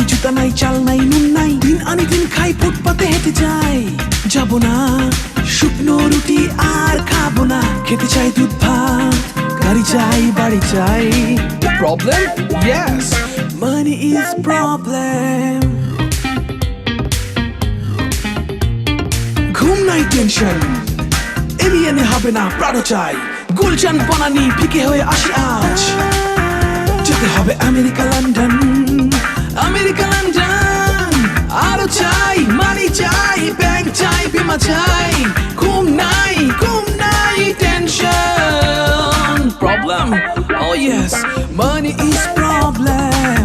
নাই জুতা নাই চাল নাই নুন নাই দিন আনি দিন খাই ফুটপাতে হেঁটে যাই যাব না শুকনো রুটি আর খাবো না খেতে চাই দুধ ভাত গাড়ি চাই বাড়ি চাই Problem? Yes. Money is problem ঘুম নাই টেনশন এলিয়েনে হবে না প্রাণো চাই গুলজান বানানি ফিকে হয়ে আসি আজ যেতে হবে আমেরিকা লন্ডন আরো চাই মানি চাই ব্যাংক চাই বিমা চাই ঘুম নাই tension problem oh yes money is problem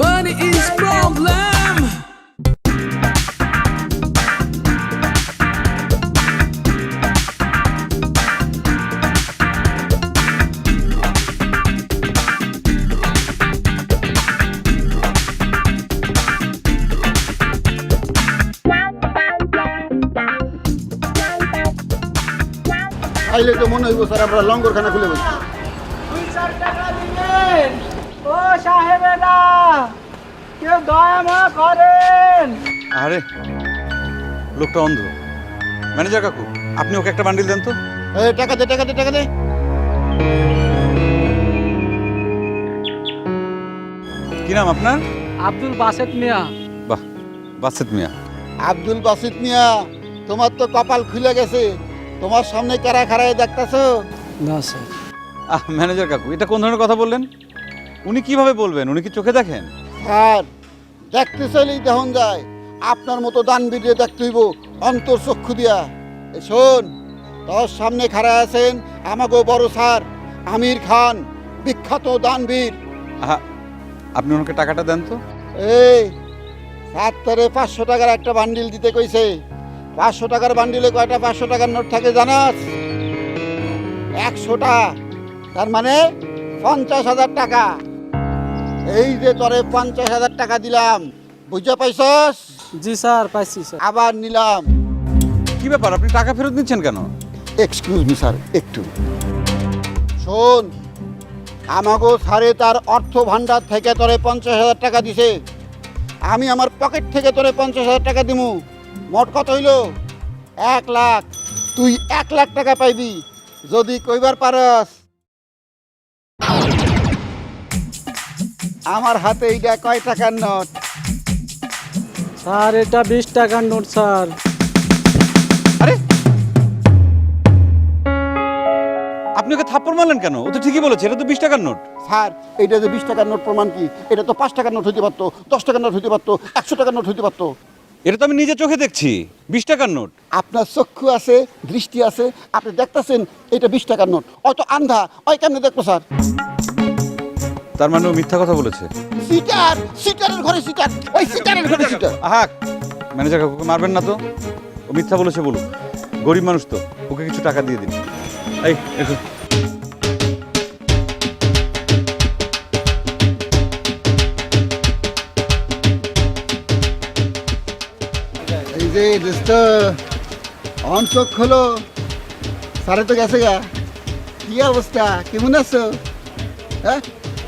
money is problem আইলে তো মনে হইব স্যার আমরা লঙ্গরখানা খুলে বসি 2-4 টাকা দিবেন ও সাহেবেরা কেউ দয়া মায়া করেন। আরে লোকটা অন্ধ। ম্যানেজার কাকু আপনি ওকে একটা বান্ডিল দেন তো। এই টাকা দে টাকা দে টাকা দে। কি নাম আপনার? আব্দুল বাসেত মিয়া। বাহ, বাসেত মিয়া। আব্দুল বাসিত মিয়া, তোমার তো কপাল খুলে গেছে। তোমার সামনে কারা খাড়ায় দেখতাছো? না স্যার। ম্যানেজার কাকু এটা কোন ধরনের কথা বললেন? উনি কিভাবে বলবেন? উনি কি চোখে দেখেন? স্যার দেখতে চাইলেই দেখুন যায়। আপনার মতো দানবীরে দেখতে হইব অন্তর চক্ষু দিয়া। শোন, তোর সামনে খাড়া আছেন আমাগো বড় স্যার আমির খান, বিখ্যাত দানবীর। আপনি ওনাকে টাকাটা দেন তো। এই স্যার তোরে 500 টাকার একটা বান্ডিল দিতে কইছে। 500 টাকার বান্ডিলে কয়টা 500 টাকার নোট থাকে জানাস? 100টা, তার মানে 50,000 টাকা। এই যে তোরে 50,000 টাকা দিলাম, বুঝতে পাইছস? জি স্যার, পাইছি স্যার। আবার নিলাম। কি ব্যাপার, আপনি টাকা ফেরত নিচ্ছেন কেন? এক্সকিউজ মি স্যার, একটু শোন। আমাগো স্যারে তার অর্থ ভান্ডার থেকে তোরে 50,000 টাকা দিছে। আমি আমার পকেট থেকে তোরে 50,000 টাকা দিমু। মোট কত হইল? 1 লাখ। তুই 1 লাখ টাকা পাইবি যদি কইবার পারস। আমার হাতে এইটা কয় টাকার নোট? স্যার এটা 20 টাকার নোট স্যার। আরে আপনি ওকে থাপ্পড় মারলেন কেন? ও তো ঠিকই বলেছে, এটা তো 20 টাকার নোট। স্যার এইটা যে 20 টাকার নোট প্রমাণ কি? এটা তো 5 টাকার নোট হইতে পারতো, 10 টাকার নোট হইতে পারতো, 100 টাকার নোট হইতে পারতো। এটা তো আমি নিজে চোখে দেখছি 20 টাকার নোট। আপনার চক্ষু আছে, দৃষ্টি আছে, আপনি দেখতেছেন এটা 20 টাকার নোট। অত আন্ধা ওই কেমনে দেখবো স্যার? তার মানে ও মিথ্যা কথা বলেছে। সিটার, সিটারের ঘরে সিটার, ওই সিটারের ঘরে সিটার। আহা, ম্যানেজার কাকুকে মারবেন না তো। ও মিথ্যা বলেছে বলুক, গরিব মানুষ তো, ওকে কিছু টাকা দিয়ে দিন। এই এসো। এই যে দোস্ত অন চোখ হলো, স্যারে তো গেছে গা। কি অবস্থা, কেমন আছো? হ্যাঁ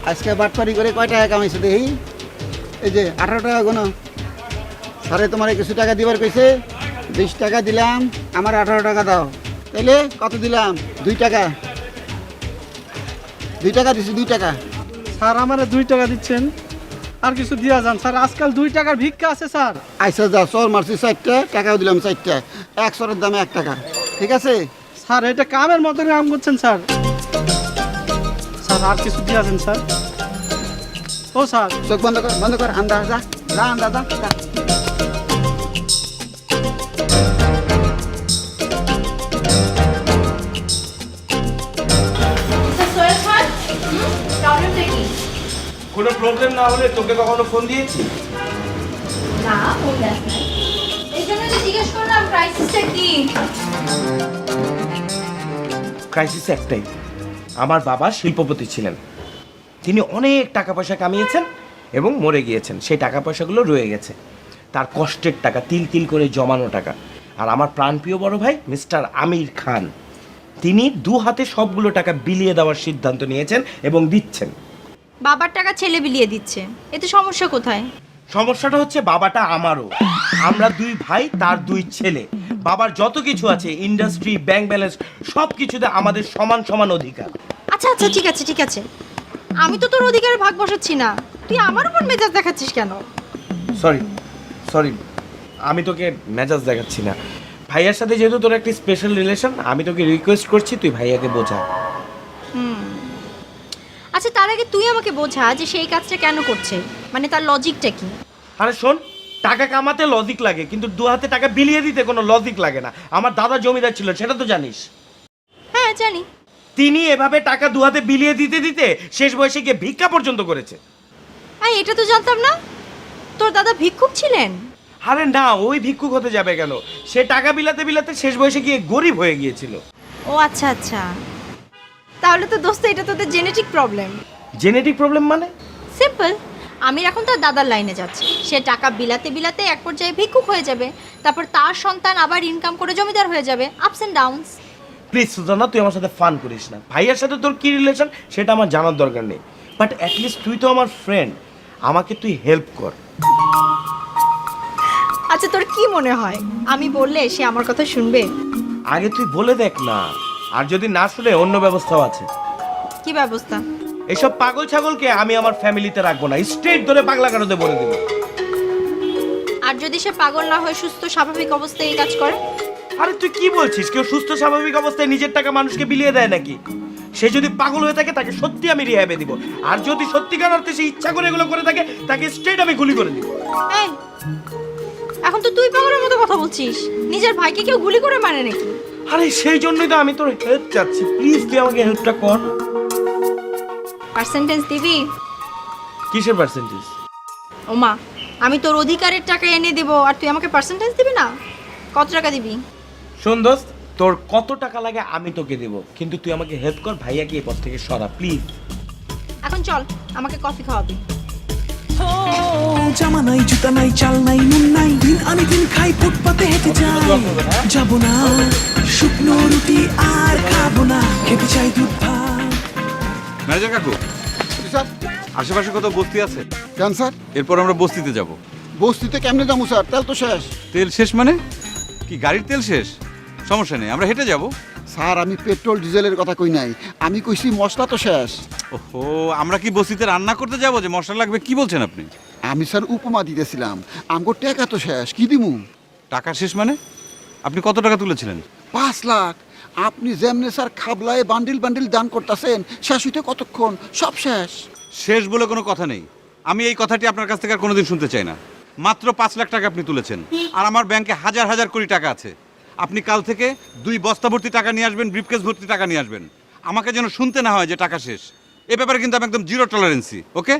আজকে বাটপারি করে কয় টাকা কামাইছো দেখি? এই যে 18 টাকা গোনো। স্যারে তোমার কিছু টাকা দিবার কইছে। 20 টাকা দিলাম, আমার 18 টাকা দাও। তাইলে কত দিলাম? 2 টাকা। 2 টাকা দিছি, 2 টাকা। স্যার আমারে 2 টাকা দিচ্ছেন, আর কিছু দিয়া যান স্যার। আজকাল 2 টাকার ভিক্ষা আছে স্যার। আইসা যা, চর মারছি 4টা, টাকাও দিলাম 4টা। 1 চরের দামে 1 টাকা, ঠিক আছে? স্যার এটা কামের মতো কাম করছেন স্যার। স্যার আর কিছু দিয়া যান স্যার। ও স্যার চোখ বন্ধ কর, বন্ধ কর। আন্দা যা, যা আন্দা যা, যা। কোনো প্রবলেম না হলে তোকে কখনো ফোন দিয়েছি? না, ফোন দেখ নাই। এই জন্য তো জিজ্ঞেস করলাম ক্রাইসিসটা কি? ক্রাইসিস একটাই, আমার বাবা শিল্পপতি ছিলেন। তিনি অনেক টাকা পয়সা কামিয়েছেন এবং মরে গিয়েছেন। সেই টাকা পয়সাগুলো রয়ে গেছে, তার কষ্টের টাকা, তিল তিল করে জমানো টাকা। আর আমার প্রাণপ্রিয় বড় ভাই মিস্টার আমির খান, তিনি 2 হাতে সবগুলো টাকা বিলিয়ে দেওয়ার সিদ্ধান্ত নিয়েছেন এবং দিচ্ছেন। বাবার টাকা ছেলে বিলিয়ে দিচ্ছে, এতে সমস্যা কোথায়? সমস্যাটা হচ্ছে বাবাটা আমারও, আমরা দুই ভাই তার দুই ছেলে, বাবার যত কিছু আছে ইন্ডাস্ট্রি ব্যাংক ব্যালেন্স সব কিছুতে আমাদের সমান সমান অধিকার। আচ্ছা আচ্ছা ঠিক আছে ঠিক আছে, আমি তো তোর অধিকারে ভাগ বসাচ্ছি না, তুই আমার উপর মেজাজ দেখাচ্ছিস কেন? সরি সরি, আমি তোকে মেজাজ দেখাচ্ছি না। ভাইয়ার সাথে যেহেতু তোর একটা স্পেশাল রিলেশন, আমি তোকে রিকোয়েস্ট করছি তুই ভাইয়াকে বোঝা। আচ্ছা তার আগে তুই আমাকে বোঝা যে সেই কাজটা কেন করছে, মানে তার লজিকটা কি? আরে শোন, টাকা কামাতে লজিক লাগে, কিন্তু দু হাতে টাকা বিলিয়ে দিতে কোনো লজিক লাগে না। আমার দাদা জমিদার ছিল, সেটা তো জানিস। হ্যাঁ জানি। তিনি এভাবে টাকা দু হাতে বিলিয়ে দিতে দিতে শেষ বয়সে গিয়ে ভিক্ষা পর্যন্ত করেছে। হ্যাঁ এটা তো জানতাম না, তোর দাদা ভিক্ষুক ছিলেন? আরে না, ওই ভিক্ষুক হতে যাবে কেন, সে টাকা বিলাতে বিলাতে শেষ বয়সে গিয়ে গরিব হয়ে গিয়েছিল। ও আচ্ছা আচ্ছা, তাহলে তো দোস্ত এটা তোদের জেনেটিক প্রবলেম। জেনেটিক প্রবলেম মানে? সিম্পল, আমি এখন তার দাদার লাইনে যাচ্ছি, সে টাকা বিলাতে বিলাতে এক পর্যায়ে ভিক্ষুক হয়ে যাবে, তারপর তার সন্তান আবার ইনকাম করে জমিদার হয়ে যাবে, ups and downs. Please Sujana, তুই আমার সাথে ফান করিস না। ভাইয়ার সাথে তোর কি রিলেশন সেটা আমার জানার দরকার নেই, বাট অ্যাটলিস্ট তুই তো আমার ফ্রেন্ড, আমাকে তুই হেল্প কর। আচ্ছা তোর কি মনে হয় আমি বললে সে আমার কথা শুনবে? আগে তুই বলে দেখ না, আর যদি না শুনে অন্য ব্যবস্থাও আছে। কি ব্যবস্থা? এসব পাগল ছাগলকে আমি আমার ফ্যামিলিতে রাখবো না, স্ট্রেট ধরে পাগলা কারোতে বলে দেবো। আর যদি সে পাগল না হয়ে সুস্থ স্বাভাবিক অবস্থায় এই কাজ করে? আরে তুই কি বলছিস? কেউ সুস্থ স্বাভাবিক অবস্থায় নিজের টাকা মানুষকে বিলিয়ে দেয় নাকি? সে যদি পাগল হয়ে থাকে তাকে সত্যি আমি রিহ্যাবে দিব, আর যদি সত্যিকার অর্থে সে ইচ্ছা করে এগুলো করে থাকে তাকে স্ট্রেট আমি গুলি করে দিব। এই, এখন তো তুই পাগলের মতো কথা বলছিস, নিজের ভাইকে কেউ গুলি করে মানে নাকি? আরে সেই জন্যই তো আমি তোর হেল্প চাচ্ছি, প্লিজ তুই আমাকে হেল্পটা কর। পার্সেন্টেজ দিবি? কিসের পার্সেন্টেজ? ওমা, আমি তোর অধিকারের টাকা এনে দেব আর তুই আমাকে পার্সেন্টেজ দিবি না? কত টাকা দিবি? শোন দোস্ত, তোর কত টাকা লাগে আমি তোকে দেবো, কিন্তু তুই আমাকে হেল্প কর, ভাইয়াকে এই পথ থেকে সরা প্লিজ। এখন চল, আমাকে কফি খাওয়াবি। ও জামা নাই, জুতা নাই, চাল নাই, নুন নাই, দিন আনি দিন খাই, ফুটপাতে হেঁটে যাই। যাবো না শুকনো রুটি আর খাবো না, খেতে চাই দুধ ভাত। ম্যানেজার কাকু, স্যার আশেপাশে কত বস্তি আছে? কেন স্যার? এরপর আমরা বস্তিতে যাব। বস্তিতে কেমনে যাবো স্যার? তেল তো শেষ। তেল শেষ মানে? কি গাড়ির তেল শেষ? সমস্যা নেই, আমরা হেঁটে যাব। স্যার আমি পেট্রোল ডিজেলের কথা কই নাই, আমি কইছি মশলা তো শেষ। ওহো, আমরা কি বস্তিতে রান্না করতে যাব যে মশলা লাগবে? কি বলছেন আপনি? আমি স্যার উপমা দিতেছিলাম, আমগো টাকা তো শেষ, কি দিমু? টাকা শেষ মানে? আপনি কত টাকা তুলেছিলেন? 5 লাখ। আপনি যেমনে স্যার খাবলায় বান্ডিল বান্ডিল দান করতেছেন, শেষ হইতে কতক্ষণ? সব শেষ। শেষ বলে কোনো কথা নেই। আমি এই কথাটি আপনার কাছ থেকে আর কোনোদিন শুনতে চাই না। মাত্র 5 লাখ টাকা আপনি তুলেছেন, আর আমার ব্যাংকে হাজার হাজার কোটি টাকা আছে। আপনি কাল থেকে 2 বস্তা ভর্তি টাকা নিয়ে আসবেন, ব্রিফকেস ভর্তি টাকা নিয়ে আসবেন। আমাকে যেন শুনতে না হয় যে টাকা শেষ। এ ব্যাপারে কিন্তু আমি একদম জিরো টলারেন্সি, ওকে?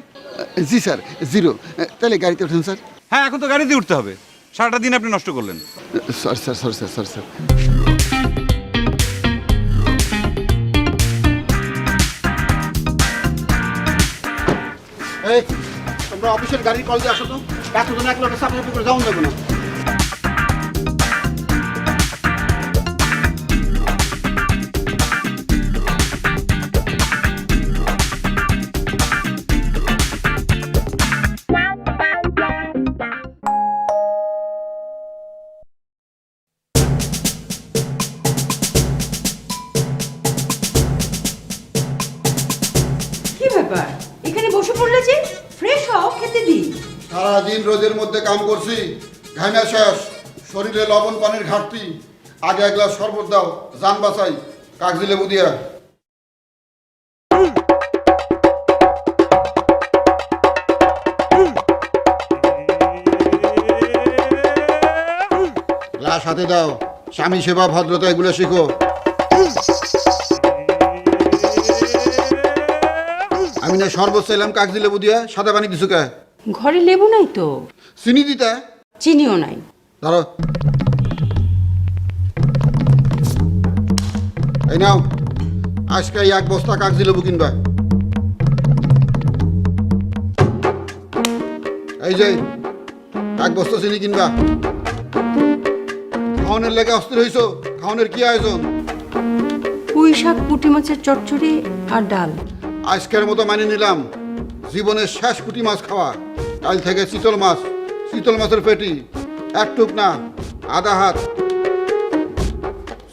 জি স্যার, জিরো। তাহলে গাড়িতে উঠেন স্যার। হ্যাঁ, এখন তো গাড়িতে উঠতে হবে। সারাটা দিন আপনি নষ্ট করলেন। Sorry sir, sorry sir, sorry sir. এই তোমরা অফিসের গাড়ির কল দিয়ে আসো তো, এতজন এক লোকের সাথে করে যাওয়া যাবে না। কি ব্যাপার এখানে বসে পড়লে যে? ফ্রেশ হও, খেতে দিই। সারাদিন রোদের মধ্যে কাম করছি, ঘামে শেষ, শরীরে লবণ পানির ঘাটতি। আগে এক গ্লাস শরবত দাও, জান বাঁচাই। কাগজি লেবু দিয়া। গ্লাস হাতে দাও, স্বামী সেবা ভদ্রতা এগুলো শিখো। আমি না শরবত চাইলাম কাগজি লেবু দিয়া, সাদা পানি দিছো কে? ঘরে লেবু নাই তো। চিনি দিতা? চিনিও নাই। ধরো, এই নাও, আজকে 1 বস্তা কাগজি লেবু কিনবা। এই যে 1 বস্তা চিনি কিনবা। খাওয়ানোর লেগে অস্থির হইছো? খাওয়ানোর কি আয়োজন? পুঁই শাক, পুঁটি মাছের চচ্চড়ি আর ডাল। আজকের মতো মানিয়ে নিলাম, জীবনের শেষ পুঁটি মাছ খাওয়া। কাল থেকে চিতল মাছ, চিতল মাছের পেটি এক টুক না, আধা হাত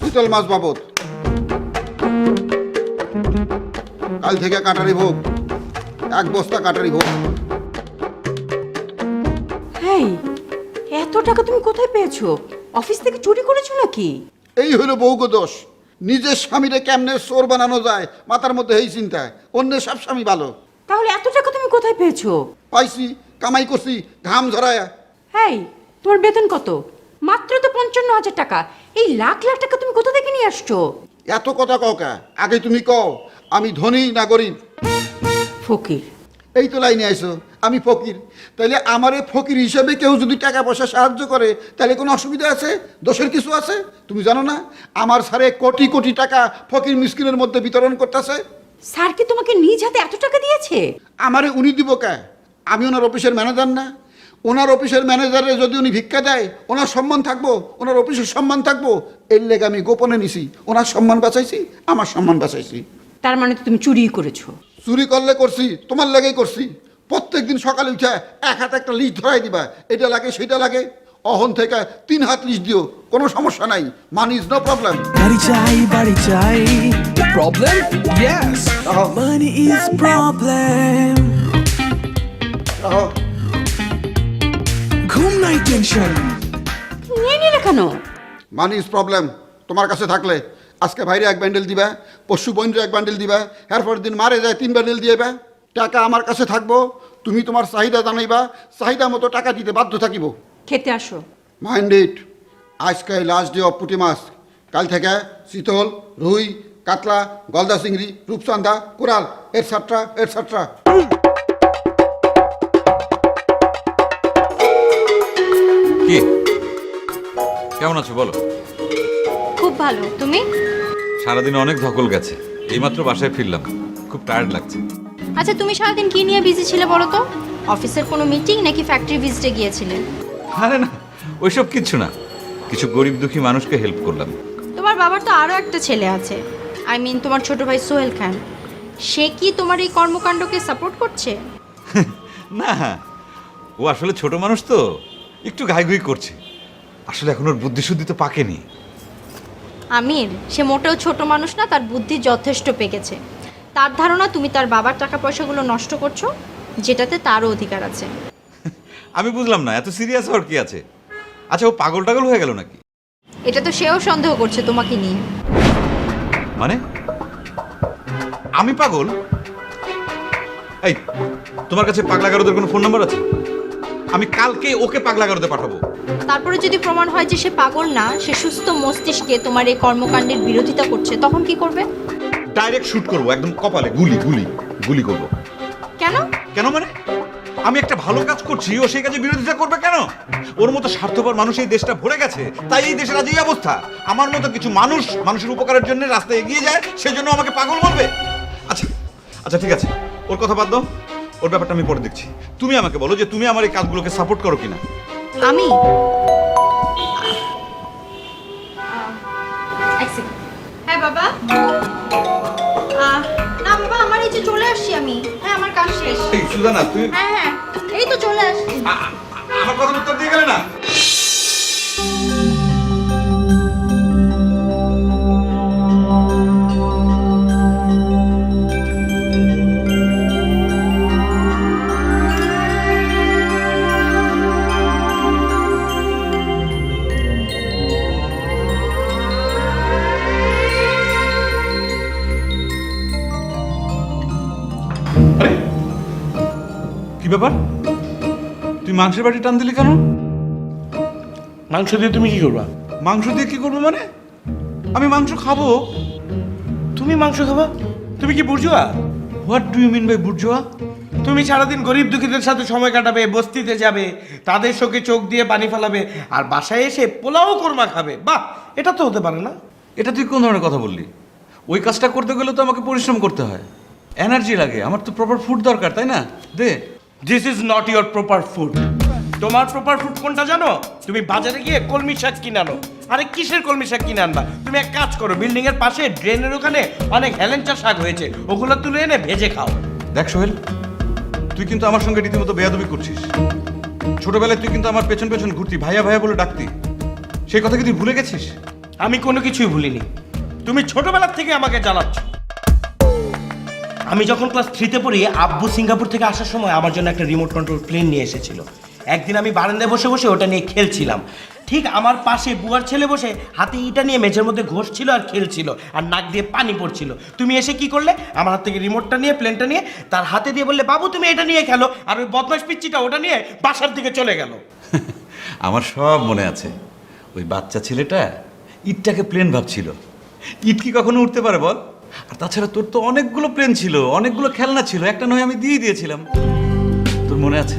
চিতল মাছ বাবদ। কাল থেকে কাটারি ভোগ, এক বস্তা কাটারি ভোগ। হেই, এত টাকা তুমি কোথায় পেয়েছো? অফিস থেকে চুরি করেছো নাকি? এই হলো বউগো দোষ। নিজের স্বামীরে কেমনে চোর বানানো যায় মাথার মধ্যে এই চিন্তায়। অন্যের সব স্বামী ভালো। তাহলে এত টাকা তুমি কোথায় পেয়েছো? পাইছি, কামাই করছি, ঘাম ঝরায়া। হেই, তোমার বেতন কত? মাত্র তো 55,000 টাকা। এই লাখ লাখ টাকা তুমি কোথা থেকে নিয়ে আসছো? এত কথা কও কা? আগে তুমি কও আমি ধনী না গরিব? ফকির। এই তো লাইনে আইছো, আমি ফকির। তাইলে আমারে ফকির হিসেবে কেউ যদি টাকা পয়সা সাহায্য করে তাহলে কোনো অসুবিধা আছে? দোষের কিছু আছে? তুমি জানো না আমার স্যারে কোটি কোটি টাকা ফকির মিসকিনের মধ্যে বিতরণ করতেছে? স্যার কি তোমাকে নিজ হাতে এত টাকা দিয়েছে? আমারে উনি দিব কে? আমি ওনার অফিসের ম্যানেজার না? ওনার অফিসের ম্যানেজারে যদি উনি ভিক্ষা দেয় ওনার সম্মান থাকবো, ওনার অফিসের সম্মান থাকবো। এর লেগে আমি গোপনে নিছি, ওনার সম্মান বাঁচাইছি, আমার সম্মান বাঁচাইছি। তার মানে তো তুমি চুরি করেছো? চুরি করলে করছি, তোমার লাগেই করছি। প্রত্যেক দিন সকালে উঠে এক হাতে একটা লিস্ট ধরাই দিবা, এটা লাগে সেটা লাগে। অহন থেকে 3 হাত লিস্ট দিও, কোনো সমস্যা নাই। Money is no problem. গাড়ি চাই বাড়ি চাই, problem yes, money is problem. ঘুম নাই টেনশন, নিয়ে নিলে কেন? মানি ইজ প্রবলেম তোমার কাছে থাকলে আজকে ভাইরে 1 বান্ডেল দিবা, পরশু বন্ধু 1 বান্ডেল দিবা, এরপর দিন মারে যায় 3 বান্ডেল দিয়েবা। টাকা আমার কাছে থাকবো, তুমি তোমার চাহিদা জানাইবা, চাহিদা মতো টাকা দিতে বাধ্য থাকিব। খেতে আসো। মাইন্ড ইট, আজকে লাস্ট ডে অফ পুঁটি মাছ। কাল থেকে চিতল, রুই, কাতলা, গলদা চিংড়ি, রূপচান্দা, কোরাল এটসেট্রা এটসেট্রা। কি কেমন আছো বলো? খুব ভালো, তুমি? সারাদিন অনেক ধকল গেছে, এইমাত্র বাসায় ফিরলাম, খুব টায়ার্ড লাগছে। আচ্ছা, তুমি সারাদিন কি নিয়ে বিজি ছিলে বলো তো? অফিসের কোনো মিটিং নাকি ফ্যাক্টরি ভিজিটে গিয়েছিলে? আরে না, ওইসব কিচ্ছু না, কিছু গরিব দুঃখী মানুষকে হেল্প করলাম। তোমার বাবার তো আরও একটা ছেলে আছে, আই মিন তোমার ছোট ভাই সোহেল খান। সে কি তোমার এই কর্মকাণ্ডকে সাপোর্ট করছে? না, ও আসলে ছোট মানুষ তো, একটু ঘাইঘুই করছে। আসলে এখন ওর বুদ্ধিশুদ্ধি তো পাকেনি। আমির, সে মোটেও ছোট মানুষ না, তার বুদ্ধি যথেষ্ট পেকেছে। তার ধারণা তুমি তার বাবার টাকা পয়সাগুলো নষ্ট করছো, যেটাতে তারও অধিকার আছে। আমি বুঝলাম না, এত সিরিয়াস হওয়ার কি আছে? আচ্ছা, ও পাগল টাগল হয়ে গেল নাকি? এটা তো সেও সন্দেহ করছে তোমাকে নিয়ে। মানে আমি পাগল? এই, তোমার কাছে পাগলা গারদের কোনো ফোন নাম্বার আছে? আমি কালকে ওকে পাগলা গারদে পাঠাবো। তারপরে যদি প্রমাণ হয় যে সে পাগল না, সে সুস্থ মস্তিষ্কে তোমার এই কর্মকাণ্ডের বিরোধিতা করছে, তখন কি করবে? ডাইরেক্ট শুট করবো, একদম কপালে গুলি গুলি গুলি করবো। কেন? কেন মানে আমি একটা ভালো কাজ করছি, ও সেই কাজে বিরোধিতা করবে কেন? ওর মতো স্বার্থপর মানুষ এই দেশটা ভরে গেছে, তাই এই দেশের আজ এই অবস্থা। আমার মতো কিছু মানুষ মানুষের উপকারের জন্য রাস্তায় এগিয়ে যায়, সেজন্য আমাকে পাগল বলবে? আচ্ছা আচ্ছা, ঠিক আছে, ওর কথা বাদ দাও, ওর ব্যাপারটা আমি পরে দেখছি। তুমি আমাকে বলো যে তুমি আমার এই কাজগুলোকে সাপোর্ট করো কিনা। আমি হ্যাঁ বাবা। না বাবা, আমার এই যে চলে আসছি আমি। হ্যাঁ, আমার কাজ শেষ। এই সুজানা, তুমি হ্যাঁ হ্যাঁ, এই তো চলে আসছি। আমার কথার উত্তর দিয়ে গেলে না। আরে, কি ব্যাপার? তুই মাংসের বাটি টান দিলি কেন? মাংস দিয়ে তুমি কি করবা? মাংস দিয়ে কি করবো মানে? আমি মাংস খাবো। তুমি মাংস খাবা? তুমি কি bourgeois? What do you mean by bourgeois? তুমি সারাদিন গরিব দুঃখীদের সাথে সময় কাটাবে, বস্তিতে যাবে, তাদের চোখে চোখ দিয়ে পানি ফেলাবে, আর বাসায় এসে পোলাও কোরমা খাবে। বাহ, এটা তো হতে পারে না। এটা তুই কোন ধরনের কথা বললি? ওই কাজটা করতে গেলে তো আমাকে পরিশ্রম করতে হয়, এনার্জি লাগে, আমার তো প্রপার ফুড দরকার, তাই না? দে। This is not your proper food. তোমার প্রপার ফুড কোনটা জানো? তুমি বাজারে গিয়ে কলমি শাক কিনে আনো। আরে কিসের কলমি শাক কিনে আনবা? তুমি এক কাজ করো, বিল্ডিং এর পাশে ড্রেনের ওখানে অনেক হেলেঞ্চা শাক হয়েছে, ওগুলো তুলে এনে ভেজে খাও। দেখ সোহেল, তুই তুই কিন্তু আমার সঙ্গে রীতিমতো বেয়াদবি করছিস। ছোটবেলায় তুই কিন্তু আমার পেছন পেছন ঘুরতি, ভাইয়া ভাইয়া বলে ডাকতি। সেই কথা কি তুই ভুলে গেছিস? আমি কোনো কিছুই ভুলিনি। তুমি ছোটবেলার থেকে আমাকে জ্বালাচ্ছ। আমি যখন ক্লাস 3-তে পড়ি, আব্বু সিঙ্গাপুর থেকে আসার সময় আমার জন্য একটা রিমোট কন্ট্রোল প্লেন নিয়ে এসেছিল। একদিন আমি বারান্দায় বসে বসে ওটা নিয়ে খেলছিলাম। ঠিক আমার পাশে বুয়ার ছেলে বসে হাতে ইটা নিয়ে মেঝের মধ্যে ঘষছিল আর খেলছিল, আর নাক দিয়ে পানি পড়ছিল। তুমি এসে কি করলে? আমার হাত থেকে রিমোটটা নিয়ে, প্লেনটা নিয়ে তার হাতে দিয়ে বললে, বাবু তুমি এটা নিয়ে খেলো, আর ওই বদমাশ পিচ্চিটা ওটা নিয়ে বাসার দিকে চলে গেল। আমার সব মনে আছে। ওই বাচ্চা ছেলেটা ইটটাকে প্লেন ভাবছিল। ইট কি কখনো উঠতে পারে বল? আর তাছাড়া তোর তো অনেকগুলো প্লেন ছিল, অনেকগুলো খেলনা ছিল, একটা নয় আমি দিয়ে দিয়েছিলাম। তোর মনে আছে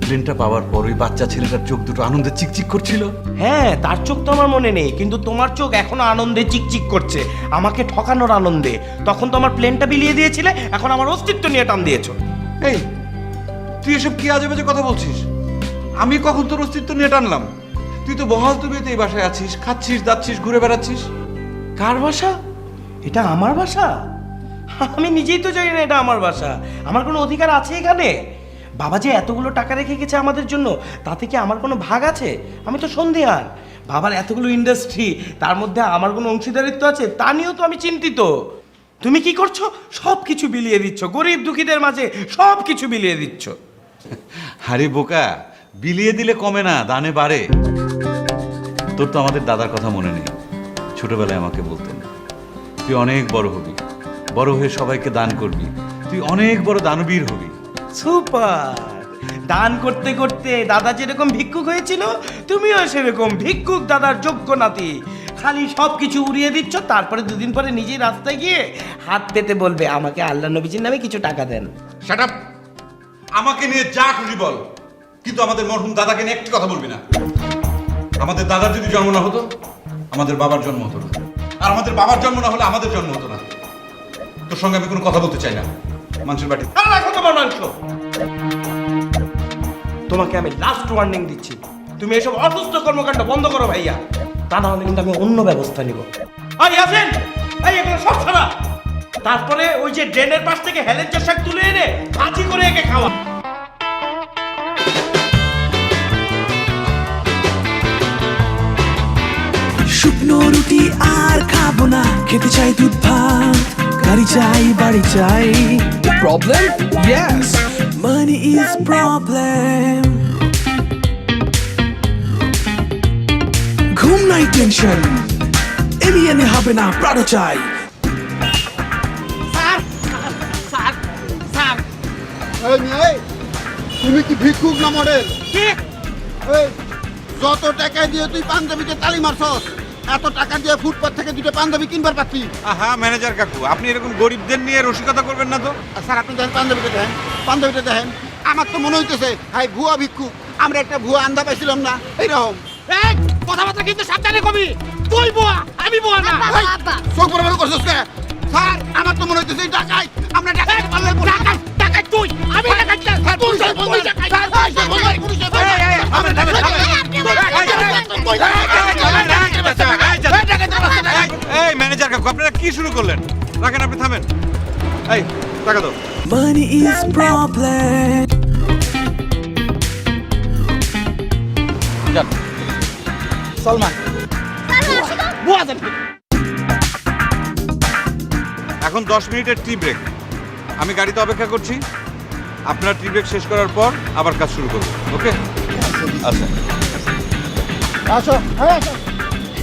প্লেনটা পাওয়ার পর ওই বাচ্চা ছেলেটার চোখ দুটো আনন্দে চিকচিক করছিল? হ্যাঁ, তার চোখ তো আমার মনে নেই, কিন্তু তোমার চোখ এখনো আনন্দে চিকচিক করছে, আমাকে ঠকানোর আনন্দে। তখন তো আমার প্লেনটা বিলিয়ে দিয়েছিলে, এখন আমার অস্তিত্ব নিয়ে টান দিয়েছো। এই তুই এসব কি আজে বাজে কথা বলছিস? আমি কখন তোর অস্তিত্ব নিয়ে টানলাম? তুই তো বহাল তবিয়তে এই বাসায় আছিস, খাচ্ছিস, যাচ্ছিস, ঘুরে বেড়াচ্ছিস। কার বাসা? এটা আমার বাসা? আমি নিজেই তো জানি না এটা আমার বাসা। আমার কোনো অধিকার আছে এখানে? বাবা যে এতগুলো টাকা রেখে গেছে আমাদের জন্য, তাতে কি আমার কোনো ভাগ আছে? আমি তো সন্দেহান। বাবার এতগুলো ইন্ডাস্ট্রি, তার মধ্যে আমার কোনো অংশীদারিত্ব আছে তা নিয়েও তো আমি চিন্তিত। তুমি কি করছো? সব কিছু বিলিয়ে দিচ্ছ, গরিব দুঃখীদের মাঝে সব কিছু বিলিয়ে দিচ্ছ। হারি বোকা, বিলিয়ে দিলে কমে না, দানে বাড়ে। তোর তো আমাদের দাদার কথা মনে নেই? ছোটবেলায় আমাকে বলতেন, তুই অনেক বড় হবি, বড় হয়ে সবাইকে দান করবি, তুই অনেক বড় দানবীর হবি। সুপার! দান করতে করতে দাদা যেরকম ভিক্ষুক হয়েছিল, তুমিও সেরকম ভিক্ষুক দাদার যোগ্য নাতি। খালি সব কিছু উড়িয়ে দিচ্ছ, তারপরে দুদিন পরে নিজেই রাস্তায় গিয়ে হাত পেতে বলবে, আমাকে আল্লাহ নবীজির নামে কিছু টাকা দেন। Shut up! আমাকে নিয়ে যা খুশি বল, কিন্তু আমাদের মরহুম দাদাকে নিয়ে একটি কথা বলবি না। আমাদের দাদার যদি জন্ম না হতো, আমাদের বাবার জন্ম হতো না, আর আমাদের বাবার জন্ম না হলে আমাদের জন্ম হতো না। তোর সঙ্গে আমি কোনো কথা বলতে চাই না। মানুষের বাড়ি আর রাখো তোমার মাংস। তোমাকে আমি লাস্ট ওয়ার্নিং দিচ্ছি, তুমি এসব অসুস্থ কর্মকাণ্ড বন্ধ করো ভাইয়া, তা না হলে কিন্তু আমি অন্য ব্যবস্থা নিব। আসেন, এগুলো সব ছাড়া। তারপরে ওই যে ড্রেনের পাশ থেকে হেলেঞ্চার শাক তুলে এনে ভাজি করে একে খাওয়া। শুকনো রুটি আর খাবো না, খেতে চাই দুধ ভাত, গাড়ি চাই, বাড়ি চাই। Problem? Yes, money is problem. ঘুম নাই, টেনশন এনে হবে না, প্রাণো চাই। এই মেয়ে, তুমি কি ভিক্ষুক না মডেল? এই, যত টাকা দিয়ে তুই পাঞ্জাবিতে তালি মারছস, এত টাকা দিয়ে ফুটপাত থেকে দুটো পাঞ্জাবি কিনবার পারতি। আহা ম্যানেজার কাকু, আপনি এরকম গরিবদের নিয়ে রসিকতা করবেন না তো। স্যার আপনি দেখেন পাঞ্জাবিটা দেখেন। আমার তো মনে হইতেছে হাই ভুয়া ভিক্ষুক, আমরা একটা ভুয়া আন্দা পাইছিলাম না এইরকম। কথাবার্তা কিন্তু সাবধানে কবি। তুই বুয়া, আমি বুয়া না। চোখ বড় বড় করছস কে? স্যার আমার তো মনে হইতেছে ডাকাই, আমরা ডাকাই পারলে টাকা তুই, আমি টাকা তুই, তুই এই ম্যানেজার কাকু, আপনারা কি শুরু করলেন? রাখেন, আপনি থামেন। এই টাকা দাও। Money is problem. সালমান এখন 10 মিনিটের টি ব্রেক। আমি গাড়িতে অপেক্ষা করছি। আপনার টি ব্রেক শেষ করার পর আবার কাজ শুরু করব। ওকে? আচ্ছা। আসো, হ্যাঁ আসো।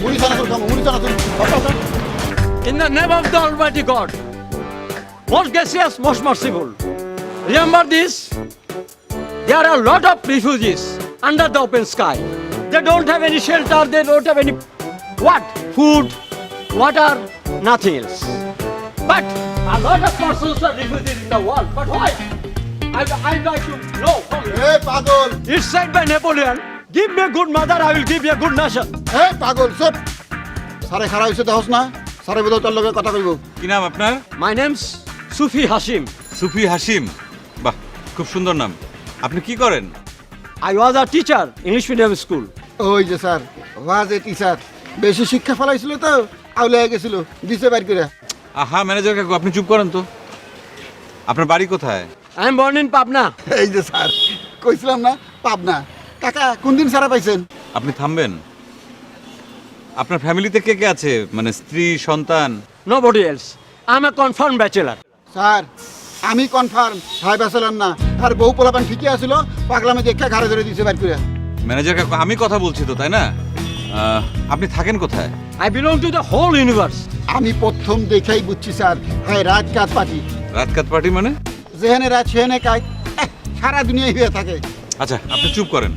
মুড়ি চানা করে খাবো, মুড়ি চানা তুমি। In the name of the Almighty God, most gracious, most merciful, remember this, there are a lot of refugees under the open sky. They don't have any shelter, they don't have any food, water, nothing else. But a lot of persons are refugees in the world. But why? I'd like to know from you. এই পাগল, It's said by Napoleon, give me a good mother, I will give you a good nation. এই পাগল চুপ। সারে খারাপ হইছে দেখছ না? সারে বোধহয় তোর লগে কথা কইব। কি নাম আপনার? My name's Sufi Hashim. সুফি হাসিম। বাহ, খুব সুন্দর নাম। আপনি কি করেন? I was a teacher, English medium school. ওই যে স্যার, ওয়াজে টিচার বেশি শিক্ষা ফলাইছিল তো আউলে গেছিল, দিছে বাইর করে। আহা ম্যানেজার কাকু, আপনি চুপ করেন তো। আপনার বাড়ি কোথায়? I am born in Pabna. এই যে স্যার কইছিলাম না পাবনা। কাকা কোন দিন সারা পাইছেন? আপনি থামবেন? আপনার ফ্যামিলিতে কে কে আছে, মানে স্ত্রী সন্তান? Nobody else. I am a confirmed bachelor. Sir আমি কনফার্ম ভাই বাসালাম না, আর বউ পোলাপান ঠিকই আসলো, পাগলামে দেখা ঘাড়ে ধরে দিছে বাইর করে। ম্যানেজার কাকু, আমি কথা বলছি তো, তাই না? আপনি থাকেন কোথায়? I belong to the whole universe. আমি প্রথম দেখাই বুঝছি স্যার, হ্যাঁ রাত কাত পাটি, রাতকাত পার্টি মানে? যেখানে রাত সেখানে কাজ, সারা দুনিয়ায় হয়ে থাকে। আচ্ছা, আপনি চুপ করেন।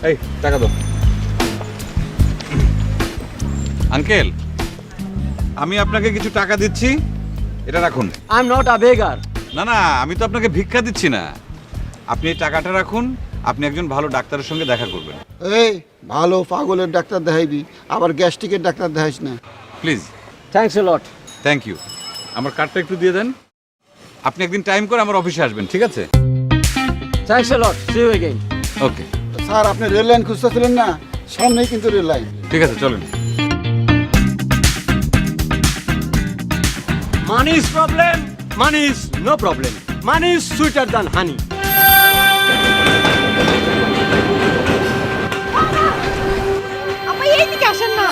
এই টাকা দাও। আঙ্কেল, আমি আপনাকে কিছু টাকা দিচ্ছি, এটা রাখুন। I am not a beggar. না না, আমি তো আপনাকে ভিক্ষা দিচ্ছি না। আপনি এই টাকাটা রাখুন, আপনি একজন ভালো ডাক্তারের সঙ্গে দেখা করবেন। এই ভালো পাগলের ডাক্তার দেখাইবি, আবার গ্যাস্ট্রিকের ডাক্তার দেখাইস না। Please. Thanks a lot. Thank you. আমার কার্ডটা একটু দিয়ে দেন। আপনি একদিন টাইম করে আমার অফিসে আসবেন, ঠিক আছে? Thanks a lot. See you again. Okay, sir আপনি রেল লাইন খুঁজতেছিলেন না, সামনেই কিন্তু রেল লাইন। ঠিক আছে, চলেন। Money is problem. Money is no problem. Money is sweeter than honey. আব্বা এইদিকে আসেন না।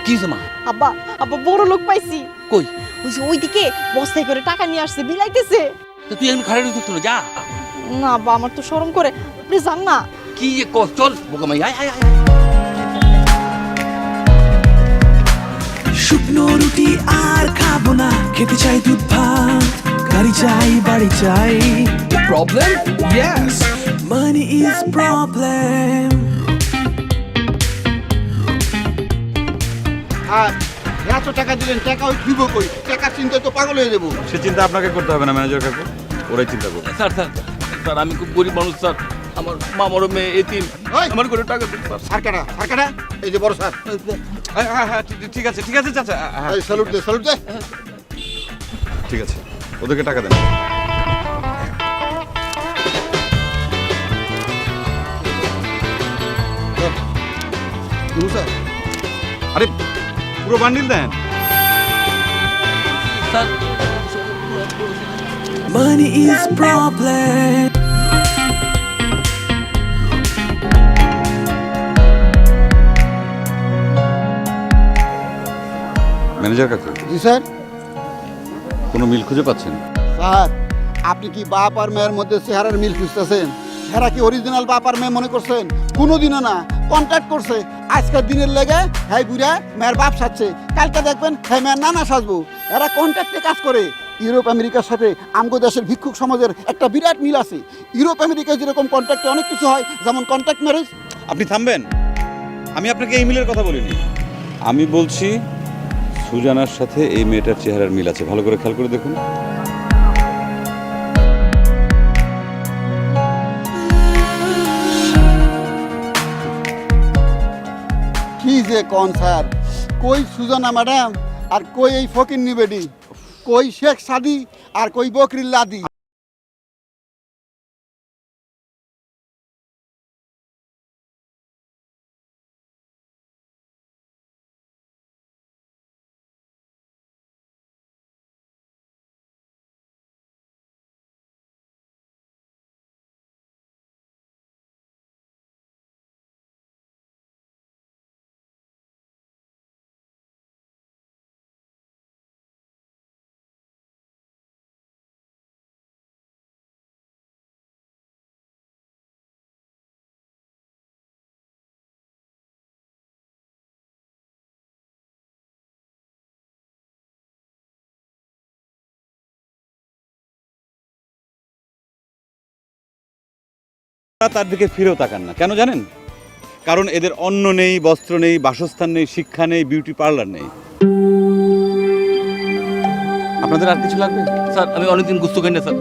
কি জমা? আব্বা আব্বা বড় লোক পাইছি। কই? ওই যে ওইদিকে বস্তায় করে টাকা নিয়ে আসছে, বিলাইতেছে। তো তুই এখন খাড়াই রইছিস না, যা। না আব্বা, আমার তো শরম করে, আপনি যান না। কি যে কর, চল বোকামাই, আয় আয় আয়। শুকনো রুটি আর খাবো না, খেতে চাই দুধ ভাত, গাড়ি চাই বাড়ি চাই। Problem? Yes, money is problem. আর এত টাকা দিলেন, টাকা ওই দিব কই? টাকা চিন্তা তো পাগল হয়ে যাবো। সে চিন্তা আপনাকে করতে হবে না ম্যানেজার কাকু, ওরাই চিন্তা করবে। স্যার স্যার স্যার, আমি খুব গরিব মানুষ স্যার। আমার মা বড় মেয়ে এতিম, ওই! আমার করে টাকা দিন স্যার। স্যার কাটা, এই যে বড় স্যার। হ্যাঁ হ্যাঁ হ্যাঁ, ঠিক আছে ঠিক আছে চাচা, হ্যাঁ, এই স্যালুট দে, স্যালুট দে। ঠিক আছে, ওদেরকে টাকা দেন। স্যার আরে পুরো বান্ডিল দেন। Sir Money is problem. Manager কাকু, জি স্যার। কোনো মিল খুঁজে পাচ্ছেন? স্যার আপনি কি বাপ আর মেয়ের মধ্যে চেহারার মিল খুঁজতেছেন? এরা কি অরিজিনাল বাপ আর মেয়ে মনে করছেন? কোনোদিনও না। কন্ট্যাক্ট করছে আজকের দিনের লেগে, হ্যাঁ বুড়া মেয়ের বাপ সাজছে, কালকে দেখবেন হ্যাঁ মেয়ের নানা সাজবো। এরা কন্ট্যাক্টে কাজ করে। ইউরোপ আমেরিকার সাথে আমগো দেশের ভিক্ষুক সমাজের একটা বিরাট মিল আছে। ইউরোপ আমেরিকায় যেরকম কন্ট্যাক্টে অনেক কিছু হয়, যেমন কন্ট্যাক্ট ম্যারেজ। আপনি থামবেন? আমি আপনাকে এই মিলের কথা বলিনি, আমি বলছি সুজানার সাথে এই মেয়েটার চেহারার মিল আছে, ভালো করে খেয়াল করে দেখুন। কি যে কোন স্যার, কই সুজানা ম্যাডাম আর কই এই ফকির নিবেডি, কই শেখ সাদি আর কই বকরির লাদি। তার দিকে ফিরেও তাকান না, কেন জানেন? কারণ এদের অন্ন নেই, বস্ত্র নেই, বাসস্থান নেই, শিক্ষা নেই, বিউটি পার্লার নেই। আপনাদের আর কিছু লাগবে? স্যার আমি অনেকদিন গুস্ত খাই না স্যার।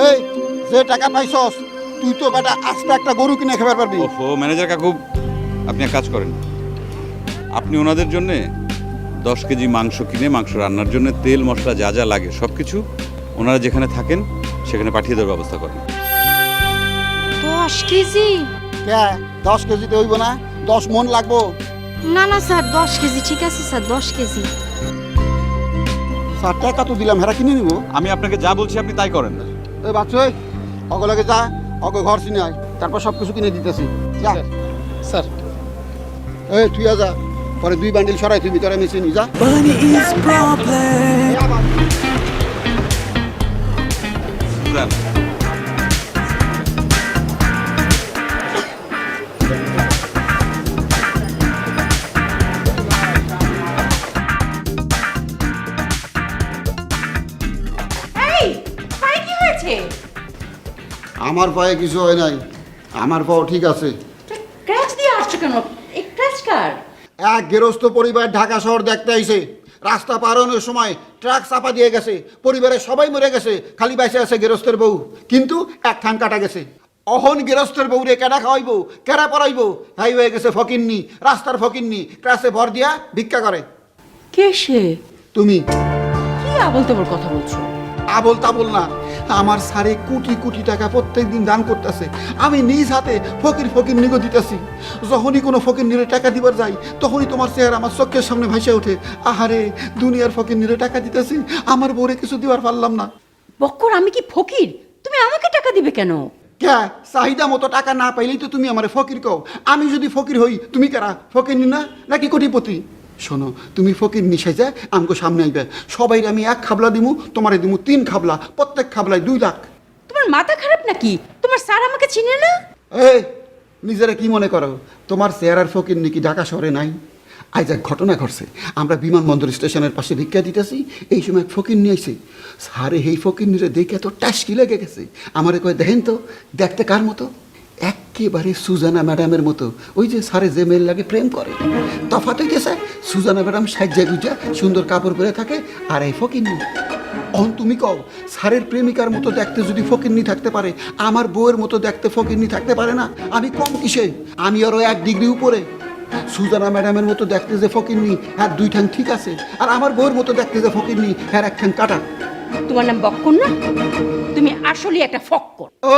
এই যে টাকা পাইছস, তুই তো বেটা আস্তে একটা গরু কিনে খেবার পারবি। ওহো ম্যানেজার কাকু, আপনি এক কাজ করেন, আপনি ওনাদের জন্য 10 কেজি মাংস কিনে মাংস রান্নার জন্য তেল মশলা যা যা লাগে সব কিছু ওনারা যেখানে থাকেন সেখানে পাঠিয়ে দেওয়ার ব্যবস্থা করেন। 10 কেজি? কে 10 কেজিতে হইব না, 10 মন লাগবো। না না স্যার, 10 কেজি ঠিক আছে স্যার, 10 কেজি। স্যার টাকা তো দিলাম, হেরা কিনে নিবো। আমি আপনাকে যা বলছি আপনি তাই করেন। এই বাচ্চা অগলাকে যা, অগ ঘর চিনে আয়, তারপর সব কিছু কিনে দিতেছি। যা স্যার এই তুই যা, পরে 2 বান্ডিল সরাই তুই ভিতরে মিশিয়ে নি যা। Money is problem. সুজান, এই পায়ে কি হয়েছে? আমার পায়ে কিছু হয় নাই, আমার পাও ঠিক আছে। ক্র্যাচ দিয়ে আসছো কেন? এই ক্র্যাচ কার? এক গৃহস্থ পরিবার ঢাকা শহর দেখতে আইছে, রাস্তা পারানোর সময় ট্রাক চাপা দিয়ে গেছে, পরিবারের সবাই মরে গেছে, খালি বাইসে আছে গৃহস্থের বউ, কিন্তু এক ঠান কাটা গেছে। অহন গৃহস্থের বউ রে কেডা খাওয়াইবো, কেডা পড়াইবো, হাই হয়ে গেছে ফকিন্নি, রাস্তার ফকিন্নি, ট্রাসে ভর দিয়া ভিক্ষা করে। কে সে? তুমি কি আবল তাবল কথা বলছো? আবল তাবল না, আমার সারে কোটি কোটি টাকা প্রত্যেক দিন দান করতেছে, আমি নিজ হাতে ফকির ফকির নিগো দিতেছি। যখনই কোনো ফকির নিরে টাকা দিবার যাই, তখনই তোমার চেহারা আমার চোখের সামনে ভাসে ওঠে। আহারে, দুনিয়ার ফকির নিরে টাকা দিতেছি, আমার বউরে কিছু দিবার পারলাম না। বক্কর, আমি কি ফকির? তুমি আমাকে টাকা দিবে কেন? কে চাহিদা মতো টাকা না পাইলেই তো তুমি আমারে ফকির কও। আমি যদি ফকির হই, তুমি কারা ফকির নি না নাকি কোটিপতি? শোনো, তুমি ফকির নিশাই যায় আমাকে সামনে আইবে, সবাই আমি 1 খাবলা দিমু, তোমারে দিমু 3 খাবলা, প্রত্যেক খাবলায় 2 লাখ। তোমার মাথা খারাপ নাকি? তোমার স্যার আমাকে চিনে না? এই নিজেরা কি মনে করো তোমার চেহারার ফকির নাকি ঢাকা শহরে নাই? আজ এক ঘটনা ঘটছে, আমরা বিমানবন্দর স্টেশনের পাশে ভিক্ষা দিতেছি, এই সময় এক ফকির নিয়ে আইছে। সারে এই ফকির নিয়ে দেখে এত টাস্কি লেগে গেছে, আমারে কয় দেখেন তো দেখতে কার মতো? একেবারে সুজানা ম্যাডামের মতো, ওই যে সারে যে মেল লাগে প্রেম করে। তফাৎ হইতেছে, সুজানা ম্যাডাম সাজ্জা গুজা সুন্দর কাপড় পরে থাকে, আর এই ফকির নি। অন তুমি কও, সারের প্রেমিকার মতো দেখতে যদি ফকিরনি থাকতে পারে, আমার বউয়ের মতো দেখতে ফকিরনি থাকতে পারে না? আমি কম কিসে? আমি আরো 1 ডিগ্রি উপরে। সুজানা ম্যাডামের মতো দেখতে যে ফকিরনি, আর 2 ঠ্যাং ঠিক আছে, আর আমার বউয়ের মতো দেখতে যে ফকিরনি, আর 1 ঠ্যাং কাটা। তোমার নাম বক্কর না? তুমি আসলে একটা ফক্কর। ও,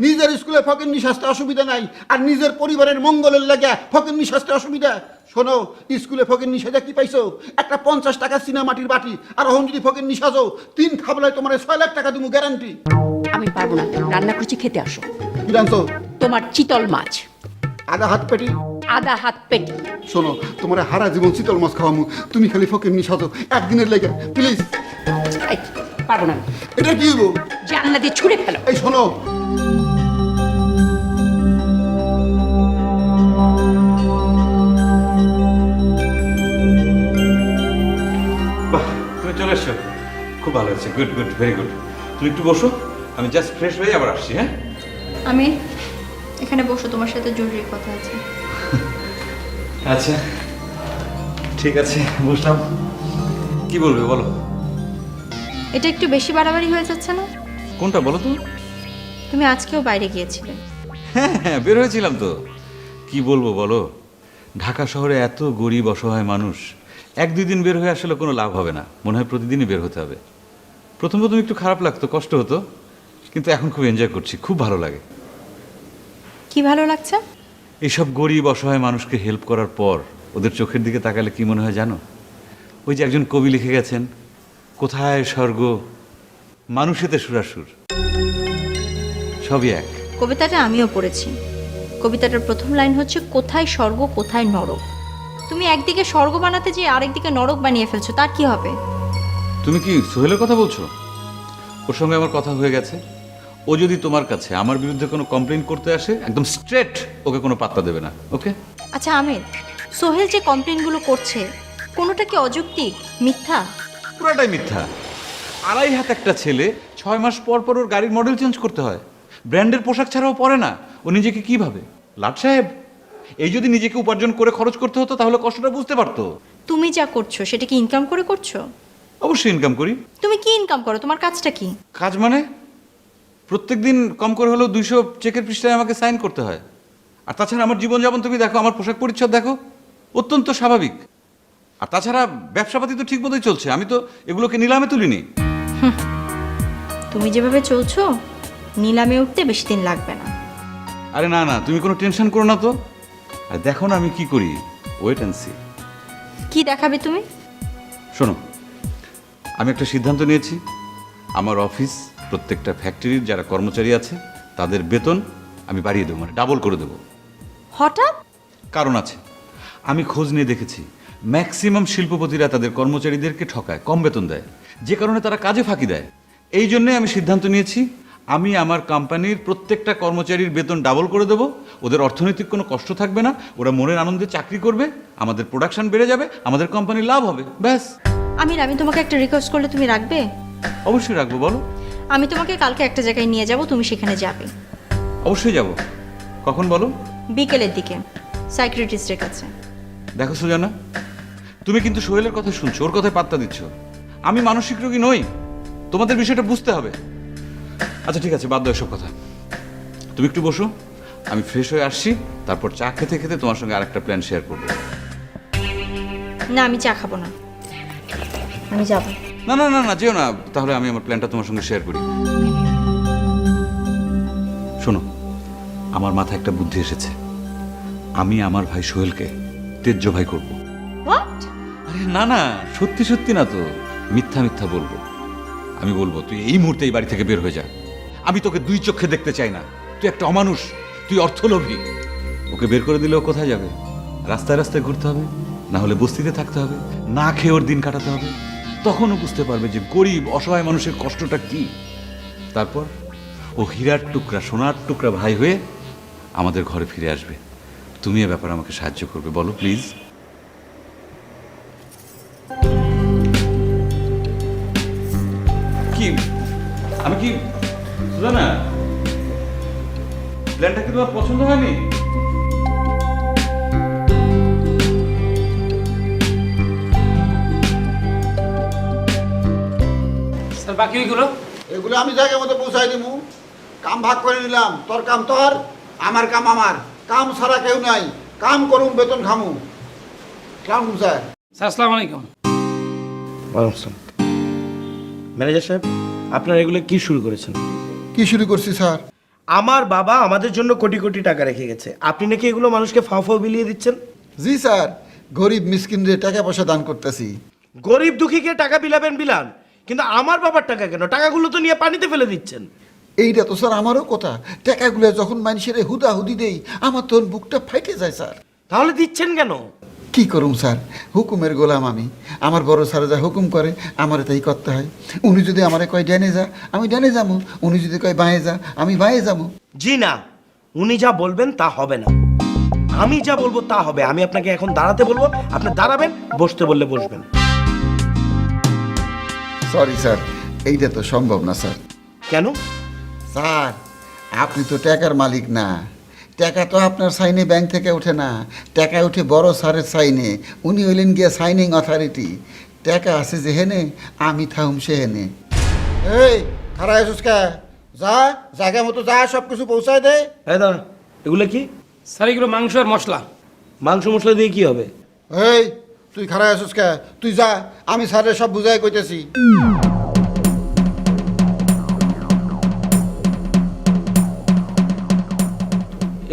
নিজের স্কুলে ফকিরনি শাস্তে অসুবিধা নাই, আর নিজের পরিবারের মঙ্গলের লাগে ফকিরনি শাস্তে অসুবিধা। শোনো, স্কুলে ফকিরনি সাজা কি পাইছো? একটা 50 টাকা সিনেমাটির বাটি, আর এখন যদি ফকিরনি সাজো 3 খাবলায় তোমার 6 লাখ টাকা দিমু গ্যারান্টি। আমি পারবো না, রান্না করছি, খেতে আসো। কি জানতো? তোমার চিতল মাছ, আধা হাত পেটি। আধা হাত পেটি। শোনো, তোমার হারা জীবন শীতল মাছ খাওয়ামু, তুমি খালি ফকিরনি সাজো একদিনের লেগে, প্লিজ। এই, পারবো না। এটা কি হইব? জানলা দিয়ে ছুঁড়ে ফেলো। এই শোনো, বাহ, তুমি চলে এসছো, খুব ভালো হয়েছে, গুড গুড, ভেরি গুড। তুমি একটু বসো, আমি জাস্ট ফ্রেশ হয়ে আবার আসছি। হ্যাঁ, আমি এখানে বসো, তোমার সাথে জরুরি কথা আছে। আচ্ছা ঠিক আছে, বসলাম। কি বলবে বলো? এটা একটু বেশি বাড়াবাড়ি হয়ে যাচ্ছে না? কোনটা বলো তো? তুমি আজকেও বাইরে গিয়েছিলে। হ্যাঁ হ্যাঁ, বের হয়েছিলাম তো। কি বলবো বলো, ঢাকা শহরে এত গরিব অসহায় মানুষ, 1-2 দিন বের হয়ে আসলে কোনো লাভ হবে না, মনে হয় প্রতিদিনই বের হতে হবে। প্রথম প্রথম একটু খারাপ লাগতো, কষ্ট হতো, কিন্তু এখন খুব এনজয় করছি, খুব ভালো লাগে। কি ভালো লাগছে? এইসব গরিব অসহায় মানুষকে হেল্প করার পর ওদের চোখের দিকে তাকালে কি মনে হয় জানো? ওই যে একজন কবি লিখে গেছেন, কোথায় স্বর্গ মানুষেতে সুরাসুর, সবই এক। কবিতাটা আমিও পড়েছি। কবিতাটার প্রথম লাইন হচ্ছে, কোথায় স্বর্গ কোথায় নরক। তুমি একদিকে স্বর্গ বানাতে যেয়ে আরেকদিকে নরক বানিয়ে ফেলছো, তার কি হবে? তুমি কি সোহেলের কথা বলছো? ওর সঙ্গে আমার কথা হয়ে গেছে, ও যদি তোমার কাছে আমার বিরুদ্ধে কোনো কমপ্লেইন করতে আসে, একদম স্ট্রেট ওকে কোনো পাত্তা দেবে না, ওকে? আচ্ছা আমির, সোহেল যে কমপ্লেনগুলো করছে কোনোটা কি অযৌক্তিক, মিথ্যা? পুরাটাই মিথ্যা। 2.5 হাত একটা ছেলে 6 মাস পর পর ওর গাড়ির মডেল চেঞ্জ করতে হয়, ব্র্যান্ডের পোশাক ছাড়াও পরে না। ও নিজেকে কি ভাবে? লাট সাহেব। এই যদি নিজেকে উপার্জন করে খরচ করতে হতো তাহলে কষ্টটা বুঝতে পারতো। তুমি যা করছো সেটা কি ইনকাম করে করছো? অবশ্যই ইনকাম করি। তুমি কি ইনকাম করো? তোমার কাজটা কি? কাজ মানে প্রত্যেকদিন কম করে হলেও 200 চেকের পৃষ্ঠায় আমাকে সাইন করতে হয়। আর তাছাড়া আমার জীবনযাপন তুমি দেখো, আমার পোশাক পরিচ্ছদ দেখো, অত্যন্ত স্বাভাবিক। আর তাছাড়া ব্যবসাপাতি তো ঠিক মতোই চলছে, আমি তো এগুলোকে নিলামে তুলিনি। তুমি যেভাবে চলছো নিলামে উঠতে বেশি দিন লাগবে না। আরে না না, তুমি কোনো টেনশন করো না তো। আর দেখো না আমি কি করি, ওয়েট অ্যান্ড সি। কি দেখাবে তুমি? শোনো, আমি একটা সিদ্ধান্ত নিয়েছি, আমার অফিস, প্রত্যেকটা ফ্যাক্টরির যারা কর্মচারী আছে তাদের বেতন আমি বাড়িয়ে দেবো, মানে ডাবল করে দেবো। হঠাৎ? কারণ আছে, আমি খোঁজ নিয়ে দেখেছি ম্যাক্সিমাম শিল্পপতিরা তাদের কর্মচারীদেরকে ঠকায়, কম বেতন দেয়, যে কারণে তারা কাজে ফাঁকি দেয়। এই জন্যে আমি সিদ্ধান্ত নিয়েছি আমি আমার কোম্পানির প্রত্যেকটা কর্মচারীর বেতন ডাবল করে দেবো। ওদের অর্থনৈতিক কোনো কষ্ট থাকবে না, ওরা মনের আনন্দে চাকরি করবে, আমাদের প্রোডাকশন বেড়ে যাবে, আমাদের কোম্পানির লাভ হবে, ব্যাস। আমির, আমি তোমাকে একটা রিকোয়েস্ট করলে তুমি রাখবে? অবশ্যই রাখবো, বলো। আমি তোমাকে কালকে একটা জায়গায় নিয়ে যাব, তুমি সেখানে যাবে। অবশ্যই যাব। কখন বলো? বিকেলের দিকে, সাইকিয়াট্রিস্টের কাছে। দেখো সুজানা, তুমি কিন্তু সোহেলের কথা শুনছো, ওর কথায় পাত্তা দিচ্ছ। আমি মানসিক রোগী নই, তোমাদের বিষয়টা বুঝতে হবে। আচ্ছা ঠিক আছে, বাদ দাও এসব কথা। তুমি একটু বসো, আমি ফ্রেশ হয়ে আসছি, তারপর চা খেতে খেতে তোমার সঙ্গে আরেকটা প্ল্যান শেয়ার করবো। না, আমি চা খাবো না, আমি যাব। না না না না, যেও না, তাহলে আমি আমার প্ল্যানটা তোমার সঙ্গে শেয়ার করি। শোনো, আমার মাথায় একটা বুদ্ধি এসেছে। আমি আমার ভাই সোহেলকে তেজ্য ভাই করবো। হোয়াট? আরে না না, সত্যি সত্যি না তো, মিথ্যা মিথ্যা বলবো। আমি বলবো তুই এই মুহূর্তে এই বাড়ি থেকে বের হয়ে যা, আমি তোকে দুই চোখে দেখতে চাই না, তুই একটা অমানুষ, তুই অর্থলোভী। ওকে বের করে দিলে ও কোথায় যাবে? রাস্তায় রাস্তায় ঘুরতে হবে, না হলে বস্তিতে থাকতে হবে, না খেয়ে ওর দিন কাটাতে হবে। তখনও বুঝতে পারবে যে গরিব অসহায় মানুষের কষ্টটা কি। তারপর ও হীরার টুকরা, সোনার টুকরা ভাই হয়ে আমাদের ঘরে ফিরে আসবে। তুমি এ ব্যাপারে আমাকে সাহায্য করবে, বলো প্লিজ। কি আমি কি সুজানা, প্ল্যানটা কি তোমার পছন্দ হয়নি? স্যার বাকি ওইগুলো? এগুলো আমি জায়গা মতো পৌঁছাই দিমু। কাম ভাগ করে নিলাম, তোর কাম তোর, আমার কাম আমার। কাম ছাড়া কেউ নাই, কাম করুম বেতন খামু। কেমন স্যার? স্যার আসসালামু আলাইকুম। ম্যানেজার সাহেব, আপনারা এগুলো কি শুরু করেছেন? কি শুরু করছি স্যার? আমার বাবা আমাদের জন্য কোটি কোটি টাকা রেখে গেছে, আপনি নাকি এগুলো মানুষকে ফাও ফাও বিলিয়ে দিচ্ছেন? জি স্যার, গরিব মিসকিনদের টাকা পয়সা দান করতেছি। গরিব দুঃখীকে টাকা বিলাবেন বিলান, কিন্তু আমার বাবার টাকা কেন? টাকাগুলো তো নিয়ে পানিতে ফেলে দিচ্ছেন। এইটা তো স্যার আমারও কথা। টাকাগুলো যখন মানুষের হুদাহুদি দেই, আমার তখন বুকটা ফাইটে যায় স্যার। তাহলে দিচ্ছেন কেন? কি করুম স্যার, হুকুমের গোলাম আমি। আমার বড় স্যার যা হুকুম করে আমার তাই করতে হয়। উনি যদি আমারে কয় ডানে যা, আমি ডানে যাবো। উনি যদি কয় বাঁয়ে যা, আমি বাঁয়ে যাবো। জি না, উনি যা বলবেন তা হবে না, আমি যা বলবো তা হবে। আমি আপনাকে এখন দাঁড়াতে বলবো, আপনি দাঁড়াবেন, বসতে বললে বসবেন। সরি স্যার, এইটা তো সম্ভব না স্যার। কেন? স্যার, আপনি তো টাকার মালিক না। টাকা তো আপনার সাইনে ব্যাংক থেকে ওঠে না, টাকা উঠে বড় স্যারের সাইনে। উনি হইলেন গিয়ে সাইনিং অথরিটি। টাকা আছে যেহেনে, আমি থাকুম সেহেনে। এই খারাপ আছিস কে? যা জায়গা মতো যা, সব কিছু পৌঁছায় দে। হ্যাঁ দাঁড়া, এগুলো কি? স্যার এগুলো মাংস আর মশলা। মাংস মশলা দিয়ে কি হবে? এই তুই খারাপ আছিস কে? তুই যা, আমি স্যারের সব বুঝাই কইতেছি।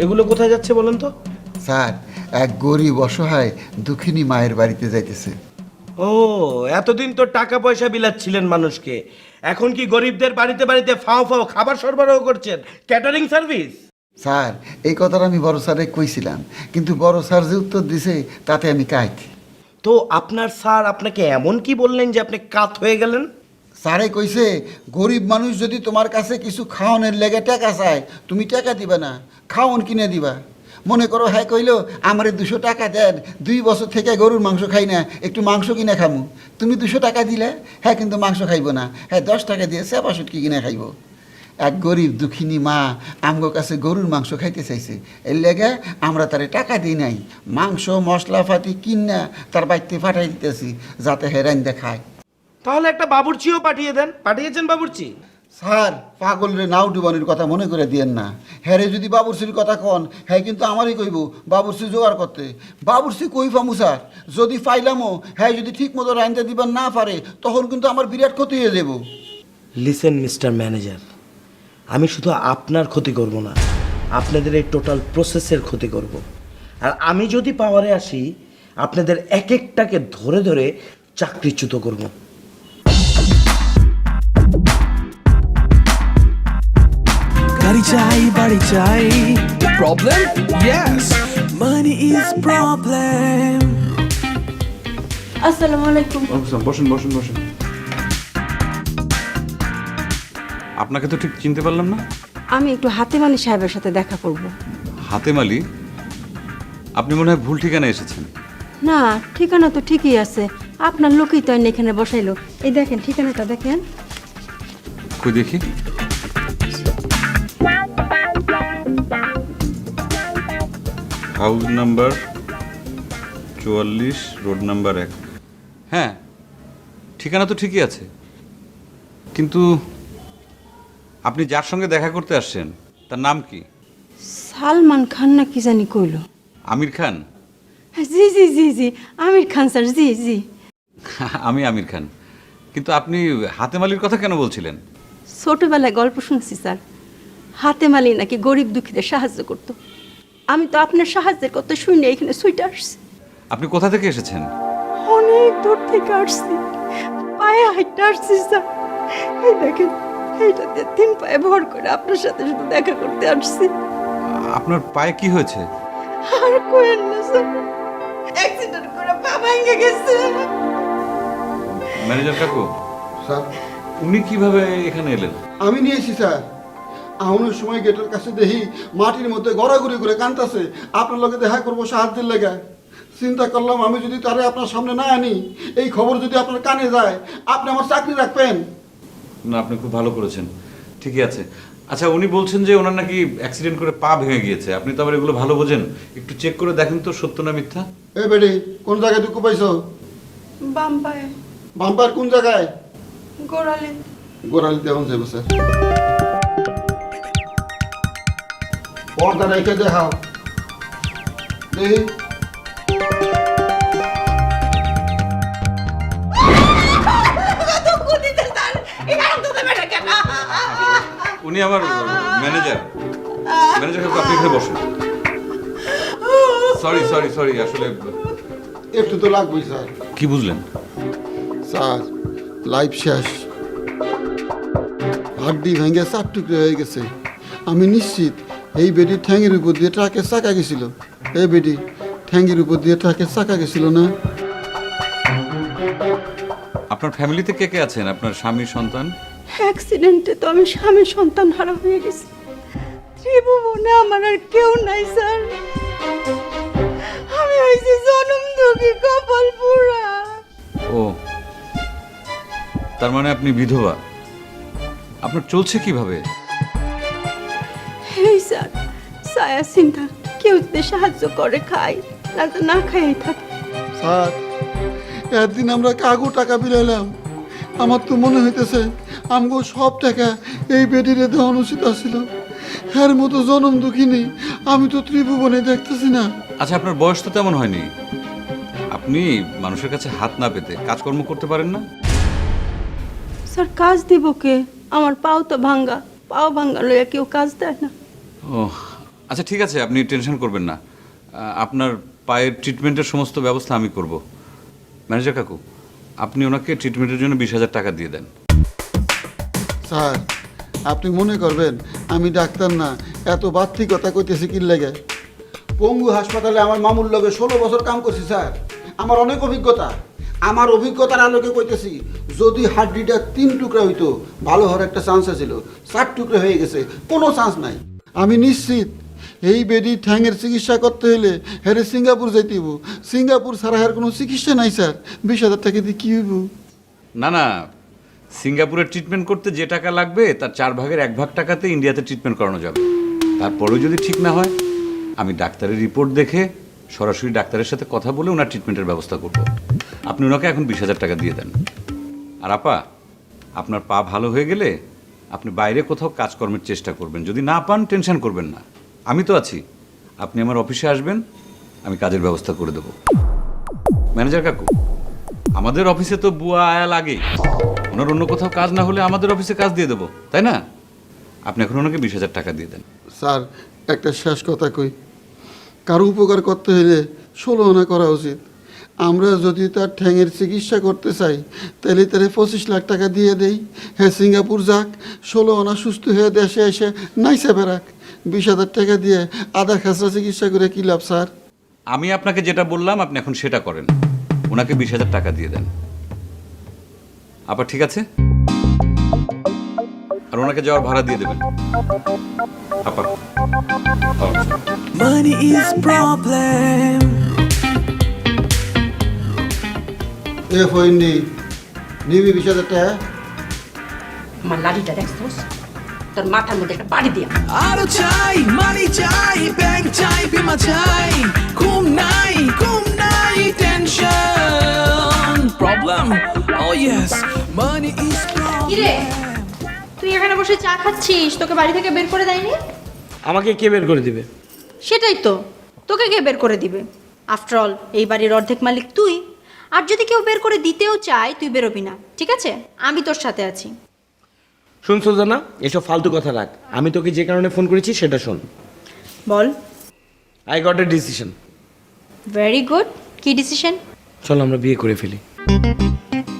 এগুলো কোথায় যাচ্ছে বলেন তো? স্যার, এক গরিব অসহায় দুঃখিনী মায়ের বাড়িতে যাইতেছে। ও, এতদিন তো টাকা পয়সা বিলাচ্ছিলেন মানুষকে, এখন কি গরিবদের বাড়িতে বাড়িতে ফাও ফাও খাবার সরবরাহ করছেন? Catering service? স্যার, এই কথাটা আমি বড় স্যারে কইছিলাম, কিন্তু বড় স্যার যে উত্তর দিছে তাতে আমি কাইত। তো আপনার স্যার আপনাকে এমন কি বললেন যে আপনি কাত হয়ে গেলেন? স্যারে কইছে, গরিব মানুষ যদি তোমার কাছে কিছু খাওয়ানোর লেগে টাকা চায়, তুমি টাকা দিবা না, খাওয়ান কিনে দিবা। মনে করো হ্যাঁ কইলো, আমারে 200 টাকা দেন, 2 বছর থেকে গরুর মাংস খাই না, একটু মাংস কিনে খামু। তুমি 200 টাকা দিলে, হ্যাঁ কিন্তু মাংস খাইব না, হ্যাঁ 10 টাকা দিয়ে চেপা শুটকি কিনে খাইব। এক গরিব দুঃখিনী মা আমগো কাছে গরুর মাংস খাইতে চাইছে, এর লেগে আমরা তারে টাকা দিই নাই, মাংস মশলাপাতি কিনা তার বাড়িতে পাঠাই দিতেছি যাতে হেরাইন দেখায়। তাহলে একটা বাবুর্চিও পাঠিয়ে দেন। পাঠিয়েছেন বাবুর্চি? স্যার, পাগল রে নাও ডুবানির কথা মনে করে দিয়েন না। হ্যাঁ রে, যদি বাবুর্চির কথা কন, হ্যাঁ কিন্তু আমারই কইব বাবুর্চি জোগাড় করতে। বাবুর্চি কই পামু স্যার? যদি পাইলামও, হ্যাঁ যদি ঠিক মতো রাইনতে দিবার না পারে, তখন কিন্তু আমার বিরাট ক্ষতি হয়ে যাব। লিসেন মিস্টার ম্যানেজার, আমি শুধু আপনার ক্ষতি করব না, আপনাদের এই টোটাল প্রসেসের ক্ষতি করব। আর আমি যদি পাওয়ারে আসি, আপনাদের এক একটাকে ধরে ধরে চাকরিচ্যুত করব। গাড়ি চাই বাড়ি চাই problem yes money is problem আসসালামু আলাইকুম। বসেন বসেন বসেন। আপনাকে তো ঠিক চিনতে পারলাম না। আমি একটু হাতেম আলী সাহেবের সাথে দেখা করব। হাতেম আলী? আপনি মনে হয় ভুল ঠিকানায় এসেছেন। না, ঠিকানা তো ঠিকই আছে, আপনার লোকই তো আইন এখানে বসাইলো। এই দেখেন ঠিকানাটা দেখেন। কই দেখি। House number 44, road number 1। হ্যাঁ, ঠিকানা তো ঠিকই আছে, কিন্তু আপনি যার সঙ্গে দেখা করতে আসছেন তার নাম কি? সালমান খান না কি জানি কইলো। আমির খান? জি জি জি জি, আমির খান স্যার, জি জি। আমি আমির খান, কিন্তু আপনি হাতেম আলীর কথা কেন বলছিলেন? ছোটবেলায় গল্প শুনছি স্যার, হাতেম আলী নাকি গরিব দুঃখীদের সাহায্য করতো। আমি তো আপনার সাহায্যের কথা শুনে এখানে সুইটে আসছি। আপনি কোথা থেকে এসেছেন? অনেক দূর থেকে আসছি, পায়ে হাঁটতে আসছি স্যার। এই দেখেন, এইটাতে 3 পায়ে ভর করে আপনার সাথে শুধু দেখা করতে আসছি। আপনার পায়ে কি হয়েছে? আর কোয়েন না স্যার, অ্যাক্সিডেন্ট করে পা ভেঙে গেছে। ম্যানেজার কাকু, স্যার উনি কিভাবে এখানে এলেন? আমি নিয়েছি স্যার। আউনের সময় গেটের কাছে দেখি মাটির মধ্যে গড়াগড়ি করে কাঁদতেছে, আপনার লগে দেখা করবো সাহায্যের লেগে। চিন্তা করলাম আমি যদি তারে আপনার সামনে না আনি, এই খবর যদি আপনার কানে যায়, আপনি আমার চাকরি রাখবেন। না, আপনি খুব ভালো করেছেন, ঠিকই আছে। আচ্ছা, উনি বলছেন যে ওনার নাকি অ্যাক্সিডেন্ট করে পা ভেঙে গিয়েছে। আপনি তো আবার এগুলো ভালো বোঝেন, একটু চেক করে দেখেন তো সত্য না মিথ্যা। এ বেডি, কোন জায়গায় দুঃখ পাইছো? বাম পায়ে বাম্পার কোন জায়গায়? গোড়ালি। গোড়ালি দেওয়া যাবে স্যার। পর্দা রেখে দেখাও দেখি। উনি আমার ম্যানেজার। ম্যানেজার কাকু, আপনি এখানে বসুন। সরি সরি সরি, আসলে একটু তো লাগবেই স্যার। কি বুঝলেন? স্যার লাইফ শেষ, হাড্ডি ভেঙে 4 টুকরো হয়ে গেছে। আমি নিশ্চিত এই বেডি ঠ্যাঙের উপর দিয়ে ট্রাকের চাকা গেছিল। এই বেডি ঠ্যাঙের উপর দিয়ে ট্রাকের চাকা গেছিল না? আপনার ফ্যামিলিতে কে কে আছেন? আপনার স্বামী, সন্তান? অ্যাক্সিডেন্টে তো আমি স্বামী সন্তান হারা হয়ে গেছি। ত্রিভুবনে আমার আর কেউ নাই স্যার। আমি হয়েছি জনম দুঃখী, কপাল পুরা। ও, তার মানে আপনি বিধবা। আপনার চলছে কিভাবে? এই স্যার, ছায়া চিন্তা, কেউ যদি সাহায্য করে খাই, না তো না খাই থাকে। স্যার একদিন আমরা কাগু টাকা বিলাইলাম, আমার তো মনে হইতেছে আমগো সব টাকা এই বেডিরে দেওয়া উচিত ছিল। এর মতো জনম দুঃখিনী আমি তো ত্রিভুবনে দেখতেছি না। আচ্ছা, আপনার বয়স তো তেমন হয়নি, আপনি মানুষের কাছে হাত না পেতে কাজকর্ম করতে পারেন না? স্যার কাজ দিব কে? আমার পাও তো ভাঙ্গা, পাও ভাঙ্গা লইয়া কেউ কাজ দেয় না। ও আচ্ছা, ঠিক আছে, আপনি টেনশন করবেন না। আপনার পায়ের ট্রিটমেন্টের সমস্ত ব্যবস্থা আমি করব। ম্যানেজার কাকু, আপনি ওনাকে ট্রিটমেন্টের জন্য 20,000 টাকা দিয়ে দেন। স্যার আপনি মনে করবেন আমি ডাক্তার না, এত বাড়তি কথা কইতেছি কি লেগে? পঙ্গু হাসপাতালে আমার মামুর লগে 16 বছর কাম করছি স্যার। আমার অনেক অভিজ্ঞতা। আমার অভিজ্ঞতার আলোকে কইতেছি, যদি হাড্ডিটা 3 টুকরা হইতো ভালো হওয়ার একটা চান্স ছিল। 4 টুকরা হয়ে গেছে, কোনো চান্স নাই। আমি নিশ্চিত এই বেডি ঠ্যাঙের চিকিৎসা করতে হলে হেরে সিঙ্গাপুর যাইতেইব। সিঙ্গাপুর ছাড়া হের কোনো চিকিৎসা নাই স্যার। 20,000 টাকা দিয়ে কী হইব? না না, সিঙ্গাপুরের ট্রিটমেন্ট করতে যে টাকা লাগবে তার 4 ভাগের 1 ভাগ টাকাতে ইন্ডিয়াতে ট্রিটমেন্ট করানো যাবে। তারপরেও যদি ঠিক না হয়, আমি ডাক্তারের রিপোর্ট দেখে সরাসরি ডাক্তারের সাথে কথা বলে ওনার ট্রিটমেন্টের ব্যবস্থা করব। আপনি ওনাকে এখন 20,000 টাকা দিয়ে দেন। আর আপা, আপনার পা ভালো হয়ে গেলে আপনি বাইরে কোথাও কাজকর্মের চেষ্টা করবেন। যদি না পান, টেনশন করবেন না, আমি তো আছি। আপনি আমার অফিসে আসবেন, আমি কাজের ব্যবস্থা করে দেব। ম্যানেজার কাকু, আমাদের অফিসে তো বুয়া আয়া লাগেই। ওনার অন্য কোথাও কাজ না হলে আমাদের অফিসে কাজ দিয়ে দেবো, তাই না? আপনি এখন ওনাকে 20,000 টাকা দিয়ে দেন। স্যার একটা শেষ কথা কই, কারো উপকার করতে হলে 16 আনা করা উচিত। আমরা যদি তার ঠ্যাঙের চিকিৎসা করতে চাই তাহলে তারে 25 লাখ টাকা দিয়ে দেই, হ্যাঁ সিঙ্গাপুর যাক, 16 আনা সুস্থ হয়ে দেশে এসে নাইসে বেড়াক। 20,000 টাকা দিয়ে আধা খাসরা চিকিৎসা করে কি লাভ স্যার? আমি আপনাকে যেটা বললাম আপনি এখন সেটা করেন, ওনাকে 20,000 টাকা দিয়ে দেন। আবার ঠিক আছে, আর ওনাকে যাওয়ার ভাড়া দিয়ে দেবেন। আপা Money is problem. এ ফইনি নিবি 20,000 টাকা? আমার লাঠিটা দেখছোস, তোর মাথার মধ্যে একটা বাড়ি দিয়া। আরো চাই, মানি চাই, ব্যাংক চাই, বিমা চাই, ঘুম নাই, tension, problem, oh yes, money is কিরে problem. তুই এখানে বসে চা খাচ্ছিস, তোকে বাড়ি থেকে বের করে দেয়নি? আমাকে কে বের করে দিবে? সেটাই তো, তোকে কে বের করে দিবে? আফটার অল এই বাড়ির অর্ধেক মালিক তুই। আর যদি কেউ বের করে দিতেও চায় তুই বেরোবি না, ঠিক আছে? আমি তোর সাথে আছি। শুন সুজানা, এসব ফালতু কথা রাখ। আমি তোকে যে কারণে ফোন করেছি সেটা শোন। বল। I got a decision. Very good. কি ডিসিশন? চল আমরা বিয়ে করে ফেলি।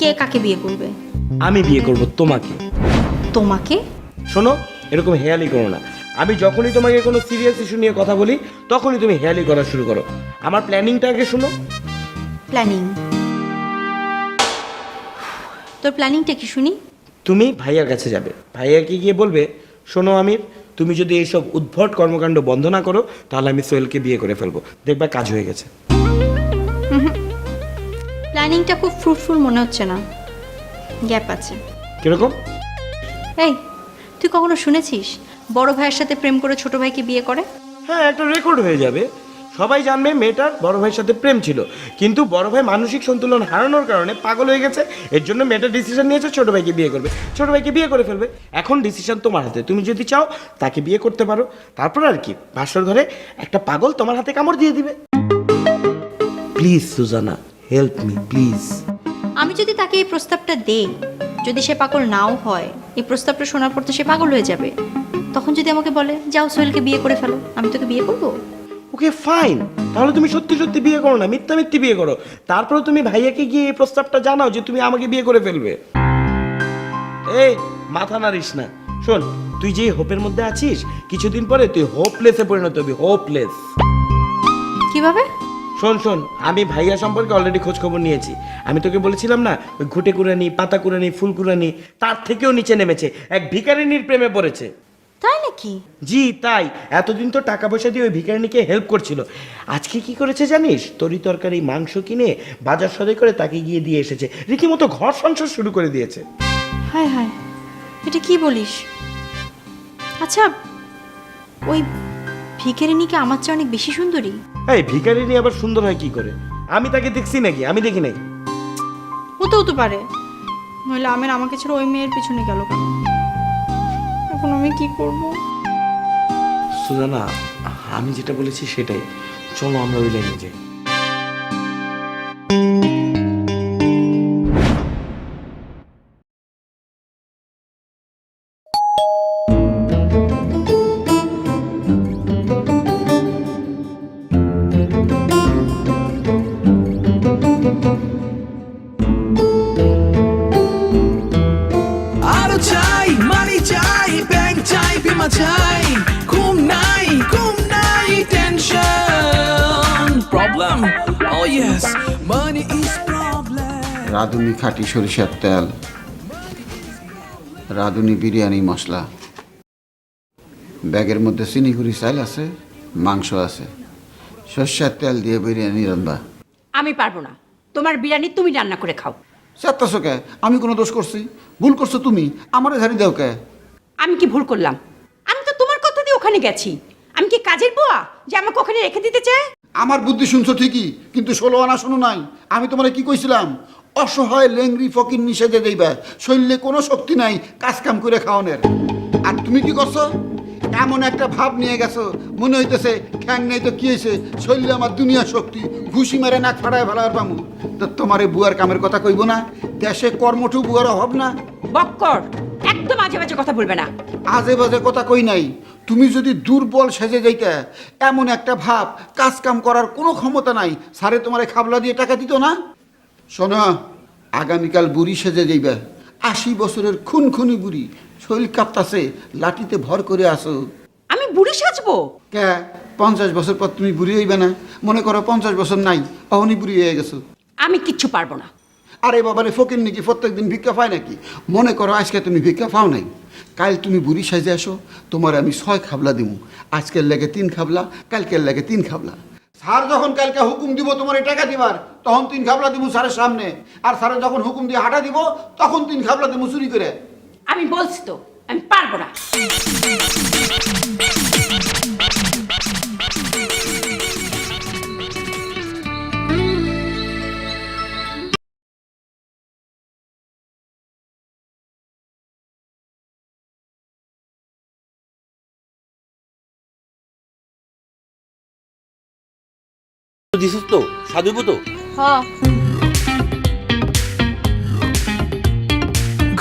কে কাকে বিয়ে করবে? আমি বিয়ে করব তোমাকে। তোমাকে? শোনো, এরকম হেয়ালি করো না। আমি যখনই তোমাকে কোনো সিরিয়াস ইস্যু নিয়ে কথা বলি তখনই তুমি হেয়ালি করা শুরু করো। আমার প্ল্যানিংটা আগে শোনো। প্ল্যানিং? তোর প্ল্যানিংটা কি শুনি? তুমি ভাইয়ার কাছে যাবে, ভাইয়াকে গিয়ে বলবে, শোনো আমির, তুমি যদি এইসব উদ্ভট কর্মকাণ্ড বন্ধ না করো তাহলে আমি সোহেলকে বিয়ে করে ফেলবো। দেখবা কাজ হয়ে গেছে। প্ল্যানিংটা খুব ফ্রুটফুল মনে হচ্ছে না, গ্যাপ আছে। কিরকম? এই, তুই কখনো শুনেছিস বড় ভাইয়ের সাথে প্রেম করে ছোট ভাইকে বিয়ে করে? হ্যাঁ, একটা রেকর্ড হয়ে যাবে, সবাই জানবে মেয়েটার বড় ভাইয়ের সাথে প্রেম ছিল, কিন্তু বড় ভাই মানসিক সন্তুলন হারানোর কারণে পাগল হয়ে গেছে। এর জন্য মেয়েটা ডিসিশন নিয়েছে ছোট ভাইকে বিয়ে করবে, ছোট ভাইকে বিয়ে করে ফেলবে। এখন ডিসিশন তোমার হাতে, তুমি যদি চাও তাকে বিয়ে করতে পারো। তারপর আর কি, বাসর ঘরে একটা পাগল তোমার হাতে কামড় দিয়ে দিবে। Please Susanna, help me please. আমি যদি তাকে এই প্রস্তাবটা দেই, যদি সে পাগল নাও হয়, এই প্রস্তাবটা শোনার পর তো সে পাগল হয়ে যাবে। তখন যদি আমাকে বলে যাও সোহেলকে বিয়ে করে ফেলো, আমি তোকে বিয়ে করবো? ওকে ফাইন, তাহলে তুমি সত্যি সত্যি বিয়ে করো না, মিথ্যা মিথ্যি বিয়ে করো। তারপরে তুমি ভাইয়াকে গিয়ে এই প্রস্তাবটা জানাও যে তুমি আমাকে বিয়ে করে ফেলবে। এই মাথা নাড়িস না। শোন, তুই যে হোপের মধ্যে আছিস, কিছুদিন পরে তুই হোপলেসে পরিণত হবি, হোপলেস। কিভাবে? শোন শোন, আমি ভাইয়া সম্পর্কে অলরেডি খোঁজ খবর নিয়েছি। আমি তোকে বলেছিলাম না, ওই ঘুটে কুড়ানি, পাতা কুড়ানি, ফুল কুড়ানি, তার থেকেও নিচে নেমেছে, এক ভিখারিনীর প্রেমে পড়েছে। তাই নাকি? জি তাই। এতদিন তো টাকা পয়সা দিয়ে ওই ভিখারিনীকে হেল্প করছিল। আজকে কি করেছে জানিস? তরি তরকারি মাংস কিনে বাজার সদাই করে তাকে গিয়ে দিয়ে এসেছে, রীতিমতো ঘর সংসার শুরু করে দিয়েছে। হায় হায়, এটা কি বলিস? আচ্ছা, ওই ভিখারিনীকে আমার চেয়ে অনেক বেশি সুন্দরী? এই ভিখারিনী আবার সুন্দর হয় কি করে? আমি তাকে দেখছি নাকি? আমি দেখি নাই। হতেও তো পারে, নইলে আমের আমাকে ছেড়ে ওই মেয়ের পিছনে গেল কেন? এখন আমি কি করব? সুজানা, আমি যেটা বলেছি সেটাই, চলো আমরা ওই লাইনে যাই। আরো চাই, মানি চাই, ব্যাংক চাই, বিমা চাই, ঘুম নাই, tension, problem, oh yes, money is problem. রাঁধুনি খাঁটি সরিষার তেল, রাঁধুনি বিরিয়ানি মশলা, ব্যাগের মধ্যে চিনিগুড়ি চাল আছে, মাংস আছে, সর্ষের তেল দিয়ে বিরিয়ানি রান্না। আমি পারবো না, তোমার বিরিয়ানি তুমি রান্না করে খাও। চারটাশো কে? আমি কোনো দোষ করছি? ভুল করছো তুমি, আমারে ঝাড়ি দাও কে? আমি কি ভুল করলাম? আমি তো তোমার কথা দিয়ে ওখানে গেছি। আমি কি কাজের বুয়া যে আমাকে ওখানে রেখে দিতে চায়? আমার বুদ্ধি শুনছো ঠিকই, কিন্তু 16 আনা শুনো নাই। আমি তোমারে কি কইছিলাম? অসহায় লেংরি ফকির নিষেধে দেইবা, শরীরে কোনো শক্তি নাই কাজ কাম করে খাওয়ানোর। আর তুমি কি করছো? এমন একটা ভাব নিয়ে গেছো, মনে হইতেছে খ্যাং নেই তো কি হয়েছে, শরীরে আমার দুনিয়া শক্তি, ঘুষি মেরে নাক ফাটায় ফেলার পামু। তো তোমার এই বুয়ার কামের কথা কইব না? দেশে কর্মঠু বুয়ার অভাব না? বক্কর, একদম আজে বাজে কথা বলবে না। আজে বাজে কথা কই নাই, তুমি যদি দুর্বল সেজে যাইতে, এমন একটা ভাব, কাজ কাম করার কোনো ক্ষমতা নাই, স্যারে তোমার খাবলা দিয়ে টাকা দিত না? শোনো, আগামীকাল বুড়ি সেজে যাইবে, 80 বছরের খুনখুনি বুড়ি, শরীর কাঁপতাছে, লাঠিতে ভর করে আসো। আমি বুড়ি সাজবো? কে 50 বছর পর তুমি বুড়ি হইবে না? মনে করো 50 বছর নাই, অহনি বুড়ি হয়ে গেছো। আমি কিচ্ছু পারবো না। আরে বাবারে, ফকির নাকি প্রত্যেকদিন ভিক্ষা পায় নাকি? মনে করো আজকে তুমি ভিক্ষা পাও নাই, কাল তুমি বুড়ি সাজে আসো, তোমার আমি 6 খাবলা দিব। আজকের লেগে 3 খাবলা, কালকের লেগে 3 খাবলা। স্যার যখন কালকে হুকুম দিব তোমার টাকা দিবার, তখন 3 খাবলা দিব স্যারের সামনে। আর স্যার যখন হুকুম দিয়ে হাঁটা দিব, তখন 3 খাবলা দিব চুরি করে। আমি বলছি তো আমি পারবো না। দিছিস তো সাধুব তো হ্যাঁ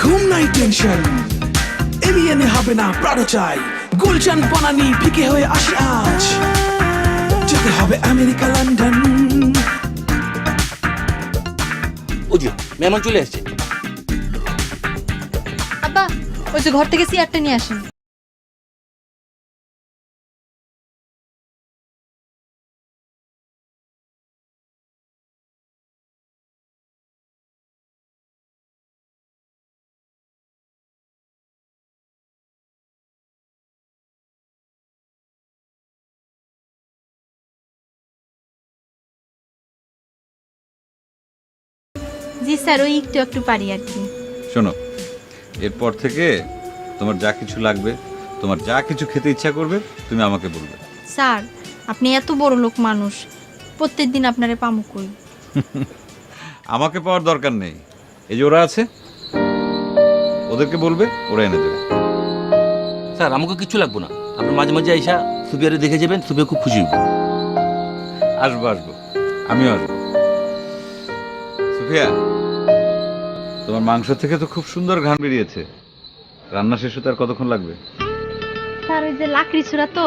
ঘুম নাই টেনশন, এলিয়েনে হবে না প্রাড়ো চাই, গুলশান বনানি ফিকে হয়ে আসি আজ, যেতে হবে আমেরিকা লন্ডন। ওই যে মেহমান চলে আসছে। আব্বা, ওই যে ঘর থেকে চেয়ারটা নিয়ে আসেন। জি স্যার, ওই একটু একটু পারি আর কি। শোনো, এরপর থেকে তোমার যা কিছু লাগবে, তোমার যা কিছু খেতে ইচ্ছা করবে, তুমি আমাকে বলবে। স্যার, আপনি এত বড় লোক মানুষ, প্রত্যেকদিন আপনারে পামু কই? আমাকে পাওয়ার দরকার নেই, এই যে ওরা আছে, ওদেরকে বলবে, ওরা এনে দেবে। স্যার আমাকে কিচ্ছু লাগবো না, আপনি মাঝে মাঝে আইসা সুবিয়ারে দেখে যাবেন, সুবিয়া খুব খুশি হইব। আসবো আসবো, আমিও আসবো। সুফিয়া, তোমার মাংস থেকে তো খুব সুন্দর ঘ্রাণ বেরিয়েছে। রান্না শেষ হতে আর কতক্ষণ লাগবে? স্যার, ওই যে লাকড়ি ছোড়া তো,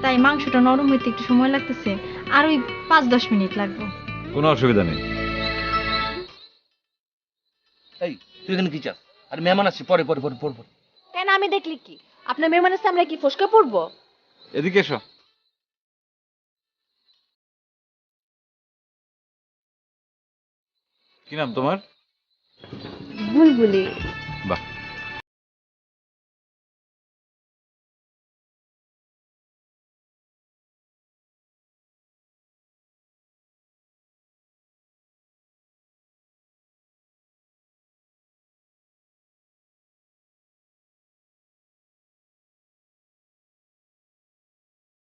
তাই মাংসটা নরম হইতে একটু সময় লাগতেছে, আর ওই 5-10 মিনিট লাগবে। কোনো অসুবিধা নেই। এই তুই এখানে কি চাস? আর মেহমান আসছে, পরে পরে পরে পরে পরে। কেন আমি দেখলি কি? আপনার মেহমানের সামনে কি ফসকা পড়বো? এদিকে এসো। কি নাম তোমার? বুলবুলি। বাহ,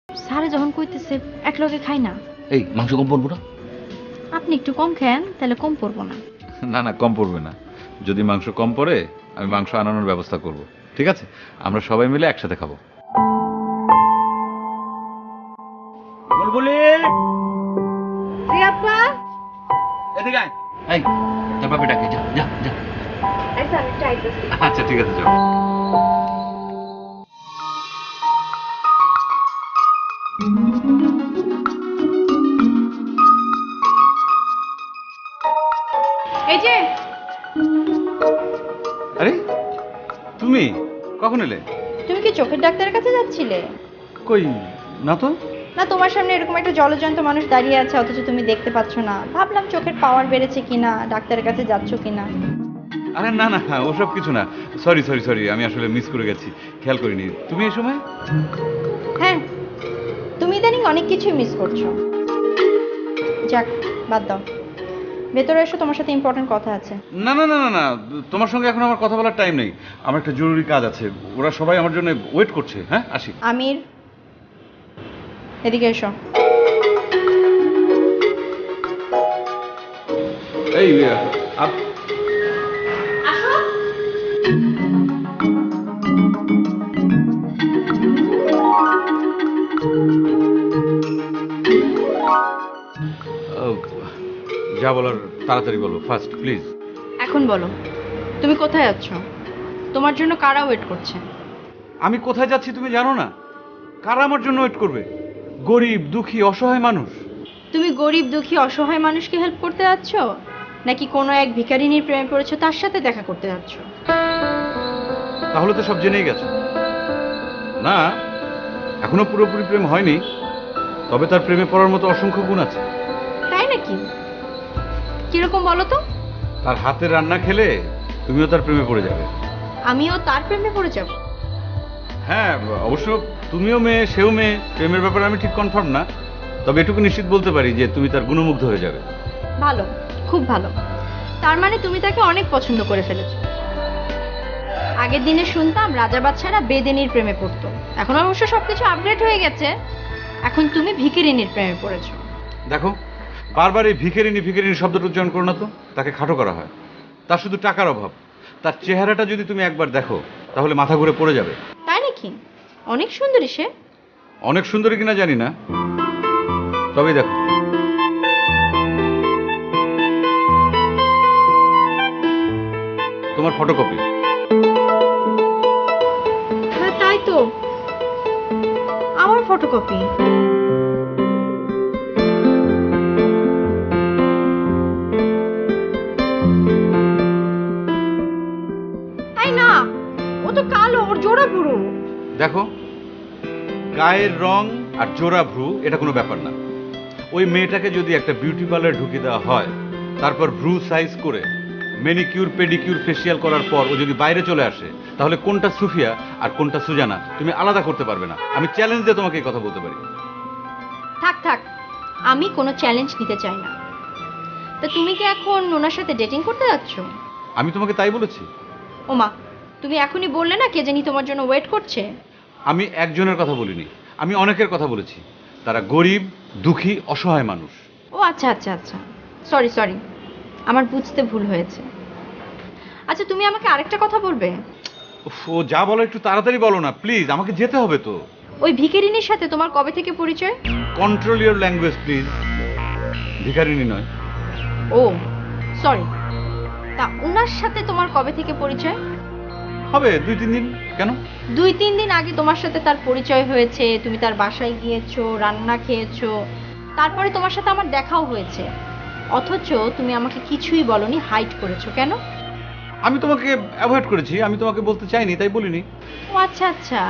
স্যারে যখন কইতেছে এক লগে খাই না, এই মাংস কম পড়বো না? আপনি একটু কম খান, তাহলে কম পড়বো না। না না, কম পড়বে না। যদি মাংস কম পড়ে, আমি মাংস আনানোর ব্যবস্থা করব। ঠিক আছে, আমরা সবাই মিলে একসাথে খাবো। বুলবুলি, জি আপা। এদিকে আয়। এই তোর বাপে ডাকে, যা যা যা। আচ্ছা আমি চাইতেছি। আচ্ছা ঠিক আছে, চলো। এই যে আরে তুমি কখন এলে? তুমি কি চোখের ডাক্তারের কাছে যাচ্ছিলে? কই না তো। না, তোমার সামনে এরকম একটা জলজন্ত মানুষ দাঁড়িয়ে আছে, অথচ তুমি দেখতে পাচ্ছ না। ভাবলাম চোখের পাওয়ার বেড়েছে কিনা, ডাক্তারের কাছে যাচ্ছ কিনা। আরে না না, ওসব কিছু না। সরি সরি সরি, আমি আসলে মিস করে গেছি, খেয়াল করিনি। তুমি এই সময়? হ্যাঁ, তুমি ইদানিং অনেক কিছুই মিস করছো। যাক, বাদ দাও, ভেতরে এসো, তোমার সাথে ইম্পর্টেন্ট কথা আছে। না না না না না, তোমার সঙ্গে এখন আমার কথা বলার টাইম নেই, আমার একটা জরুরি কাজ আছে। ওরা সবাই আমার জন্য ওয়েট করছে। হ্যাঁ, আসি। আমির, এদিকে এসো। এই যা বলার তাড়াতাড়ি বলো, ফার্স্ট প্লিজ। এখন বলো, তুমি কোথায় যাচ্ছ? তোমার জন্য কারা ওয়েট করছে? আমি কোথায় যাচ্ছি তুমি জানো না? কারা আমার জন্য ওয়েট করবে? গরিব, দুঃখী, অসহায় মানুষ। তুমি গরিব দুঃখী অসহায় মানুষকে হেল্প করতে যাচ্ছ, নাকি কোনো এক ভিখারিনীর প্রেমে পড়েছো তার সাথে দেখা করতে যাচ্ছ? তাহলে তো সব জেনেই গেছে। না, এখনো পুরোপুরি প্রেম হয়নি, তবে তার প্রেমে পড়ার মতো অসংখ্য গুণ আছে। তাই নাকি? কিরকম বলো তো? তার হাতের রান্না খেলে তুমিও তার প্রেমে পড়ে যাবে। আমিও তার প্রেমে পড়ে যাব? হ্যাঁ, অবশ্য তুমিও মেয়ে, সেও মেয়ে, প্রেমের ব্যাপারে আমি ঠিক কনফার্ম না, তবে এটুকু নিশ্চিত বলতে পারি যে তুমি তার গুণমুগ্ধ হয়ে যাবে। ভালো, খুব ভালো। তার মানে তুমি তাকে অনেক পছন্দ করে ফেলেছো। আগের দিনে শুনতাম রাজা বাদশারা বেদেনির প্রেমে পড়তো, এখন অবশ্য সবকিছু আপডেট হয়ে গেছে, এখন তুমি ভিখারিনীর প্রেমে পড়েছো। দেখো, বারবার এই ভিখারিনী ভিখারিনী শব্দটা উচ্চারণ করো না তো, তাকে খাটো করা হয়। তার শুধু টাকার অভাব। তার চেহারাটা যদি তুমি একবার দেখো তাহলে মাথা ঘুরে পড়ে যাবে। তাই নাকি? অনেক সুন্দরী সে। অনেক সুন্দরী কিনা জানি না, তবেই দেখো। তোমার ফটোকপি। হ্যাঁ তাই তো, আমার ফটোকপি। এই না, ও তো কালো, ওর জোড়া পুরো। দেখো, গায়ের রং আর জোড়া ভ্রু এটা কোনো ব্যাপার না। ওই মেয়েটাকে যদি একটা বিউটি পার্লার ঢুকিয়ে দেওয়া হয়, তারপর ভ্রু সাইজ করে ম্যানিকিউর পেডিকিউর ফেসিয়াল করার পর ও যদি বাইরে চলে আসে, তাহলে কোনটা সুফিয়া আর কোনটা সুজানা তুমি আলাদা করতে পারবে না। আমি চ্যালেঞ্জ দিয়ে তোমাকে এই কথা বলতে পারি। থাক থাক, আমি কোনো চ্যালেঞ্জ নিতে চাই না। তা তুমি কি এখন ওনার সাথে ডেটিং করতে যাচ্ছ? আমি তোমাকে তাই বলেছি? ওমা, তুমি এখনই বললে না কে জানি তোমার জন্য ওয়েট করছে। আমি একজনের কথা বলিনি, আমি অনেকের কথা বলেছি। তারা গরিব, দুঃখী, অসহায় মানুষ। ও আচ্ছা আচ্ছা আচ্ছা, সরি সরি, আমার বুঝতে ভুল হয়েছে। আচ্ছা, তুমি আমাকে আরেকটা কথা বলবে? উফ, ও যা বলো একটু তাড়াতাড়ি বলো না প্লিজ, আমাকে যেতে হবে তো। ওই ভিখারিনীর সাথে তোমার কবে থেকে পরিচয়? Control your language please. ভিখারিনী নয়। ও সরি, তা ওনার সাথে তোমার কবে থেকে পরিচয়? হবে 2-3 দিন। কেন? 2-3 দিন আগে তোমার সাথে তার পরিচয় হয়েছে, তুমি তার বাসায় গিয়েছো, রান্না খেয়েছো, তারপরে তোমার সাথে আমার দেখাও হয়েছে, অথচ তুমি আমাকে কিছুই বলনি, হাইড করেছো কেন? আমি তোমাকে অ্যাভয়েড করেছি, আমি তোমাকে বলতে চাইনি তাই বলিনি। ও আচ্ছা আচ্ছা,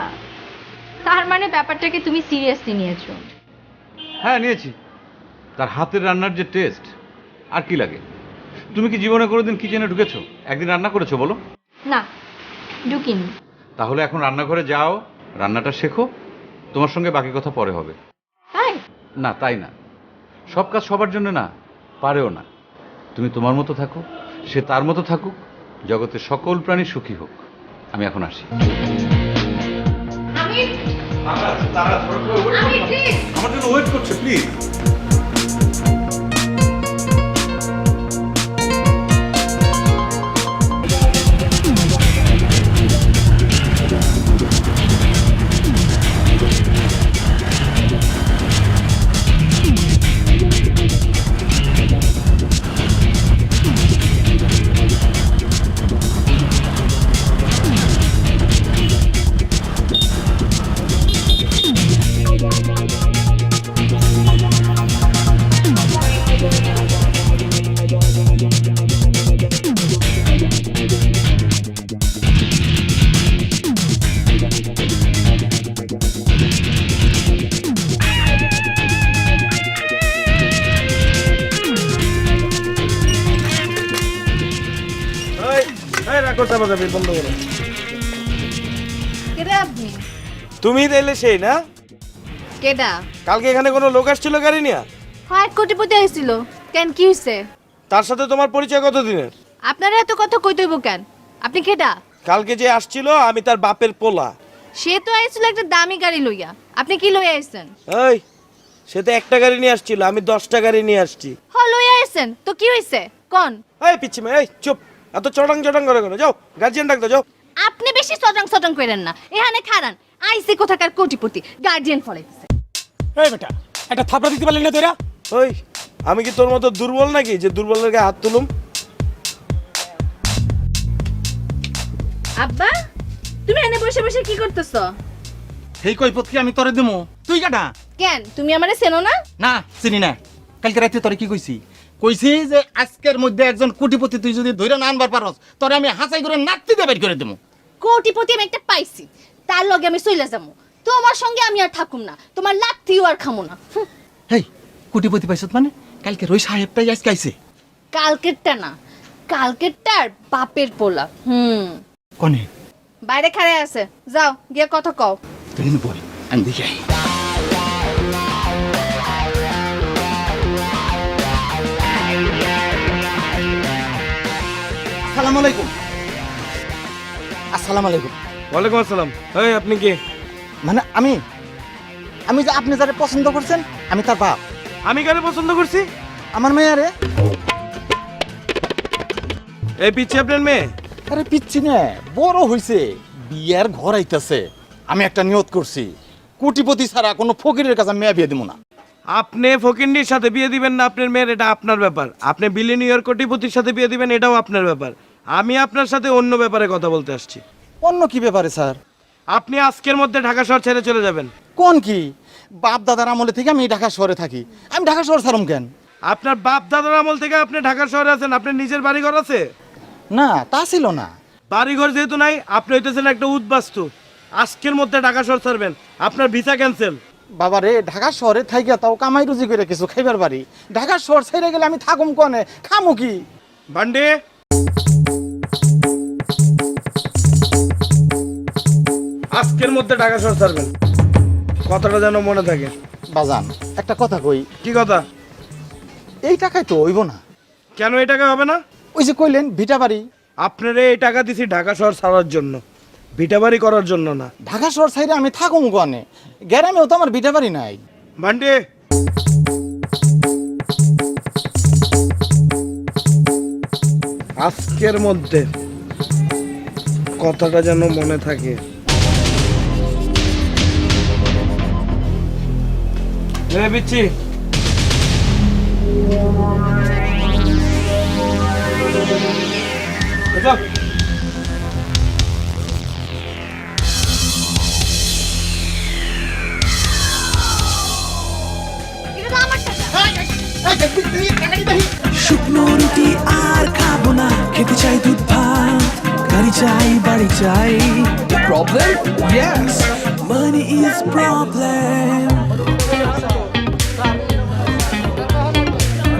তার মানে ব্যাপারটাকে তুমি সিরিয়াসলি নিয়েছো? হ্যাঁ নিয়েছি। তার হাতের রান্নার যে টেস্ট, আর কি লাগে? তুমি কি জীবনে কোনোদিন কিচেনে ঢুকেছো? একদিন রান্না করেছো বলো? না, ঢুকিনি। তাহলে এখন রান্নাঘরে যাও, রান্নাটা শেখো, তোমার সঙ্গে বাকি কথা পরে হবে। তাই? না তাই না, সব কাজ সবার জন্য না, পারেও না। তুমি তোমার মতো থাকো, সে তার মতো থাকুক, জগতের সকল প্রাণী সুখী হোক। আমি এখন আসি। আমার জন্য ওয়েট করছে প্লিজ। বন্ধ করো। কেডা আপনি? তুমি তাইলে সেই না? কেডা? কালকে এখানে কোনো লোক আসছিল গাড়ি নিয়ে? হয় কোটিপতি আইছিল। কেন কি হইছে? তার সাথে তোমার পরিচয় কতদিনের? আপনারা এত কথা কইতে হইব কেন? আপনি কেডা? কালকে যে আসছিল আমি তার বাপের পোলা। সে তো আইছিল একটা দামি গাড়ি লইয়া। আপনি কি লইয়া আইছেন? এই, সে তো একটা গাড়ি নিয়ে আসছিল, আমি 10টা গাড়ি নিয়ে আসছি। হ লইয়া আইছেন, তো কি হইছে? কোন? এই পিচ্ছি মেয়ে, এই চুপ, এত চটাং চটাং করে করে যাও, গার্জিয়ান ডাক দাও যাও। আপনি বেশি সটং সটং করেন না। এখানে খারান, আইসি কোথাকার কোটিপতি, গার্ডিয়ান ফলাইতেছে। এই বেটা, একটা থাপড়া দিতে পারলি না তোরা? ওই, আমি কি তোর মতো দুর্বল নাকি যে দুর্বলের গায়ে হাত তুলুম? আব্বা, তুমি এনে বসে বসে কি করতেছ? সেই কৈপত কি আমি তরে দিমু তুই কাটা কেন তুমি আমারে চেনো না? না চিনি না কালকে রাতে তোরে কি কইছি কইছি যে আজকের মধ্যে একজন কোটিপতি তুই যদি ধইরা না আনবার পারস তোরে আমি হাসাই করে নাতি দে বের করে দেবো কোটিপতি আমি একটা পাইছি, তার লগে আমি চলে যাবো। তোমার সঙ্গে আমি আর থাকুম না, তোমার লাথিও আর খামো না। হেই কোটিপতি পাইছত মানে কালকে রই সাহেবটাই আজকে আইছে কালকেরটা না, কালকেরটার বাপের পোলা। কনে বাইরে খাড়ে আছে, যাও গিয়ে কথা কও। তুই বল আমি দেখি আই। আসসালামু আলাইকুম। আসসালামু আলাইকুম। ওয়ালাইকুম আসসালাম। এই আপনি কে? মানে আমি আমি যে আপনি যারা পছন্দ করছেন আমি তার বাপ। আমি কারে পছন্দ করছি? আমার মেয়ে রে। এই পিচ্ছি আপনার মেয়ে? আরে পিচ্ছি না, বড় হইছে, বিয়ার ঘর আইতাছে। আমি একটা নিয়ত করছি, কোটিপতি ছাড়া কোনো ফকিরের কাছে মেয়ে বিয়ে দিব না। আপনি ফকিন্নির সাথে বিয়ে দিবেন না আপনার মেয়ের, এটা আপনার ব্যাপার। আপনি বিলিয়নিয়ার কোটিপতির সাথে বিয়ে দিবেন, এটাও আপনার ব্যাপার। আমি আপনার সাথে অন্য ব্যাপারে কথা বলতে আসছি। অন্য কি ব্যাপারে স্যার? আপনি আজকের মধ্যে ঢাকা শহর ছেড়ে চলে যাবেন। কোন কি? বাপ দাদার আমলে থেকে আমি ঢাকা শহরে থাকি, আমি ঢাকা শহর ছাড়ুম কেন? আপনার বাপ দাদার আমল থেকে আপনি ঢাকা শহরে আছেন, আপনার নিজের বাড়িঘর আছে? না তা ছিল না। বাড়িঘর যেহেতু নাই, আপনি হইতেছেন একটা উদ্বাস্তু। আজকের মধ্যে ঢাকা শহর ছাড়বেন, আপনার ভিসা ক্যান্সেল। বাবা রে, ঢাকা শহরে থাইকা তাও কামাই রুজি করে কিছু খাইবার বাড়ি, ঢাকা শহর ছেড়ে গেলে আমি থাকুম কনে, খামু কি? বান্ডে আজকের মধ্যে ঢাকা শহর ছাড়বেন, কথাটা যেন মনে থাকে। বাজান একটা কথা কই। কি কথা? এই টাকায় তো হইব না। কেন এই টাকা হবে না? ওই যে কইলেন ভিটা বাড়ি। আপনারে এই টাকা দিছি ঢাকা শহর ছাড়ার জন্য, ভিটাবাড়ি করার জন্য না। ঢাকা শহর ছাইরে আমি থাকুম কনে, গ্রামেও তো আমার ভিটা বাড়ি নাই। বান্ডে আজকের মধ্যে কথাটা যেন মনে থাকে। বিচ্ছি এটা তো আমার টাকা। শুকনো রুটি আর খাবো না, খেতে চাই দুধ ভাত, গাড়ি চাই বাড়ি চাই। Problem? Yes, money is problem.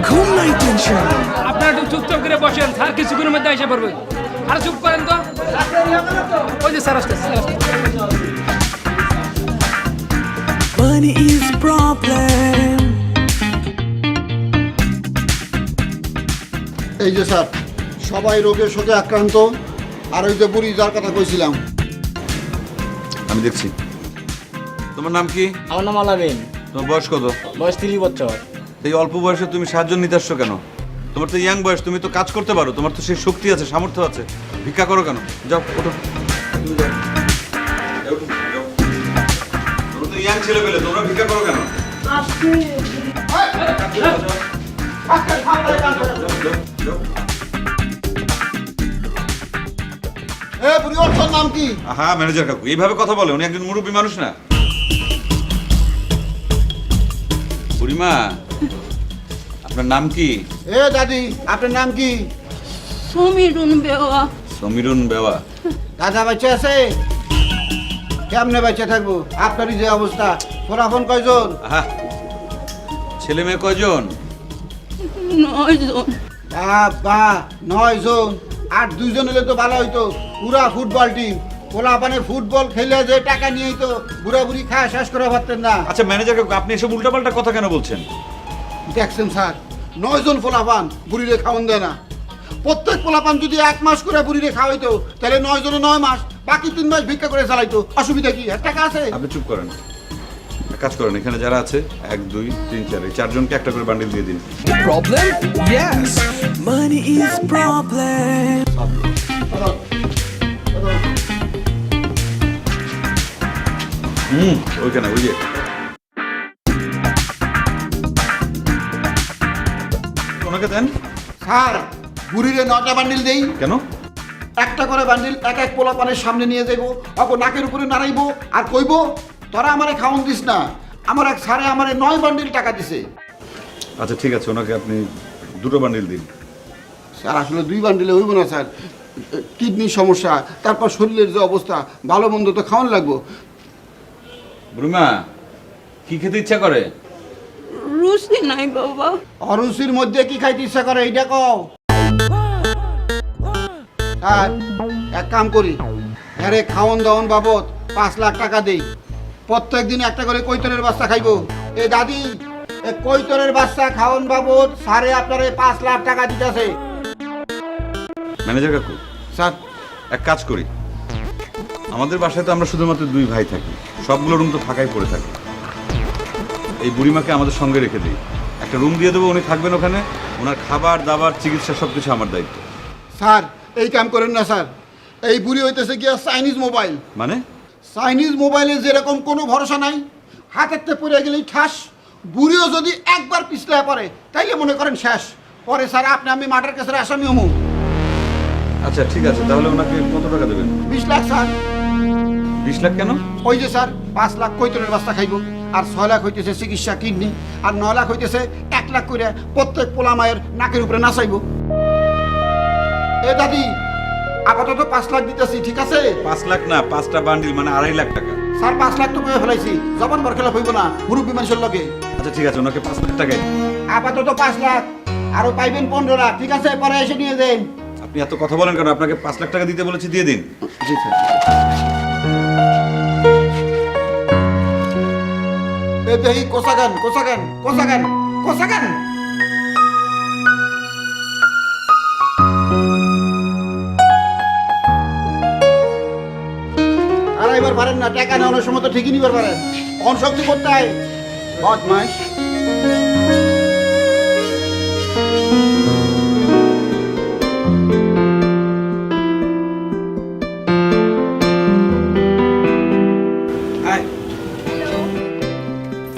ঘুম নাই, টেনশন। আপনারা একটু চুপচাপ করে বসেন, স্যার কিছুক্ষণের মধ্যে এসে পড়বে। আর চুপ করেন তো। ওই যে স্যার আসছে। মানি ইজ প্রবলেম। এই যে স্যার, সবাই রোগের শোকে আক্রান্ত, আর ওই যে বুড়ি যার কথা কইছিলাম। আমি দেখছি। তোমার নাম কি? আমার নাম আলামিন, তোমার বয়স কত? বয়স 30 বছর। এই অল্প বয়সে তুমি সাহায্য নিতে আসছো কেন? তোমার তো ইয়াং বয়স, তুমি তো কাজ করতে পারো, তোমার তো সেই শক্তি আছে, সামর্থ্য আছে। ভিক্ষা করো কেন? যাও ওঠো, তুমি যাও। যাও, ওঠো, যাও। তোমরা তো ইয়াং ছেলে পেলে, তোমরা ভিক্ষা করো কেন? এ বুড়ি, ওর তোর নাম কি? হ্যাঁ ম্যানেজার কাকু এইভাবে কথা বলে, উনি একজন মুরব্বী মানুষ না। বুড়িমা, আপনার নাম কি? এ দাদি, আপনার নাম কি? সমীরুন বেওয়া। সমীরুন বেওয়া। দাদা বাচ্চা আছে? কেমনে বাচ্চা থাকবো? আপনারই যে অবস্থা। ফোরাফোন কয়জন? আহা, ছেলে মেয়ে কয়জন? 9 জন। বাবা, 9 জন। আর 2 জন হলে তো ভালো হইতো, পুরা ফুটবল টিম। পোলা পানে ফুটবল খেলে যে টাকা নিয়ে তো বুড়া বুড়ি খায় শেষ করে পারতেন না। আচ্ছা ম্যানেজার কাকু, আপনি এসব উল্টাপাল্টা কথা কেন বলছেন? দেখছেন স্যার, 9 জন পোলাপান বুড়িরে খাওয়ান দেয় না। প্রত্যেক পোলাপান যদি 1 মাস করে বুড়িরে খাওয়াইতো, তাহলে 9 জনে 9 মাস, বাকি 3 মাস ভিক্ষা করে চালাইতো। অসুবিধা কি? আর টাকা আছে। আপনি চুপ করেন, এক কাজ করেন, এখানে যারা আছে 1 2 3 4 এই 4 জনকে একটা করে বান্ডিল দিয়ে দিন। Problem? Yes, money is problem. ওইখানে ওই যে ওনাকে দেন। স্যার, বুড়িরে 9টা বান্ডিল দেই। কেন? একটা করে বান্ডিল এক এক পোলাপানের সামনে নিয়ে যাইবো, অপর নাকের উপরে নাড়াইবো আর কইবো, তোরা আমারে খাওন দিস না। আমার এক স্যারে আমারে 9 বান্ডিল টাকা দিছে। আচ্ছা ঠিক আছে, ওনাকে আপনি 2টো বান্ডিল দিন। স্যার আসলে 2 বান্ডিলে হইব না স্যার, কিডনির সমস্যা, তারপর শরীরের যে অবস্থা, ভালো মন্দ তো খাওয়ান লাগবো। বুড়িমা কি খেতে ইচ্ছা করে? রুচি নাই বাবা। অরুচির মধ্যে কি খাইতে ইচ্ছা করে এইটা কও। স্যার এক কাম করি, আরে খাওন দাওন বাবদ 5 লাখ টাকা দেই, প্রত্যেক দিন একটা করে কৈতরের বাচ্চা খাইবো। এ দাদি, এই কৈতরের বাচ্চা খাওন বাবদ স্যারে আপনারে 5 লাখ টাকা দিতেছে। ম্যানেজার কাকু, স্যার এক কাজ করি, আমাদের বাসায় তো আমরা শুধুমাত্র 2 ভাই থাকি, সবগুলো রুম তো ফাঁকাই পড়ে থাকে। এই বুড়িমাকে আমাদের সঙ্গে রেখে দিই, একটা রুম দিয়ে দেবো, উনি থাকবেন ওখানে, ওনার খাবার দাবার চিকিৎসা সব কিছু আমার দায়িত্ব। স্যার এই কাম করেন না স্যার, এই বুড়ি হইতেছে গিয়া চাইনিজ মোবাইল। মানে? চাইনিজ মোবাইলে যেরকম কোনো ভরসা নাই, হাতেরতে পড়ে গেলেই ঠাস। বুড়িও যদি একবার পিছলায় পড়ে তাইলে মনে করেন শেষ। পরে স্যার আপনি আমি মার্ডার কেসের আসামি হমু। আচ্ছা ঠিক আছে, তাহলে ওনাকে কত টাকা দেবেন? 20 লাখ স্যার। 20 লাখ কেন? ওই যে স্যার 5 লাখ কৈতরের বাস্তা খাইব, আর 6 লাখ হইতেছে চিকিৎসা কিডনি, আর 9 লাখ হইতেছে 1 লাখ করে প্রত্যেক পোলা মায়ের নাকের উপরে নাচাইব। এ দাদি, আপাতত 5 লাখ দিতেছি, ঠিক আছে? 5 লাখ না, 5টা বান্ডিল মানে 2.5 লাখ টাকা। স্যার 5 লাখ তো পেয়ে ফেলাইছি, জবান বরখেলাপ হইব না, মুরব্বী মানুষের লগে। আচ্ছা ঠিক আছে, ওনাকে 5 লাখ টাকাই। আপাতত 5 লাখ, আরো পাইবেন 15 লাখ, ঠিক আছে? পরে এসে নিয়ে যান। আপনি এত কথা বলেন কেন? আপনাকে 5 লাখ টাকা দিতে বলেছি, দিয়ে দিন। জি স্যার। এ দেহি কোসাগান কোসাগান কোসাগান কোসাগান। আর এবার পারেন না, টাকা নেওয়ার সময় তো ঠিকই নিবার পারেন, কোন শক্তি করতে হয় বদমাইশ।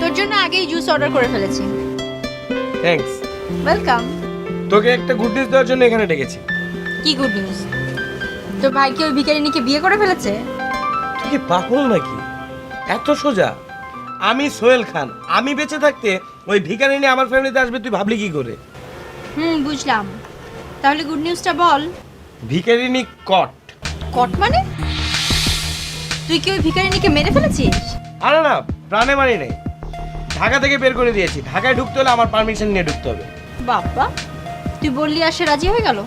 তোর জন্য আগেই জুস অর্ডার করে ফেলেছি। থ্যাঙ্কস। ওয়েলকাম। তোকে একটা গুড নিউজ দেওয়ার জন্য এখানে ডেকেছি। কি গুড নিউজ? তোর ভাই কি ওই ভিখারিনীকে বিয়ে করে ফেলেছে? তুই কি পাগল নাকি? এত সোজা? আমি সোহেল খান, আমি বেঁচে থাকতে ওই ভিখারিনী আমার ফ্যামিলিতে আসবে তুই ভাবলি কি করে? বুঝলাম। তাহলে গুড নিউজটা বল। ভিখারিনী কট। কট মানে? তুই কি ওই ভিখারিনীকে মেরে ফেলেছিস? আরে না, প্রাণে মারি নেই, ঢাকা থেকে বের করে দিয়েছি। ঢাকায় ঢুকতে হলে আমার পারমিশন নিয়ে ঢুকতে হবে। বাবা, তুই বললি আর সে রাজি হয়ে গেল?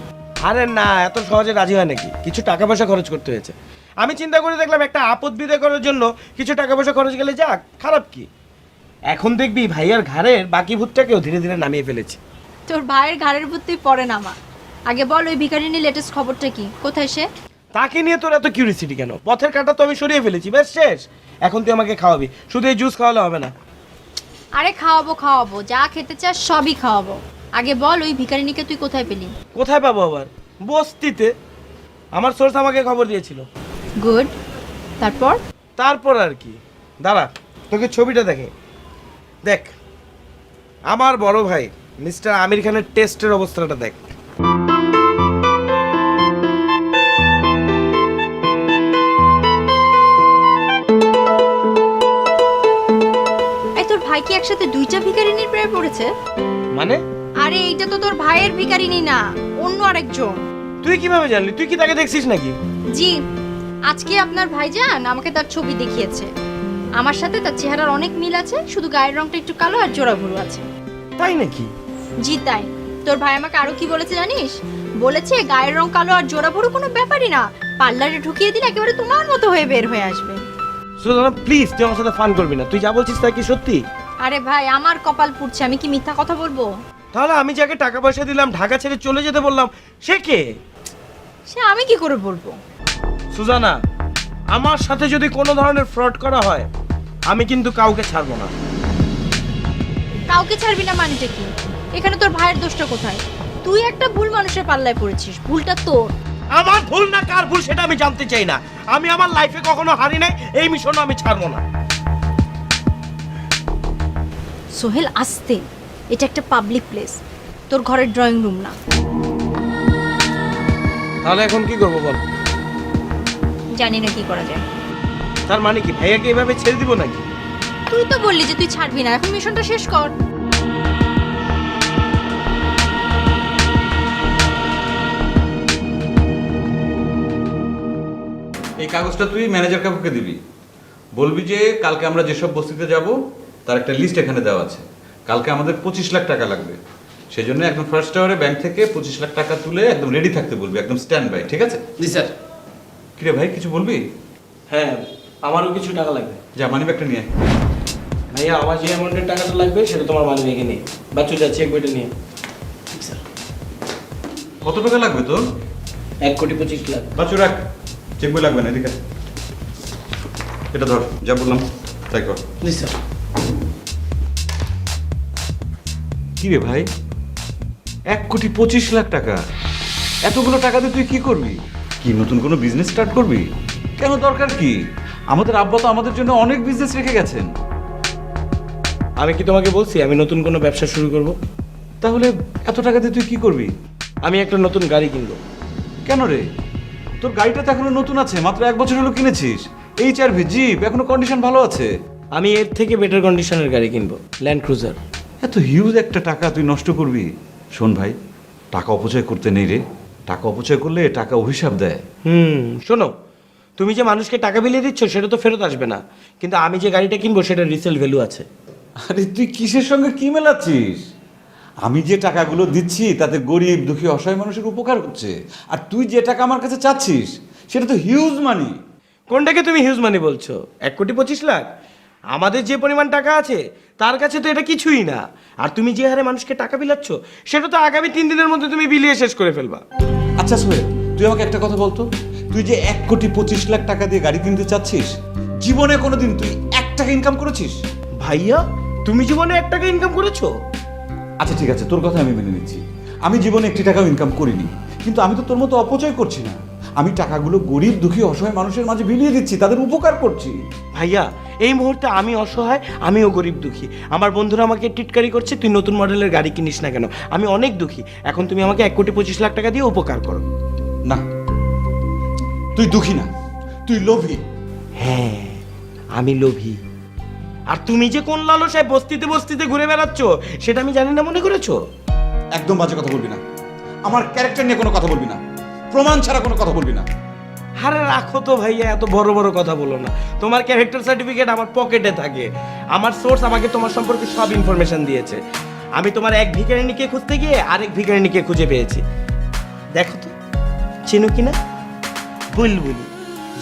আরে না, এত সহজে রাজি হয় নাকি? কিছু টাকা পয়সা খরচ করতে হয়েছে। আমি চিন্তা করে দেখলাম একটা আপদ বিদায় করার জন্য কিছু টাকা পয়সা খরচ গেলে যাক, খারাপ কি? এখন দেখবি ভাইয়ার ঘাড়ের বাকি ভূতটাকেও ধীরে ধীরে নামিয়ে ফেলেছি। তোর ভাইয়ের ঘাড়ের ভূত তুই পরে নামা। আগে বল ওই ভিখারিনীর লেটেস্ট খবরটা কি, কোথায় সে? তাকে নিয়ে তোর এত কিউরিসিটি কেন? পথের কাঁটা তো আমি সরিয়ে ফেলেছি, বেশ শেষ। এখন তুই আমাকে খাওয়াবি, শুধু এই জুস খাওয়ালে হবে না। আরে খাওয়াবো খাওয়াবো, যা খেতে চাস সবই খাওয়াবো। আগে বল ওই ভিখারিনীকে তুই কোথায় পেলি? কোথায় পাবো আবার? বস্তিতে। আমার সোর্স আমাকে খবর দিয়েছিল। গুড। তারপর? তারপর আর কি, দাঁড়া তোকে ছবিটা দেখে দেখ। আমার বড় ভাই মিস্টার আমির খানের টেস্টের অবস্থাটা দেখ। এই তোর ভাই কি একসাথে 2টা ভিখারিনীর প্রেমে পড়েছে? মানে? আরে এইটা তো তোর ভাইয়ের ভিখারিনী না, অন্য আরেকজন। তুই কিভাবে জানলি? তুই কি তাকে দেখছিস নাকি? জি, আজকে আপনার ভাইজান আমাকে তার ছবি দেখিয়েছে। আমার সাথে তার চেহারার অনেক মিল আছে, শুধু গায়ের রংটা একটু কালো আর জোড়া ভুরু আছে। তাই নাকি? জি তাই। তোর ভাই আমাকে আরো কি বলেছে জানিস? বলেছে গায়ের রং কালো আর জোড়া ভুরু কোনো ব্যাপারই না, পার্লারে ঢুকিয়ে দিলে একেবারে তোমার মতো হয়ে বের হয়ে আসবে। সুজানা প্লিজ, তুই আমার সাথে ফান করবি না। তুই যা বলছিস তা কি সত্যি? আরে ভাই, আমার কপাল পুড়ছে, আমি কি মিথ্যা কথা বলবো? তাহলে আমি যাকে টাকা পয়সা দিলাম, ঢাকা ছেড়ে চলে যেতে বললাম, সে কে? সে আমি কি করে বলবো? সুজানা, আমার সাথে যদি কোনো ধরনের ফ্রড করা হয়, আমি কিন্তু কাউকে ছাড়বো না। কাউকে ছাড়বি না মানেটা কি? এখানে তোর ভাইয়ের দোষটা কোথায়? তুই একটা ভুল মানুষের পাল্লায় পড়েছিস, ভুলটা তোর। আমার ভুল না কার ভুল সেটা আমি জানতে চাই না। আমি আমার লাইফে কখনো হারি নাই, এই মিশনও আমি ছাড়বো না। সোহেল, আস্তে, এটা একটা পাবলিক প্লেস, তোর ঘরের ড্রয়িং রুম না। তাহলে এখন কি করবো বল? জানি না কি করা যায়। তার মানে কি ভাইয়াকে এভাবে ছেড়ে দিব নাকি? তুই তো বললি যে তুই ছাড়বি না, এখন মিশনটা শেষ কর। এই কাগজটা তুই ম্যানেজার কাকুকে দিবি, বলবি যে কালকে আমরা যেসব বস্তিতে যাব তার একটা লিস্ট এখানে দেওয়া আছে। কালকে আমাদের 25 লাখ টাকা লাগবে, সেই জন্য একদম ফার্স্ট আওয়ারে ব্যাংক থেকে 25 লাখ টাকা তুলে একদম রেডি থাকতে বলবি, একদম স্ট্যান্ড বাই, ঠিক আছে? জি স্যার। কিরে ভাই কিছু বলবি? হ্যাঁ, আমারও কিছু টাকা লাগবে। যা মানি ব্যাগটা নিয়ে আয়। ভাইয়া আমার যে অ্যামাউন্টের টাকাটা লাগবে সেটা তোমার মানি রেখে নিই। বাচ্চু যাচ্ছে এক বইটা নিয়ে। ঠিক স্যার। কত টাকা লাগবে তোর? 1,25,00,000। বাচ্চু রাখ, চেক বই লাগবে না, এদিকে আয়। এটা ধর, যা বললাম তাই কর। জি স্যার। কি রে ভাই, 1,25,00,000 টাকা, এতগুলো টাকা দিয়ে তুই কি করবি? কি নতুন কোনো বিজনেস স্টার্ট করবি? কেন, দরকার কি? আমাদের আব্বা তো আমাদের জন্য অনেক বিজনেস রেখে গেছেন। আমি কি তোমাকে বলছি আমি নতুন কোনো ব্যবসা শুরু করব? তাহলে এত টাকা দিয়ে তুই কি করবি? আমি একটা নতুন গাড়ি কিনবো। কেন রে, তোর গাড়িটা তো এখনো নতুন আছে, মাত্র 1 বছর হলো কিনেছিস। HRV জিপ এখনো কন্ডিশন ভালো আছে। আমি এর থেকে বেটার কন্ডিশনের গাড়ি কিনবো, ল্যান্ড ক্রুজার। এত হিউজ একটা টাকা তুই নষ্ট করবি? শোন ভাই, টাকা অপচয় করতে নেই রে, টাকা অপচয় করলে টাকা অভিশাপ দেয়। শোনো, তুমি যে মানুষকে টাকা বিলিয়ে দিচ্ছ সেটা তো ফেরত আসবে না, কিন্তু আমি যে গাড়িটা কিনবো সেটা রিসেল ভ্যালু আছে। আরে তুই কিসের সঙ্গে কি মেলাচ্ছিস? আমি যে টাকাগুলো দিচ্ছি তাতে গরিব দুঃখী অসহায় মানুষের উপকার হচ্ছে, আর তুই যে টাকা আমার কাছে চাচ্ছিস সেটা তো হিউজ মানি। কোনটাকে তুমি হিউজ মানি বলছো? 1,25,00,000? আমাদের যে পরিমাণ টাকা আছে তার কাছে তো এটা কিছুই না। আর তুমি যে হারে মানুষকে টাকা বিলাচ্ছ সেটা তো আগামী 3 দিনের মধ্যে তুমি বিলিয়ে শেষ করে ফেলবা। আচ্ছা সোহেল, তুই আমাকে একটা কথা বলতো, তুই যে 1,25,00,000 টাকা দিয়ে গাড়ি কিনতে চাচ্ছিস, জীবনে কোনোদিন তুই 1 টাকা ইনকাম করেছিস? ভাইয়া, তুমি জীবনে 1 টাকা ইনকাম করেছো? আচ্ছা ঠিক আছে, তোর কথা আমি মেনে নিচ্ছি, আমি জীবনে 1 টাকাও ইনকাম করিনি, কিন্তু আমি তো তোর মতো অপচয় করছি না। আমি টাকাগুলো গরিব দুঃখী অসহায় মানুষের মাঝে বিলিয়ে দিচ্ছি, তাদের উপকার করছি। ভাইয়া, এই মুহূর্তে আমি অসহায়, আমিও গরিব দুঃখী। আমার বন্ধুরা আমাকে টিটকারি করছে তুই নতুন মডেলের গাড়ি কিনিস না কেন। আমি অনেক দুঃখী। এখন তুমি আমাকে 1,25,00,000 টাকা দিয়ে উপকার করো। না, তুই দুঃখী না, তুই লোভী। হ্যাঁ, আমি লোভী। আর তুমি যে কোন লালসায় বস্তিতে বস্তিতে ঘুরে বেড়াচ্ছ সেটা আমি জানি না মনে করেছো? একদম বাজে কথা বলবি না, আমার ক্যারেক্টার নিয়ে কোনো কথা বলবি না, প্রমাণ ছাড়া কোনো কথা বলবি না। আরে রাখো তো ভাইয়া, এত বড় বড় কথা বলো না। তোমার ক্যারেক্টার সার্টিফিকেট আমার পকেটে থাকে। আমার সোর্স আমাকে তোমার সম্পর্কে সব ইনফরমেশন দিয়েছে। আমি তোমার এক ভিখারিনীকে খুঁজতে গিয়ে আরেক ভিখারিনীকে খুঁজে পেয়েছি। দেখো তো, চেনো কিনা? বুলবুলি।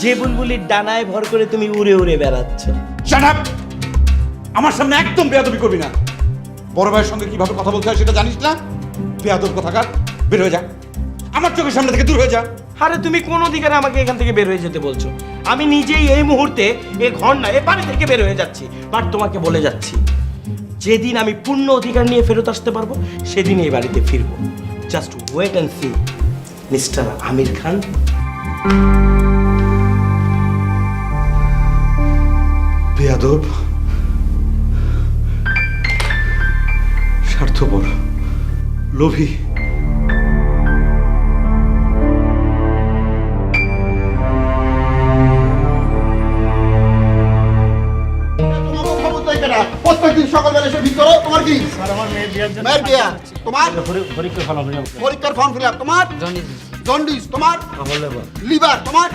যে বুলবুলির ডানায় ভর করে তুমি উড়ে উড়ে বেড়াচ্ছ। Shut up! আমার সামনে একদম বেয়াদবি করবি না। বড় ভাইয়ের সঙ্গে কিভাবে কথা বলতে হয় সেটা জানিস না? বেয়াদব কথাকার, বের হয়ে যা, আমার চোখের সামনে থেকে দূর হয়ে যা। আরে তুমি কোন অধিকারে আমাকে এখান থেকে বের হয়ে যেতে বলছো? আমি নিজেই এই মুহূর্তে এই ঘর না এ বাড়ি থেকে বের হয়ে যাচ্ছি। বাট তোমাকে বলে যাচ্ছি, যেদিন আমি পূর্ণ অধিকার নিয়ে ফেরত আসতে পারবো সেদিন এই বাড়িতে ফিরবো। Just wait and see, mister Aamir Khan. বেয়াদব, স্বার্থপর, লোভী। প্রত্যেকদিন সকালবেলা এসে ভিড় করো, তোমার কি? মেয়ের বিয়া তোমার? পরীক্ষার ফর্ম ফিল আপ তোমার? জন্ডিস তোমার? লিভার তোমার?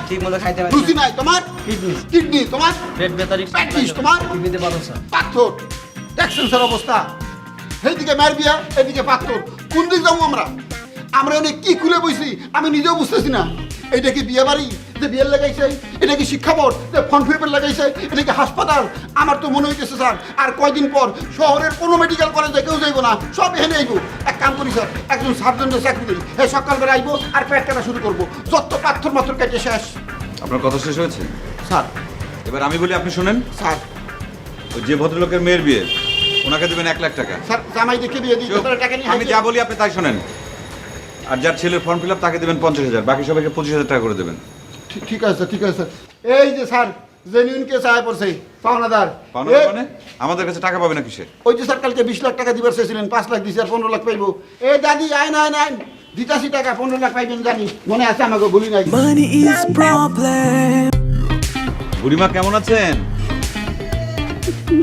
রুচি নাই তোমার? কিডনি তোমার? প্যাটিস তোমার? পাথর, দেখছেন স্যার অবস্থা। এইদিকে মেয়ের বিয়া, এদিকে পাথর, কোন দিক যাবো আমরা? আমরা এনে কি খুলে বইছি আমি নিজেও বুঝতেছি না। এটা কি বিয়ে বাড়ি যে বিয়ের লাগাইছে? এটা কি শিক্ষা বোর্ড যে ফর্ম ফিল লাগাইছে? এটা কি হাসপাতাল? আমার তো মনে হইতেছে স্যার আর কয়দিন পর শহরের কোনো মেডিকেল কলেজে কেউ যাইবো না, সব এখানে আইবো। এক কাম করি স্যার, একজন সার্জনের চাকরি করি, হ্যাঁ সকালবেলা আইবো আর পেট কাটা শুরু করবো, যত পাথর মাত্র কেটে শেষ। আপনার কথা শেষ হয়েছে স্যার? এবার আমি বলি, আপনি শোনেন। স্যার, ওই যে ভদ্রলোকের মেয়ের বিয়ে, ওনাকে দেবেন 1 লাখ টাকা। স্যার জামাই দেখে বিয়ে দিই, টাকা নিয়ে আমি যা বলি আপনি তাই শোনেন। আর যার ছেলের ফর্ম ফিল আপ তাকে দেবেন 50,000, বাকি সবাইকে 25,000 টাকা করে দেবেন। ঠিক আছে ঠিক আছে। এই যে স্যার জেনুইন কেস আয় পড়ছে পাওনাদার। পাওনা মানে আমাদের কাছে টাকা পাবে না কিসে? ওই যে স্যার কালকে 20 লাখ টাকা দিবার চেয়েছিলেন, 5 লাখ দিছি আর 15 লাখ পাইবো। এই দাদি আয় না আয় দিতাছি টাকা, 15 লাখ পাইবেন জানি, মনে আছে আমাকে ভুলি নাই। Money is problem. বুড়িমা কেমন আছেন?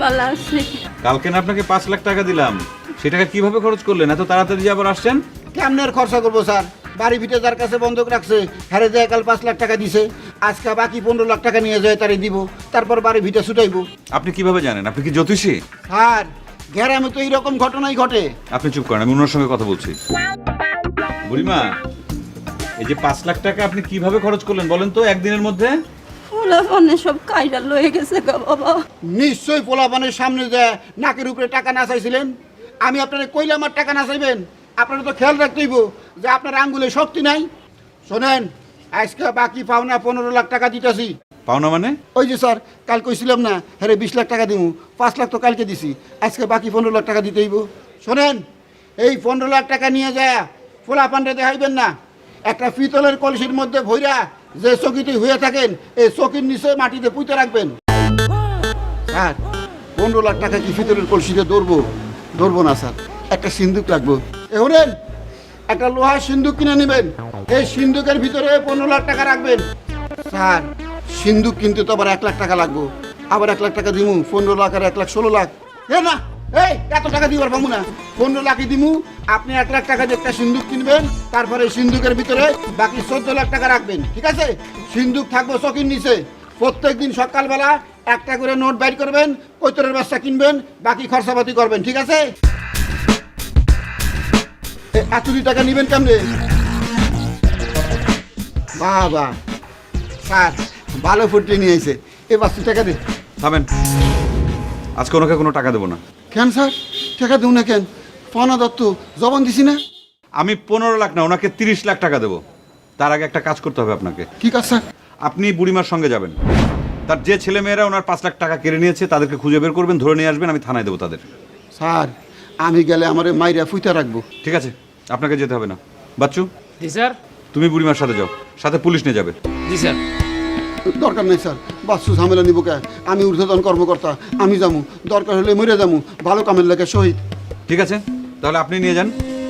ভালো আছে। কালকে না আপনাকে 5 লাখ টাকা দিলাম, সে টাকা কিভাবে খরচ করলেন? এত তাড়াতাড়ি যে আবার আসছেন? কেমনে আর খরচা করবো স্যার? বাড়ি ভিটে যার কাছে বন্ধক রাখছে হারে যায় কাল 5 লাখ টাকা দিছে, আজকে বাকি 15 লাখ টাকা নিয়ে যায় তারে দিব, তারপর বাড়ি ভিটে ছুটাইবো। আপনি কিভাবে জানেন? আপনি কি জ্যোতিষী? স্যার গ্রামে তো এইরকম ঘটনাই ঘটে। আপনি চুপ করেন, আমি ওনার সঙ্গে কথা বলছি। বুড়িমা, এই যে 5 লাখ টাকা আপনি কিভাবে খরচ করলেন বলেন তো একদিনের মধ্যে? ওলা ফোনে সব কাইরা লয়ে গেছে গা বাবা। নিশ্চয়ই পোলাপানের সামনে যে নাকের উপরে টাকা না চাইছিলেন। আমি আপনারা কইলাম আর টাকা না চাইবেন? আপনারা তো খেয়াল রাখতেইব যে আপনার আঙ্গুলে শক্তি নাই। শোনেন, আজকে বাকি পাওনা 15 লাখ টাকা দিতেছি। পাওনা মানে? ওই যে স্যার কাল কইছিলাম না হ্যাঁ 20 লাখ টাকা দিব, 5 লাখ তো কালকে দিছি, আজকে বাকি 15 লাখ টাকা দিতেইব। শোনেন, এই 15 লাখ টাকা নিয়ে যায় পোলাপানরে দেখাইবেন না, একটা পিতলের কলসির মধ্যে ভইরা যে চকিটি হয়ে থাকেন এই চকির নিচে মাটিতে পুঁতে রাখবেন। স্যার 15 লাখ টাকা কি পিতলের কলসিতে ধরবো না স্যার, একটা সিন্দুক লাগবো। এহরেন একটা লোহার সিন্দুক কিনে নেবেন, এই সিন্দুকের ভিতরে 15 লাখ টাকা রাখবেন। স্যার সিন্দুক কিনতে তো আবার 1 লাখ টাকা লাগবো, আবার 1 লাখ টাকা দিমু, 15 লাখ আর 1 লাখ 16 লাখ। এ না, এই এত টাকা দিবার পাবো না, 15 লাখই দিমু। আপনি 1 লাখ টাকা দিয়ে একটা সিন্দুক কিনবেন, তারপরে সিন্দুকের ভিতরে বাকি 14 লাখ টাকা রাখবেন, ঠিক আছে? সিন্দুক থাকবো চকির নিচে। প্রত্যেকদিন সকালবেলা একটা করে নোট বাইর করবেন, কৈতরের বাচ্চা কিনবেন, বাকি খরচাপাতি করবেন, ঠিক আছে? এতটি টাকা নেবেন কেমনে? বাবা স্যার ভালো ফুটে নিয়ে এসে এবার টাকা দে। থামেন, আজকে ওনাকে কোনো টাকা দেবো না। কেন স্যার টাকা দেবো না কেন? পাওনা দত্ত জবান দিছি না। আমি 15 লাখ না, ওনাকে 30 লাখ টাকা দেবো। তার আগে একটা কাজ করতে হবে আপনাকে। কি কাজ স্যার? আপনি বুড়িমার সঙ্গে যাবেন, তার যে ছেলে মেয়েরা ওনার 5 লাখ টাকা কেড়ে নিয়েছে তাদেরকে খুঁজে বের করবেন, ধরে নিয়ে আসবেন, আমি থানায় দেবো তাদের। স্যার আমি গেলে আমারে মাইরা ফুইতা রাখবো। ঠিক আছে, আপনাকে যেতে হবে না। বাচ্চু, জি স্যার। তুমি বুড়িমার সাথে যাও, সাথে পুলিশ নিয়ে যাবে। জি স্যার। দরকার নেই স্যার, বাচ্চু ঝামেলা নিব কে? আমি ঊর্ধ্বতন কর্মকর্তা, আমি যাবো, দরকার হলে মরে যাবো, ভালো কামের লেগে শহীদ। ঠিক আছে, তাহলে আপনি নিয়ে যান,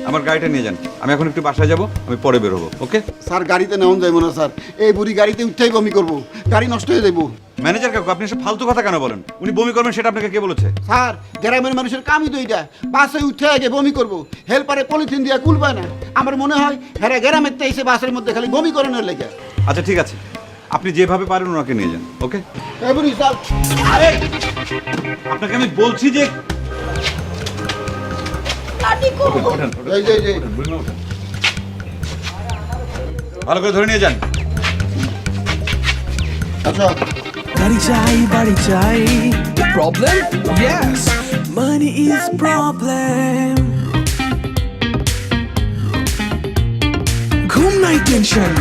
আমার গাড়িটা নিয়ে যান। আমি এখন একটু বাসায় যাব, আমি পরে বের হবো। ওকে স্যার গাড়িতে নেওয়া যাইব না স্যার, এই বুড়ি গাড়িতে উঠতেই বমি করবো, গাড়ি নষ্ট হয়ে যাবো। ম্যানেজার কাকু, আপনি এসব ফালতু কথা কেন বলেন? উনি বমি করবেন সেটা আপনাকে কে বলেছে? স্যার গ্রামের মানুষের কামই তো এইটা, বাসে উঠে আগে বমি করবো, হেলপারে পলিথিন দিয়ে কুলবে না। আমার মনে হয় হ্যাঁ গ্রামের তো এসে বাসের মধ্যে খালি বমি করানোর লেগে। আচ্ছা ঠিক আছে, আপনি যেভাবে পারেন ওনাকে নিয়ে যান। ওকে বুড়ি স্যার আপনাকে আমি বলছি যে এই যে এই যে ভালো করে ধরে নিয়ে যান। আচ্ছা গাড়ি চাই বাড়ি চাই, problem? Yes, money is problem. ঘুম নাই টেনশন,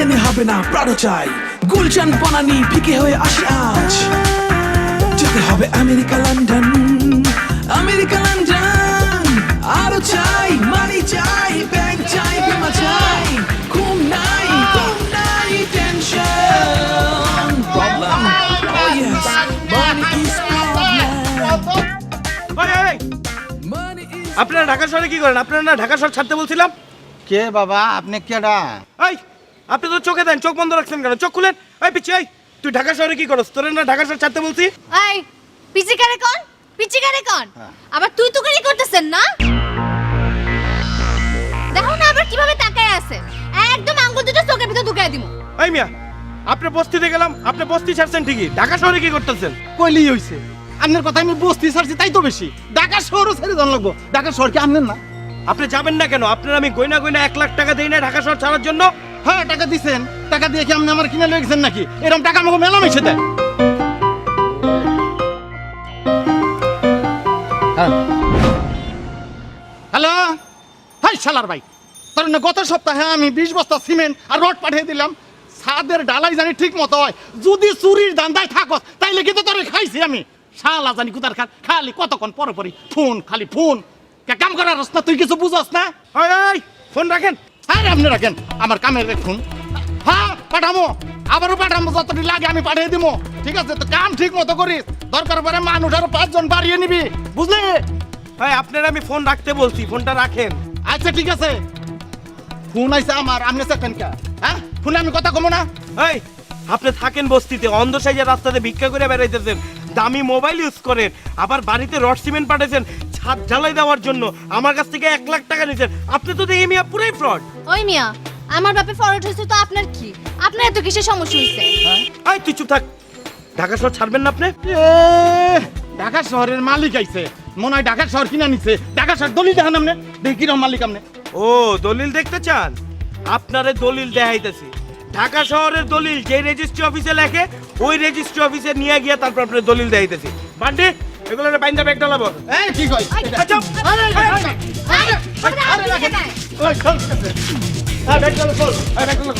এনে হবে না, প্রাড়ো চাই, গুলশান বনানি ফিকে হয়ে আসি আজ। যেতে হবে আমেরিকা লন্ডন, আমেরিকা লন্ডন। আরো চাই মানি চাই, ব্যাংক চাই, বিমা চাই, ঘুম নাই tension, problem. Oh yes, money is problem. Money is আপনারা ঢাকা শহরে কি করেন? আপনারা না ঢাকা শহর ছাড়তে বলছিলাম? কে বাবা আপনি কেডা? এই আপনি তো চোখে দেন, চোখ বন্ধ রাখছেন কেন? চোখ খুলেন। এই পিচ্ছি, এই তুই ঢাকা শহরে কি করছ? তোর না ঢাকা শহর ছাড়তে বলছি? এই পিচিকারে কোন? পিচিকারে কোন? আবার তুই তুকারি করতেছেন না? দেখো না আবার কিভাবে তাকায় আছে, একদম আঙ্গুল দুটো চোখের ভিতর ঢুকায় দিমু। এই মিয়া, আপনি বস্তিতে গেলাম, আপনি বস্তি ছাড়ছেন ঠিকই, ঢাকা শহরে কি করতেছেন? কইলি হইছে, আপনার কথা আমি বস্তি ছাড়ছি তাই তো বেশি, ঢাকা শহরও ছেড়ে দেন লাগবো। ঢাকা শহর কি আপনার না? আপনি যাবেন না কেন? আপনার আমি গয়না 1 লাখ টাকা দেই না ঢাকা শহর ছাড়ার জন্য? হ্যাঁ টাকা দিছেন, টাকা দিয়ে কি আপনি আমার কিনে লেগেছেন নাকি? এরকম টাকা আমাকে মেলা মিশে দেয়। হ্যালো, হাই শালার ভাই, তোর না গত সপ্তাহে আমি 20 বস্তা সিমেন্ট আর রড পাঠিয়ে দিলাম, ছাদের ডালাই জানি ঠিক মতো হয়, যদি চুরির ধান্দায় থাকস তাইলে কিন্তু তোরে খাইছি আমি। শালা জানি কুতার খালি কতক্ষণ পরপরই ফোন, খালি ফোন। কাম করার রাস্তা তুই কিছু বুঝস না? এই ফোন রাখেন। আরে আপনি রাখেন, আমার কামের দেখুন। হ্যাঁ পাঠামো, আবারও পাঠামো, যতটি লাগে আমি পাঠিয়ে দিব। ঠিক আছে, তো কাম ঠিক মতো করিস, দরকার পরে মানুষ আরো 5 জন বাড়িয়ে নিবি, বুঝলি? ভাই আপনারা আমি ফোন রাখতে বলছি, ফোনটা রাখেন। আচ্ছা ঠিক আছে, ফোন আইছে আমার, আপনি সেকেন্ড কা? হ্যাঁ ফোনে আমি কথা কমো না? এই আপনি থাকেন বস্তিতে, অন্ধ সাইজের রাস্তাতে ভিক্ষা করে বেড়াইতেছেন, দামি মোবাইল ইউজ করেন, আবার বাড়িতে রড সিমেন্ট পাঠাইছেন ছাদ ঢালাই দেওয়ার জন্য, আমার কাছ থেকে 1 লাখ টাকা নিয়েছেন। আপনি তো দেখি মিয়া পুরাই ফ্রড। ওই মিয়া, আমার বাপে ফরওয়ার্ড হয়েছে তো আপনার কি? আপনার এত কিসের সমস্যা হয়েছে? আই তুই চুপ থাক, ঢাকা শহর ছাড়বেন না আপনি? ঢাকা শহরের মালিক আইছে, মনে হয় ঢাকা শহর কিনা নিছে। ঢাকা শহর দলিল দেখান আমনে, দেখি কিরম মালিক আমনে। ও দলিল দেখতে চান? আপনারে দলিল দেখাইতেছি। ঢাকা শহরের দলিল যে রেজিস্ট্রি অফিসে লেখে, ওই রেজিস্ট্রি অফিসে নিয়ে গিয়ে তারপর আপনার দলিল দেখাইতেছি। বান্ডি এগুলো বাইন্দা ব্যাগ ডালাবো। এই কি কই? আচ্ছা আরে রাখেন। ওই চল কাছে। ব্যাগ চল চল। ব্যাগ চল।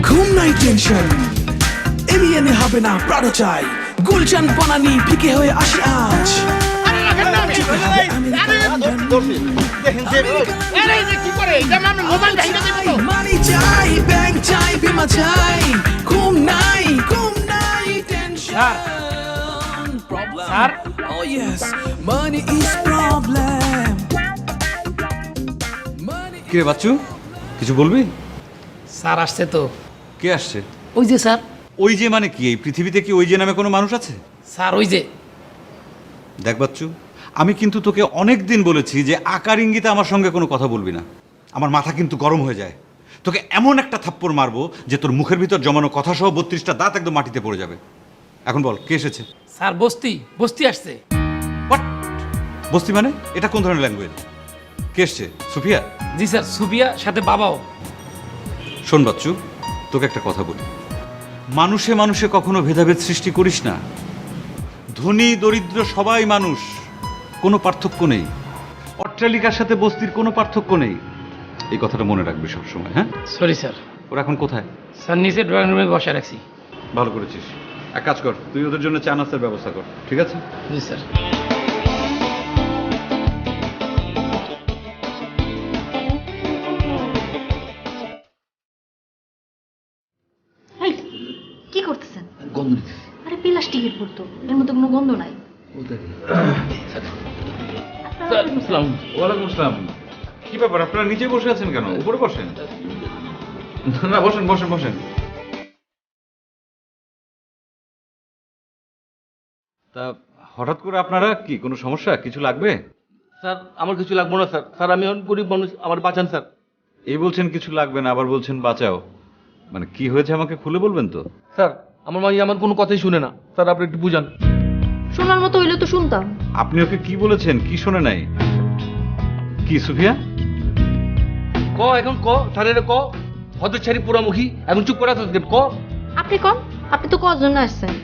ঘুম নাই টেনশন, এলিয়েনে হবে না প্রাড়ো চাই, গুলশান বনানি ফিকে হয়ে আসি আজ। আরে রাখেন না আমি। দেখেন যে আরে এই যে কি করে? এটা আমি মোবাইল ভাঙা দেব তো। মানি চাই, ব্যাংক চাই, বিমা চাই, ঘুম নাই tension. Sir Oh yes, money is problem. কি রে বাচ্চু, কিছু বলবি? স্যার আসছে তো। কে আসছে? ওই যে স্যার, ওই যে মানে কি? এই পৃথিবীতে কি ওই যে নামে কোনো মানুষ আছে? স্যার ওই যে। দেখ বাচ্চু, আমি কিন্তু তোকে অনেক দিন বলেছি যে আকার ইঙ্গিতে আমার সঙ্গে কোনো কথা বলবি না। আমার মাথা কিন্তু গরম হয়ে যায়। তোকে এমন একটা থাপ্পড় মারবো যে তোর মুখের ভিতর জমানো কথা সহ 32টা দাঁত একদম মাটিতে পড়ে যাবে। এখন বল, কে এসেছে? স্যার বস্তি আসছে। হোয়াট? বস্তি মানে? এটা কোন ধরনের ল্যাঙ্গুয়েজ? কে এসছে? সুফিয়া? জি স্যার, সুবিয়া সাথে বাবাও। শোন বাচ্চু, তোকে একটা কথা বলি, মানুষে মানুষে কখনো ভেদাভেদ সৃষ্টি করিস না। ধনী দরিদ্র সবাই মানুষ, কোনো পার্থক্য নেই। অট্টালিকার সাথে বস্তির কোনো পার্থক্য নেই, এই কথাটা মনে রাখবি সবসময়। হ্যাঁ, সরি স্যার। ওরা এখন কোথায়? স্যার নিচে ড্রয়িং রুমে বসে রাখছি। ভালো করেছিস। এক কাজ কর, তুই ওদের জন্য চা নাস্তার ব্যবস্থা কর, ঠিক আছে? জি স্যার। এই, কি করতেছেন? গন্ধ দিতেছি। আরে প্লাস্টিকের পড়তো, এর মধ্যে কোনো গন্ধ নাই। ওয়ালাইকুম আসসালাম। কি ব্যাপার, আপনারা নিচে বসে আছেন কেন? উপরে বসেন। না, বসেন বসেন বসেন। তা হঠাৎ করে আপনারা কি, কোনো সমস্যা, কিছু লাগবে? স্যার আমার কিছু লাগবে না স্যার। স্যার আমি অনেক গরিব মানুষ, আমার বাঁচান স্যার। এই বলছেন কিছু লাগবে না, আবার বলছেন বাঁচাও। মানে কি হয়েছে আমাকে খুলে বলবেন তো? স্যার আমার মাই আমার কোনো কথাই শুনে না স্যার, আপনি একটু বুঝান। শোনার মতো হইলে তো শুনতাম। আপনি ওকে কি বলেছেন, কি শোনে নাই? কি সুফিয়া? ক এখন ক, স্যারের ক। হতচ্ছাড়ি পোড়ামুখী, এখন চুপ করে আছেন ক। আপনি কন, আপনি তো কজন আসছেন?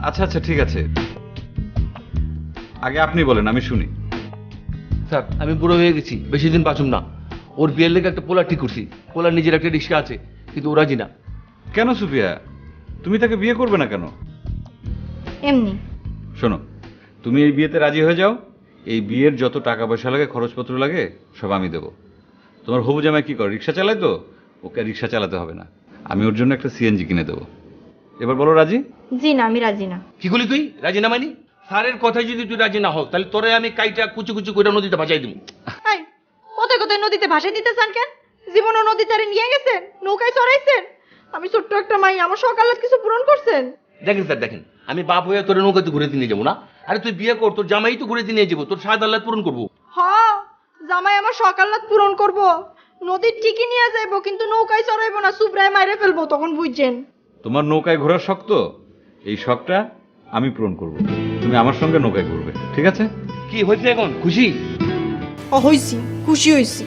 আচ্ছা আচ্ছা ঠিক আছে, আগে আপনি বলেন, আমি শুনি। স্যার আমি বুড়ো হয়ে গেছি, বেশি দিন বাঁচুম না। ওর বিয়ের লেগে একটা পোলার ঠিক করছি। পোলার নিজের একটা রিক্সা আছে, কিন্তু ওরা না। কেন সুফিয়া, তুমি তাকে বিয়ে করবে না কেন? এমনি। শোনো, তুমি এই বিয়েতে রাজি হয়ে যাও, এই বিয়ের যত টাকা পয়সা লাগে, খরচপত্র লাগে, সব আমি দেবো। তোমার হবু জামাই কি করে, রিক্সা চালায় তো, ওকে রিক্সা চালাতে হবে না, আমি ওর জন্য একটা সিএনজি কিনে দেবো। এবার বলো রাজি? জি না, আমি রাজি না। কি করলি তুই? রাজি না মানি? স্যারের কথায় যদি তুই রাজি না হও, তাহলে তোরে আমি কাইটা কুচি কুচি করে নদীতে ভাসাই দিব। এই, কোথায় কোথায় নদীতে ভাসিয়ে দিতে চান কেন? জীবনও নদীতে নিয়ে গেছেন, নৌকায় চড়াইছেন। আমি ছোট্ট একটা মাই, আমার সকালাত কিছু পূরণ করছেন? দেখেন স্যার দেখেন, আমি বাপ হয়ে তোর নৌকাতে ঘুরে নিয়ে যাবো না। আরে তুই বিয়ে কর, তোর জামাই তো ঘুরে নিয়ে যাবো, তোর সাদ আল্লাহ পূরণ করবো। হ্যাঁ, জামাই আমার সকালাত পূরণ করব। নদীর ঠিকই নিয়ে যাইবো, কিন্তু নৌকায় চড়াইবো না, সুব্রায় মাইরে ফেলবো, তখন বুঝছেন। তোমার নৌকায় ঘোরার শখ তো, এই শখটা আমি পূরণ করব, তুমি আমার সঙ্গে নৌকায় ঘুরবে, ঠিক আছে? কি হয়েছে এখন, খুশি? হইছি, খুশি হইছি।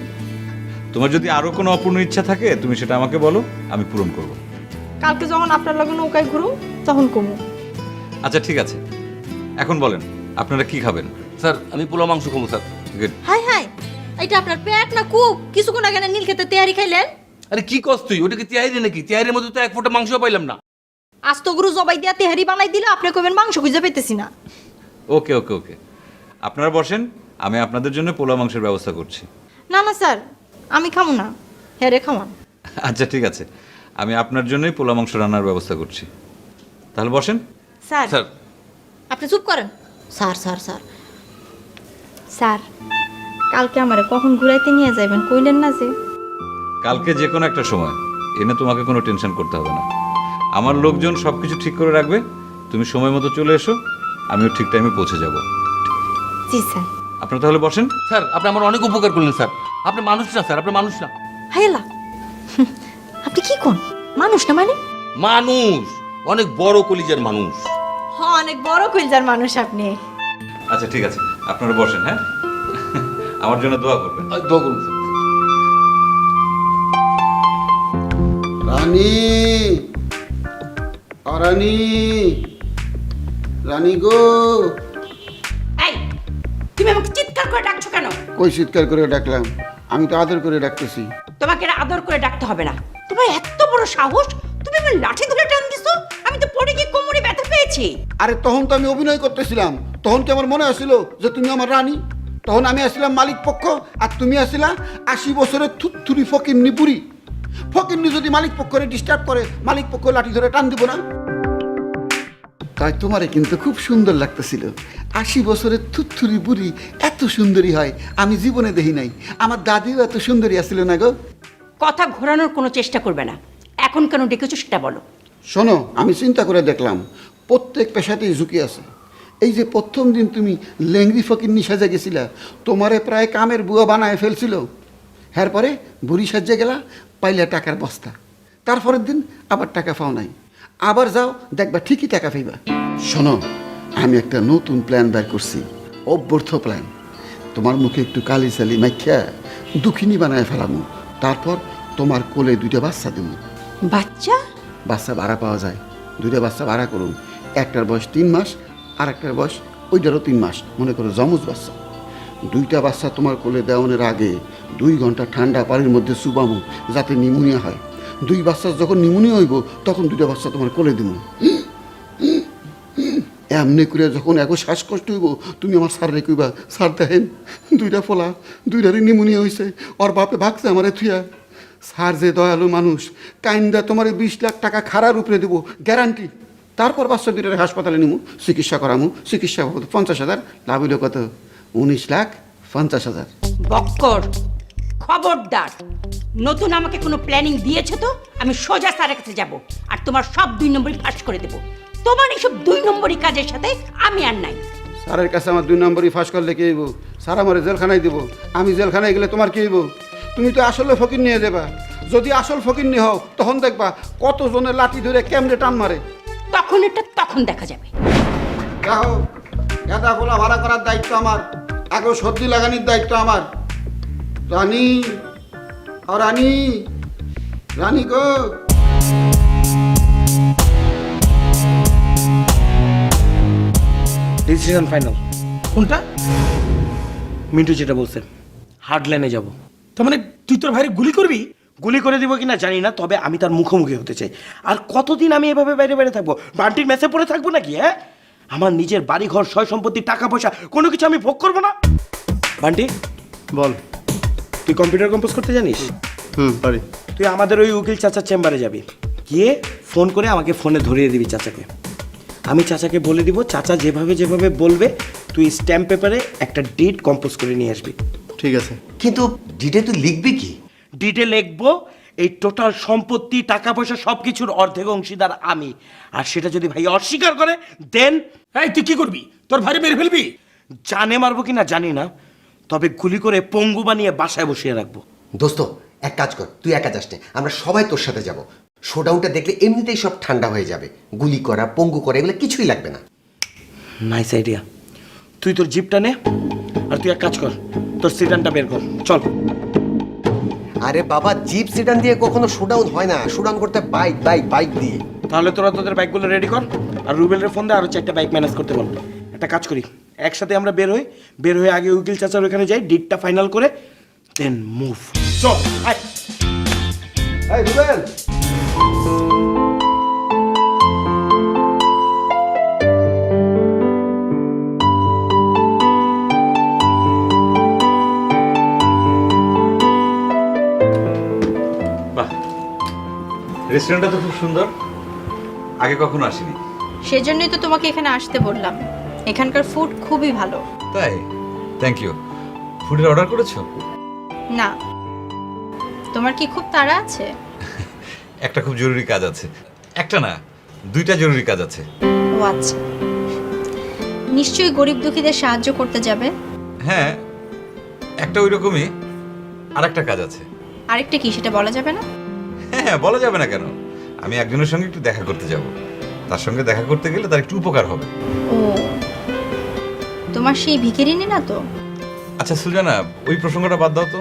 তোমার যদি আরো কোনো অপূর্ণ ইচ্ছা থাকে, তুমি সেটা আমাকে বলো, আমি পূরণ করব। কালকে যখন আপনার লগে নৌকায় ঘুরো, তখন কমু। আচ্ছা ঠিক আছে, এখন বলেন আপনারা কি খাবেন? স্যার আমি পোলা মাংস খাবো স্যার। গুড। হাই হাই, এটা আপনার পেট না কূপ? কিছুক্ষণ আগে না নীল খেতে তৈরি খাইলেন? আরে কি কস তুই? ওটা কি তিয়ারি নাকি? তিয়ারির মধ্যে তো এক ফোঁটা মাংস পাইলাম না। আস্ত গরু জবাই দিয়া তেহারি বানাই দিলে আপনি কইবেন মাংস খুঁজে পেতেছি না। ওকে ওকে ওকে, আপনারা বসেন, আমি আপনাদের জন্য পোলা মাংসের ব্যবস্থা করছি। না না স্যার, আমি খামু না, হ্যাঁ রে খাওয়ান। আচ্ছা ঠিক আছে, আমি আপনার জন্যই পোলা মাংস রান্নার ব্যবস্থা করছি, তাহলে বসেন। স্যার স্যার আপনি চুপ করেন। স্যার স্যার স্যার স্যার, কালকে আমারে কখন ঘুরাইতে নিয়ে যাবেন কইলেন না যে? কালকে যে কোনো একটা সময়, এনে তোমাকে কোনো টেনশন করতে হবে না। আমার লোকজন সব কিছু ঠিক করে রাখবে, তুমি সময় মতো চলে এসো, আমিও ঠিক টাইমে পৌঁছে যাব। জি স্যার। আপনারা তাহলে বসেন। স্যার আপনি আমার অনেক উপকার করলেন স্যার। আপনি মানুষ না স্যার, আপনি মানুষ না। হাইলা আপনি কি কোন মানুষ না মানে? মানুষ, অনেক বড় কলিজার মানুষ। অনেক বড় কইলজার মানুষ আপনি। আচ্ছা ঠিক আছে, আপনারা বসেন। হ্যাঁ, আমার জন্য দোয়া করবেন। দোয়া করুন স্যার। রানী, রানী, রানী গো। এই তুমি আমাকে চিৎকার করে ডাকছো কেন? কই চিৎকার করে ডাকলাম? আমি তো আদর করে ডাকতেছি। তোমাকে আর আদর করে ডাকতে হবে না। তোমার এত বড় সাহস, তুমি আমার লাঠি ধরে টান দিছো। আমি তো পড়ে গিয়ে কোমরে ব্যথা পেয়েছি। আরে তখন তো আমি অভিনয় করতেছিলাম, তখন কি আমার মনে আসছিল যে তুমি আমার রানী? তখন আমি আসছিলাম মালিক পক্ষ, আর তুমি আসছিলা 80 বছরের থুতথুরি ফকিন্নি বুড়ি। ফকিন্নি যদি মালিক পক্ষরে ডিস্টার্ব করে, মালিক পক্ষ লাঠি ধরে টান দিব না? তাই তোমারে কিন্তু খুব সুন্দর লাগতেছিল। 80 বছরের থুতথুরি বুড়ি এত সুন্দরী হয় আমি জীবনে দেখি নাই। আমার দাদিও এত সুন্দরী আসছিল না গো। কথা ঘোরানোর কোনো চেষ্টা করবে না। এখন কেন ডেকেছো সেটা বলো। শোনো, আমি চিন্তা করে দেখলাম প্রত্যেক পেশাতেই ঝুঁকি আছে। এই যে প্রথম দিন তুমি লেংরি ফকিন্নি সাজা গেছিলা, তোমারে প্রায় কামের বুয়া বানায় ফেলছিল। এরপরে বুড়ি সাজা গেলা, পাইলে টাকার বস্তা। তারপরের দিন আবার টাকা পাও নাই, আবার যাও দেখবা ঠিকই টাকা পাইবা। শোনো, আমি একটা নতুন প্ল্যান বের করছি, অব্যর্থ প্ল্যান। তোমার মুখে একটু কালি চালি মাইখ্যা দুঃখিনী বানায় ফেলামু, তারপর তোমার কোলে 2টা বাচ্চা দেবো। বাচ্চা? বাচ্চা ভাড়া পাওয়া যায়, 2টা বাচ্চা ভাড়া করুন। একটার বয়স 3 মাস, আর একটার বয়স ওইটারও 3 মাস, মনে করো জমজ বাচ্চা। 2টা বাচ্চা তোমার কোলে দেওয়ানোর আগে 2 ঘন্টা ঠান্ডা পানির মধ্যে চুবামু, যাতে নিউমোনিয়া হয়। 2 বাচ্চার যখন নিউমোনিয়া হইব তখন 2টা বাচ্চা তোমার কোলে দিব। এমনি করে যখন এগো শ্বাসকষ্ট হইব, তুমি আমার স্যারে কইবা, স্যার দেখেন 2টা ফলা, 2টারই নিউমোনিয়া হয়েছে, ওর বাপে ভাগছে আমারে থুয়া। স্যার যে দয়ালু মানুষ, কাইন্দা তোমার 20 লাখ টাকা খাড়ার উপরে দেবো, গ্যারান্টি। তারপর বাচ্চা 2টার হাসপাতালে নিমু, চিকিৎসা করামু। চিকিৎসা বাবদ 50,000, লাভ হইল কত? 19,50,000। বক্কর, খবরদার। নতুন আমাকে কোনো প্ল্যানিং দিয়েছো তো আমি সোজা স্যারের কাছে যাব, আর তোমার সব 2 নম্বরই ফাঁস করে দেবো। তোমার এইসব 2 নম্বরই কাজের সাথে আমি আর নাই। স্যারের কাছে আমার 2 নম্বরই ফাঁস করলে কি হইব? স্যার আমার জেলখানায় দিব, আমি জেলখানায় গেলে তোমার কি হইব? তুমি তো আসলে ফকির নিয়ে দেবা। যদি আসল ফকির নিয়ে হও, তখন দেখবা কতজনের লাঠি ধরে কেমনে টান মারে। তখন এটা তখন দেখা যাবে। দেখো, গাঁদা গোলা ভাড়া করার দায়িত্ব আমার, আগে সর্দি লাগানোর দায়িত্ব আমার। রানী, ও রানী, রানী গো। Decision final. কোনটা? মিন্টু যেটা বলছে, হার্ড লাইনে যাব। তার মানে তুই তোর ভাইরে গুলি করবি? গুলি করে দিব কিনা জানি না, তবে আমি তার মুখোমুখি হতে চাই। আর কতদিন আমি এভাবে বাইরে বাইরে থাকবো? বান্টির মেসে পড়ে থাকবো নাকি? হ্যাঁ, আমার নিজের বাড়ি ঘর, সয় সম্পত্তি, টাকা পয়সা কোনো কিছু আমি ভোগ করবো না। বান্টি বল। তুই কম্পিউটার কম্পোজ করতে জানিস? পারি। তুই আমাদের ওই উকিল চাচার চেম্বারে যাবি, গিয়ে ফোন করে আমাকে ফোনে ধরিয়ে দিবি চাচাকে। আমি চাচাকে বলে দিব, চাচা যেভাবে যেভাবে বলবে তুই স্ট্যাম্প পেপারে একটা ডিড কম্পোজ করে নিয়ে আসবি। ঠিক আছে। কিন্তু ডিটে তুই লিখবি কি? ডিটে লিখবো এই টোটাল সম্পত্তি, টাকা পয়সা সব কিছুর অর্ধেক অংশীদার আমি। আর সেটা যদি ভাই অস্বীকার করে, দেন এই তুই কি করবি? তোর ভাইরে মেরে ফেলবি? জানে মারবো কিনা জানি না, তবে গুলি করে পঙ্গু বানিয়ে বাসায় বসিয়ে রাখবো। দোস্ত এক কাজ কর, তুই একা যাস না, আমরা সবাই তোর সাথে যাব। শোডাউনটা দেখলে এমনিতেই সব ঠান্ডা হয়ে যাবে। গুলি করা, পঙ্গু করা এগুলো কিছুই লাগবে না। Nice idea. তুই তোর জিপটা নে, আর তুই এক কাজ কর, তোর সিডানটা বের কর, চল। আরে বাবা, জিপ সিডান দিয়ে কখনো শোডাউন হয় না, শোডাউন করতে বাইক বাইক বাইক দিয়ে। তাহলে তোরা তোদের বাইকগুলো রেডি কর, আর রুবেলের ফোন দিয়ে আরো 4টা বাইক ম্যানেজ করতে বল। একটা কাজ করি, একসাথে আমরা বের হয়ে আগে উকিল চাচার ওখানে যাই, ডিটটা ফাইনাল করে দেন মুভ। চল আয়। এই রুবেল, বাহ, রেস্টুরেন্টটা তো খুব সুন্দর, আগে কখনো আসিনি। সেজন্যই তো তোমাকে এখানে আসতে বললাম। এখানকার ফুড খুবই ভালো। তাই? Thank you. ফুডের অর্ডার করেছো? না, তোমার কি খুব তাড়া আছে? একটা খুব জরুরি কাজ আছে। একটা না, দুইটা জরুরি কাজ আছে। ও আচ্ছা, নিশ্চয়ই গরিব দুঃখীদের সাহায্য করতে যাবে। হ্যাঁ, একটা ওই রকমই, আর একটা কাজ আছে। আরেকটা কি, সেটা বলা যাবে না? হ্যাঁ, বলা যাবে না কেন? আমি একজনের সঙ্গে একটু দেখা করতে যাব। তার সঙ্গে দেখা করতে গেলে তার একটু উপকার হবে। ও, তোমার সেই ভিখিরিনী না তো? আচ্ছা সুজানা, ওই প্রসঙ্গটা বাদ দাও তো,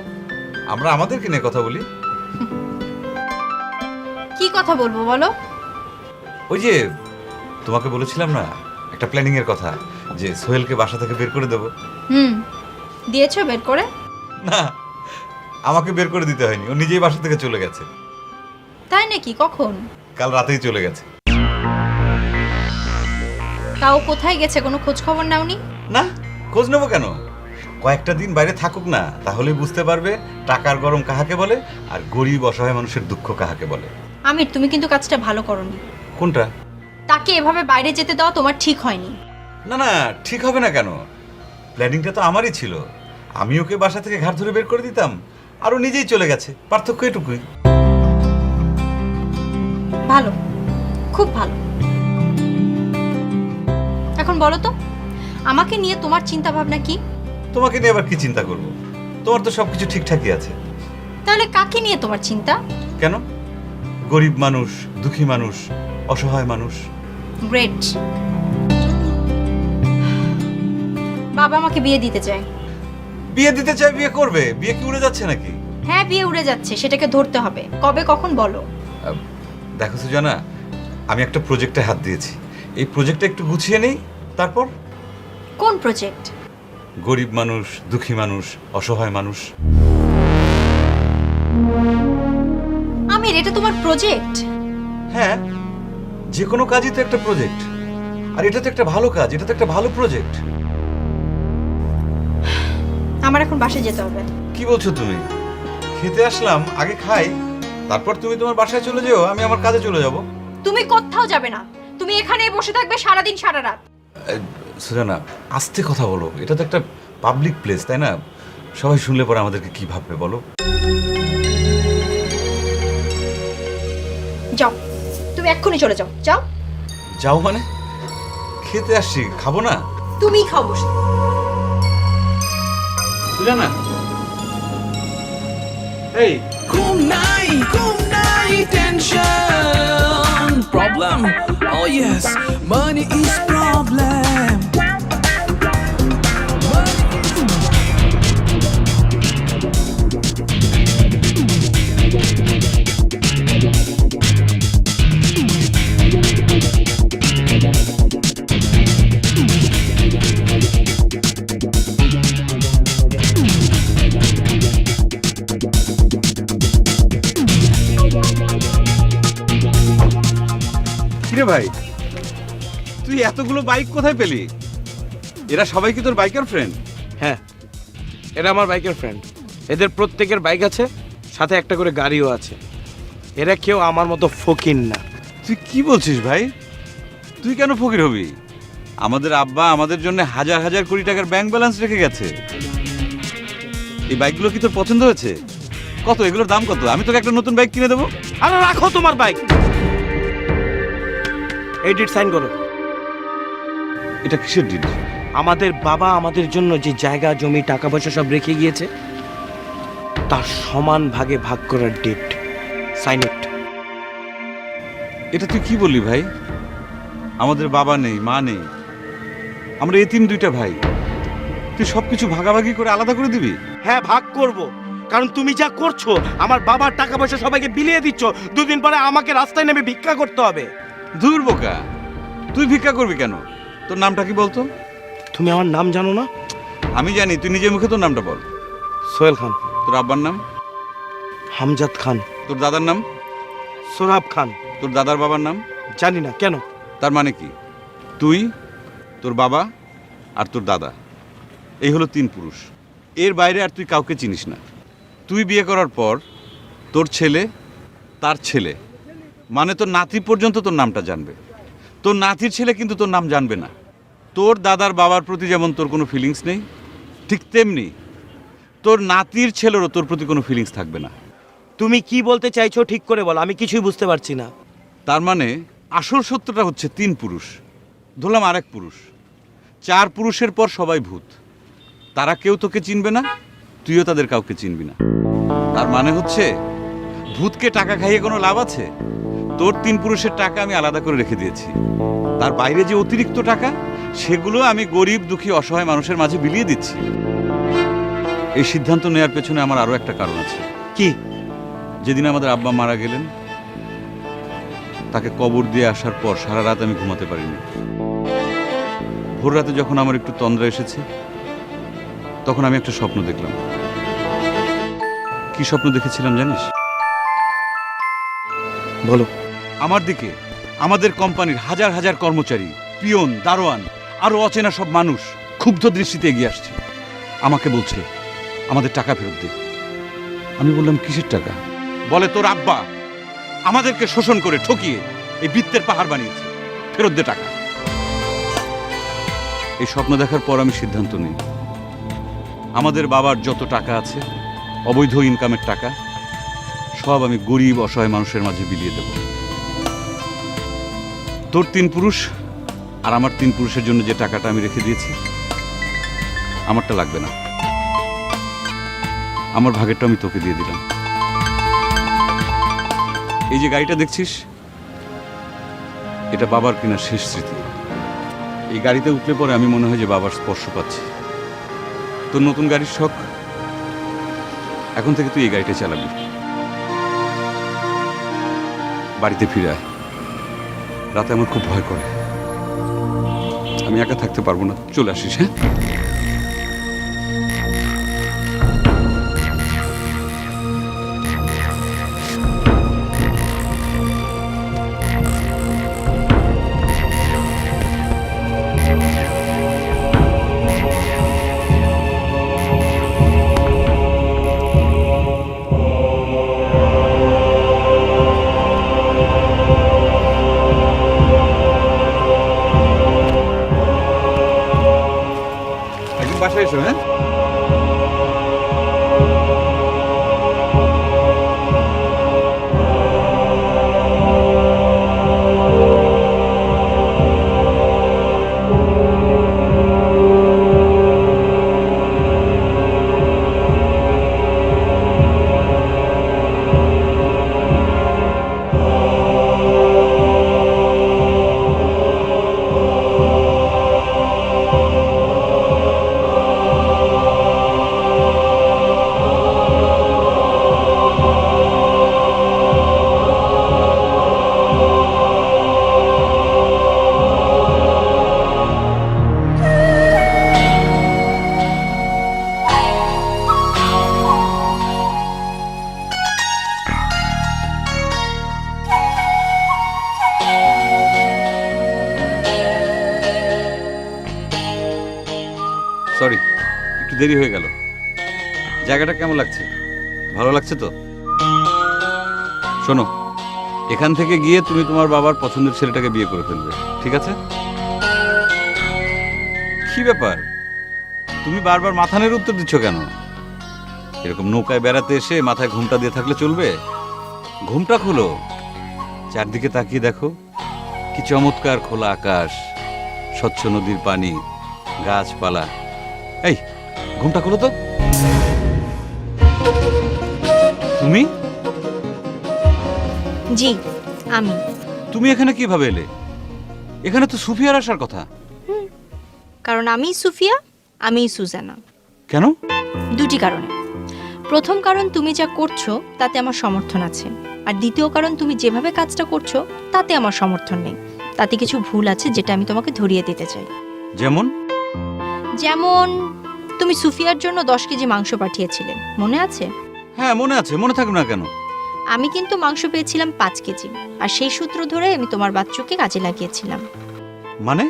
আমরা আমাদেরকে নিয়ে কথা বলি। কি কথা বলবো বলো? ওই যে তোমাকে বলেছিলাম না একটা প্ল্যানিং এর কথা, যে সোহেলকে বাসা থেকে বের করে দেব। দিয়েছো বের করে? না, আমাকে বের করে দিতে হয়নি, ও নিজেই বাসা থেকে চলে গেছে। তাই নাকি? কখন? কাল রাতেই চলে গেছে। তাও কোথায় গেছে, কোনো খোঁজ খবর নাওনি? না, খোঁজ নেবো কেন? কয়েকটা দিন বাইরে থাকুক না, তাহলেই বুঝতে পারবে টাকার গরম কাহাকে বলে আর গরিব অসহায় মানুষের দুঃখ কাহাকে বলে। আমির, তুমি কিন্তু কাজটা ভালো করনি। কোনটা? তাকে এভাবে বাইরে যেতে দেওয়া তোমার ঠিক হয়নি। না না, ঠিক হবে না কেন? প্ল্যানিংটা তো আমারই ছিল। আমি ওকে বাসা থেকে ঘাট ধরে বের করে দিতাম, আর ও নিজেই চলে গেছে। পার্থক্য এটুকুই। ভালো, খুব ভালো। এখন বলো তো, আমাকে নিয়ে তোমার চিন্তা ভাবনা কি? তোমাকে নিয়ে আবার কি চিন্তা করব? তোমার তো সবকিছু ঠিকঠাকই আছে। তাহলে কাকে নিয়ে তোমার চিন্তা? কেন? গরিব মানুষ, দুঃখী মানুষ, অসহায় মানুষ। গ্রেট। বাবা আমাকে বিয়ে দিতে চায়। বিয়ে দিতে চায়, বিয়ে করবে। বিয়ে কি উড়ে যাচ্ছে নাকি? হ্যাঁ, বিয়ে উড়ে যাচ্ছে, সেটাকে ধরতে হবে। কবে, কখন বলো? দেখো সুজানা, আমি একটা প্রজেক্টে হাত দিয়েছি। এই প্রজেক্টটা একটু গুছিয়ে নেই, তারপর। কোন প্রজেক্ট? গরিব মানুষ, দুঃখী মানুষ, অসহায় মানুষ। আমির, এটা তোমার প্রজেক্ট? হ্যাঁ, যে কোনো কাজই তো একটা প্রজেক্ট। আর এটা তো একটা ভালো কাজ, এটা তো একটা ভালো প্রজেক্ট। আমার এখন বাসায় যেতে হবে। কি বলছো তুমি? খেতে আসলাম, আগে খাই, তারপর তুমি তোমার বাসায় চলে যেও, আমি আমার কাজে চলে যাব। তুমি কোথাও যাবে না, তুমি এখানেই বসে থাকবে সারাদিন সারা রাত। সুজানা, আস্তে কথা বলো, এটা তো একটা পাবলিক প্লেস, তাই না? সবাই শুনলে পরে আমাদেরকে কি ভাববে বলো? যাও, তুমি এক্ষুনি চলে যাও। যাও। যাও মানে? খেতে আসছি, খাবো না? তুমিই খাও বসে। সুজানা, এই ঘুম নাই tension problem, oh yes, money is problem. কিরে ভাই, তুই এতগুলো বাইক কোথায় পেলি? এরা সবাই কি তোর বাইকার ফ্রেন্ড? হ্যাঁ, এরা আমার বাইকের ফ্রেন্ড। এদের প্রত্যেকের বাইক আছে, সাথে একটা করে গাড়িও আছে। এরা কেউ আমার মতো ফকির না। তুই কি বলছিস ভাই? তুই কেন ফকির হবি? আমাদের আব্বা আমাদের জন্য হাজার হাজার কোটি টাকার ব্যাংক ব্যালেন্স রেখে গেছে। এই বাইকগুলো কি তোর পছন্দ হয়েছে? কত এগুলোর দাম কত? আমি তোকে একটা নতুন বাইক কিনে দেবো। আরে রাখো তোমার বাইক, এই ডিট সাইন করো। এটা কিসের ডিড? আমাদের বাবা আমাদের জন্য যে জায়গা জমি টাকা পয়সা সব রেখে গিয়েছে, তার সমান ভাগে ভাগ করার ডেট। Sign it. এটা তুই কি বললি ভাই? আমাদের বাবা নেই, মা নেই, আমরা এতিম দুইটা ভাই। তুই সবকিছু ভাগাভাগি করে আলাদা করে দিবি? হ্যাঁ, ভাগ করব, কারণ তুমি যা করছো, আমার বাবার টাকা পয়সা সবাইকে বিলিয়ে দিচ্ছ, দুদিন পরে আমাকে রাস্তায় নেমে ভিক্ষা করতে হবে। দূর বোকা, তুই ভিক্ষা করবি কেন? তোর নামটা কি বলতো? তুমি আমার নাম জানো না? আমি জানি, তুই নিজের মুখে তোর নামটা বল। সোহেল খান। তোর আব্বার নাম? হামজাদ খান। তোর দাদার নাম? সোরাব খান। তোর দাদার বাবার নাম? জানি না। কেন? তার মানে কি? তুই, তোর বাবা আর তোর দাদা, এই হলো 3 পুরুষ। এর বাইরে আর তুই কাউকে চিনিস না। তুই বিয়ে করার পর তোর ছেলে, তার ছেলে, মানে তোর নাতি পর্যন্ত তোর নামটা জানবে। তোর নাতির ছেলে কিন্তু তোর নাম জানবে না। তোর দাদার বাবার প্রতি যেমন তোর কোনো ফিলিংস নেই, ঠিক তেমনি তোর নাতির ছেলেরও তোর প্রতি কোনো ফিলিংস থাকবে না। তুমি কি বলতে চাইছো ঠিক করে বলো, আমি কিছুই বুঝতে পারছি না। তার মানে আসল সত্যটা হচ্ছে 3 পুরুষ, ধরলাম আরেক পুরুষ, 4 পুরুষের পর সবাই ভূত। তারা কেউ তোকে চিনবে না, তুইও তাদের কাউকে চিনবি না। তার মানে হচ্ছে ভূতকে টাকা খাইয়ে কোনো লাভ আছে? তোর 3 পুরুষের টাকা আমি আলাদা করে রেখে দিয়েছি। তার বাইরে যে অতিরিক্ত টাকা, সেগুলো আমি গরিব দুঃখী অসহায় মানুষের মাঝে বিলিয়ে দিচ্ছি। এই সিদ্ধান্ত নেওয়ার পেছনে আমার আরো একটা কারণ আছে। কি? যেদিন আমাদের আব্বা মারা গেলেন, তাকে কবর দিয়ে আসার পর সারা রাত আমি ঘুমাতে পারিনি। ভোর রাতে যখন আমার একটু তন্দ্রা এসেছে, তখন আমি একটা স্বপ্ন দেখলাম। কি স্বপ্ন দেখেছিলাম জানিস? বলো। আমার দিকে আমাদের কোম্পানির হাজার হাজার কর্মচারী, পিয়ন, দারোয়ান, আরো অচেনা সব মানুষ ক্ষুব্ধ দৃষ্টিতে এগিয়ে আসছে। আমাকে বলছে আমাদের টাকা ফেরত দে। আমি বললাম কিসের টাকা? বলে তোর আব্বা আমাদেরকে শোষণ করে ঠকিয়ে এই বৃত্তের পাহাড় বানিয়েছে, ফেরত দে টাকা। এই স্বপ্ন দেখার পর আমি সিদ্ধান্ত নিই, আমাদের বাবার যত টাকা আছে, অবৈধ ইনকামের টাকা, সব আমি গরিব অসহায় মানুষের মাঝে বিলিয়ে দেব। তোর 3 পুরুষ আর আমার 3 পুরুষের জন্য যে টাকাটা আমি রেখে দিয়েছি, আমারটা লাগবে না। আমার ভাগেরটা আমি তোকে দিয়ে দিলাম। এই যে গাড়িটা দেখছিস, এটা বাবার কিনা শেষ স্মৃতি। এই গাড়িতে উঠলে পরে আমি মনে হয় যে বাবার স্পর্শ পাচ্ছি। তোর নতুন গাড়ির শখ, এখন থেকে তুই এই গাড়িটা চালাবি। বাড়িতে ফিরে আয়, রাতে আমার খুব ভয় করে, আমি একা থাকতে পারবো না, চলে আসিস। হ্যাঁ, একদিন বাসায় এসো। হ্যাঁ, সরি, একটু দেরি হয়ে গেল। জায়গাটা কেমন লাগছে? ভালো লাগছে তো? শোনো, এখান থেকে গিয়ে তুমি তোমার বাবার পছন্দের ছেলেটাকে বিয়ে করে ফেলবে, ঠিক আছে? কি ব্যাপার, তুমি বারবার মাথা নেড়ে উত্তর দিচ্ছ কেন? এরকম নৌকায় বেড়াতে এসে মাথায় ঘুমটা দিয়ে থাকলে চলবে? ঘুমটা খোলো, চারদিকে তাকিয়ে দেখো, কি চমৎকার খোলা আকাশ, স্বচ্ছ নদীর পানি, গাছপালা। এই ঘুমটা খোলো তো। তুমি? জি আমি। তুমি এখানে কিভাবে এলে? এখানে তো সুফিয়ার আসার কথা। কারণ আমি সুফিয়া, আমি সুজানা। কেন? দুটি কারণে। প্রথম কারণ, তুমি যা করছো তাতে আমার সমর্থন আছে, আর দ্বিতীয় কারণ, তুমি যেভাবে কাজটা করছো তাতে আমার সমর্থন নেই। তাতে কিছু ভুল আছে যেটা আমি তোমাকে ধরিয়ে দিতে চাই। যেমন? যেমন তুমি সুফিয়ার জন্য 10 কেজি মাংস পাঠিয়েছিলে, মনে আছে? হ্যাঁ মনে আছে, মনে থাকবে না কেন? আমি কিন্তু মাংস পেয়েছিলাম 5 কেজি, আর সেই সূত্র ধরে আমি তোমার বাচ্চুকে কাজে লাগিয়েছিলাম। মানে?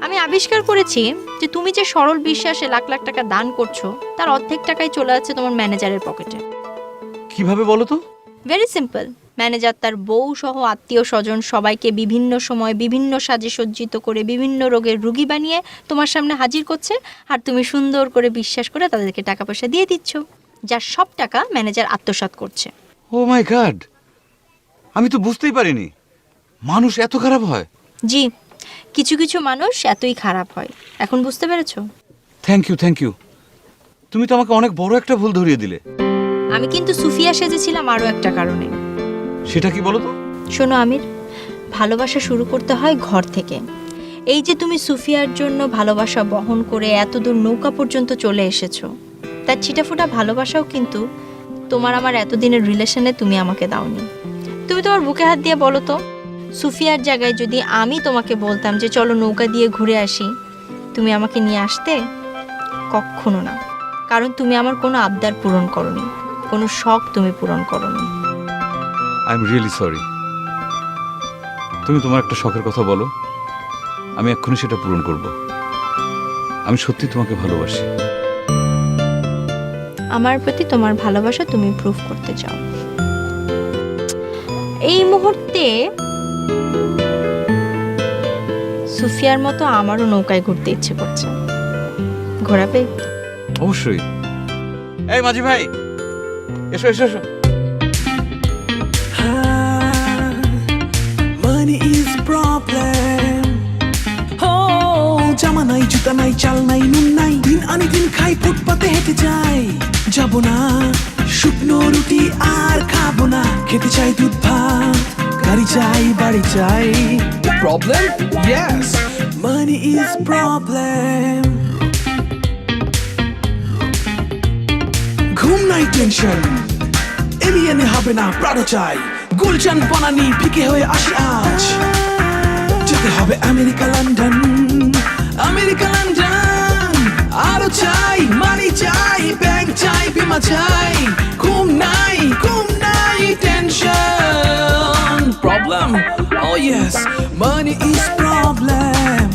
আমি আবিষ্কার করেছি যে তুমি যে সরল বিশ্বাসে লাখ লাখ টাকা দান করছো, তার অর্ধেক টাকাই চলে যাচ্ছে তোমার ম্যানেজারের পকেটে। কিভাবে বলো তো? Very simple. ম্যানেজার তার বউ সহ আত্মীয় স্বজন সবাইকে বিভিন্ন সময় বিভিন্ন সাজে সজ্জিত করে বিভিন্ন রোগের রুগী বানিয়ে তোমার সামনে হাজির করছে, আর তুমি সুন্দর করে বিশ্বাস করে তাদেরকে টাকা পয়সা দিয়ে দিচ্ছ, যার সব টাকা ম্যানেজার আত্মসাৎ করছে। ও মাই গড, আমি তো বুঝতেই পারিনি মানুষ এত খারাপ হয়। জি, কিছু কিছু মানুষ এতই খারাপ হয়, এখন বুঝতে পেরেছো? Thank you. তুমি তো আমাকে অনেক বড় একটা ভুল ধরিয়ে দিলে। আমি কিন্তু সুফিয়া সেজেছিলাম আরও একটা কারণে। সেটা কি বলো তো? শোনো আমির, ভালোবাসা শুরু করতে হয় ঘর থেকে। এই যে তুমি সুফিয়ার জন্য ভালোবাসা বহন করে এত দূর নৌকা পর্যন্ত চলে এসেছো, তার ছিটাফোটা ভালোবাসাও কিন্তু তোমার আমার এতদিনের রিলেশনে তুমি আমাকে দাওনি। তুমি তোমার বুকে হাত দিয়ে বলো তো, সুফিয়ার জায়গায় যদি আমি তোমাকে বলতাম যে চলো নৌকা দিয়ে ঘুরে আসি, তুমি আমাকে নিয়ে আসতে? কখনো না, কারণ তুমি আমার কোনো আবদার পূরণ করনি, কোনো শখ তুমি পূরণ করনি। I am really sorry. তুমি তোমার একটা শখের কথা বলো, আমি এক্ষুনি সেটা পূরণ করব। আমি সত্যি তোমাকে ভালোবাসি। আমার প্রতি তোমার ভালোবাসা তুমি প্রুভ করতে চাও। এই মুহূর্তে সুফিয়ার মতো আমারও নৌকায় ঘুরতে ইচ্ছে করছে। ঘোরাবে? অবশ্যই। এই মাঝি ভাই, এসো এসো এসো। মানি ইজ প্রবলেম। ও জামা নাই, জুতা নাই, চাল নাই, নুন নাই, দিন আনি দিন খাই, ফুটপাতে হেঁটে যাই। যাব না শুকনো রুটি আর খাবো না, খেতে চাই দুধ ভাত, গাড়ি চাই, বাড়ি চাই। Problem? Yes, money is problem. ঘুম নাই, টেনশন, এলিয়েনে হবে না, প্রাড়ো চাই, গুলশান বনানি ফিকে হয়ে আসি আজ। যেতে হবে আমেরিকা লন্ডন, আমেরিকা লন্ডন। আরো চাই, মানি চাই, ব্যাংক চাই, বিমা চাই। ঘুম নাই, tension. Problem? Oh yes, money is problem.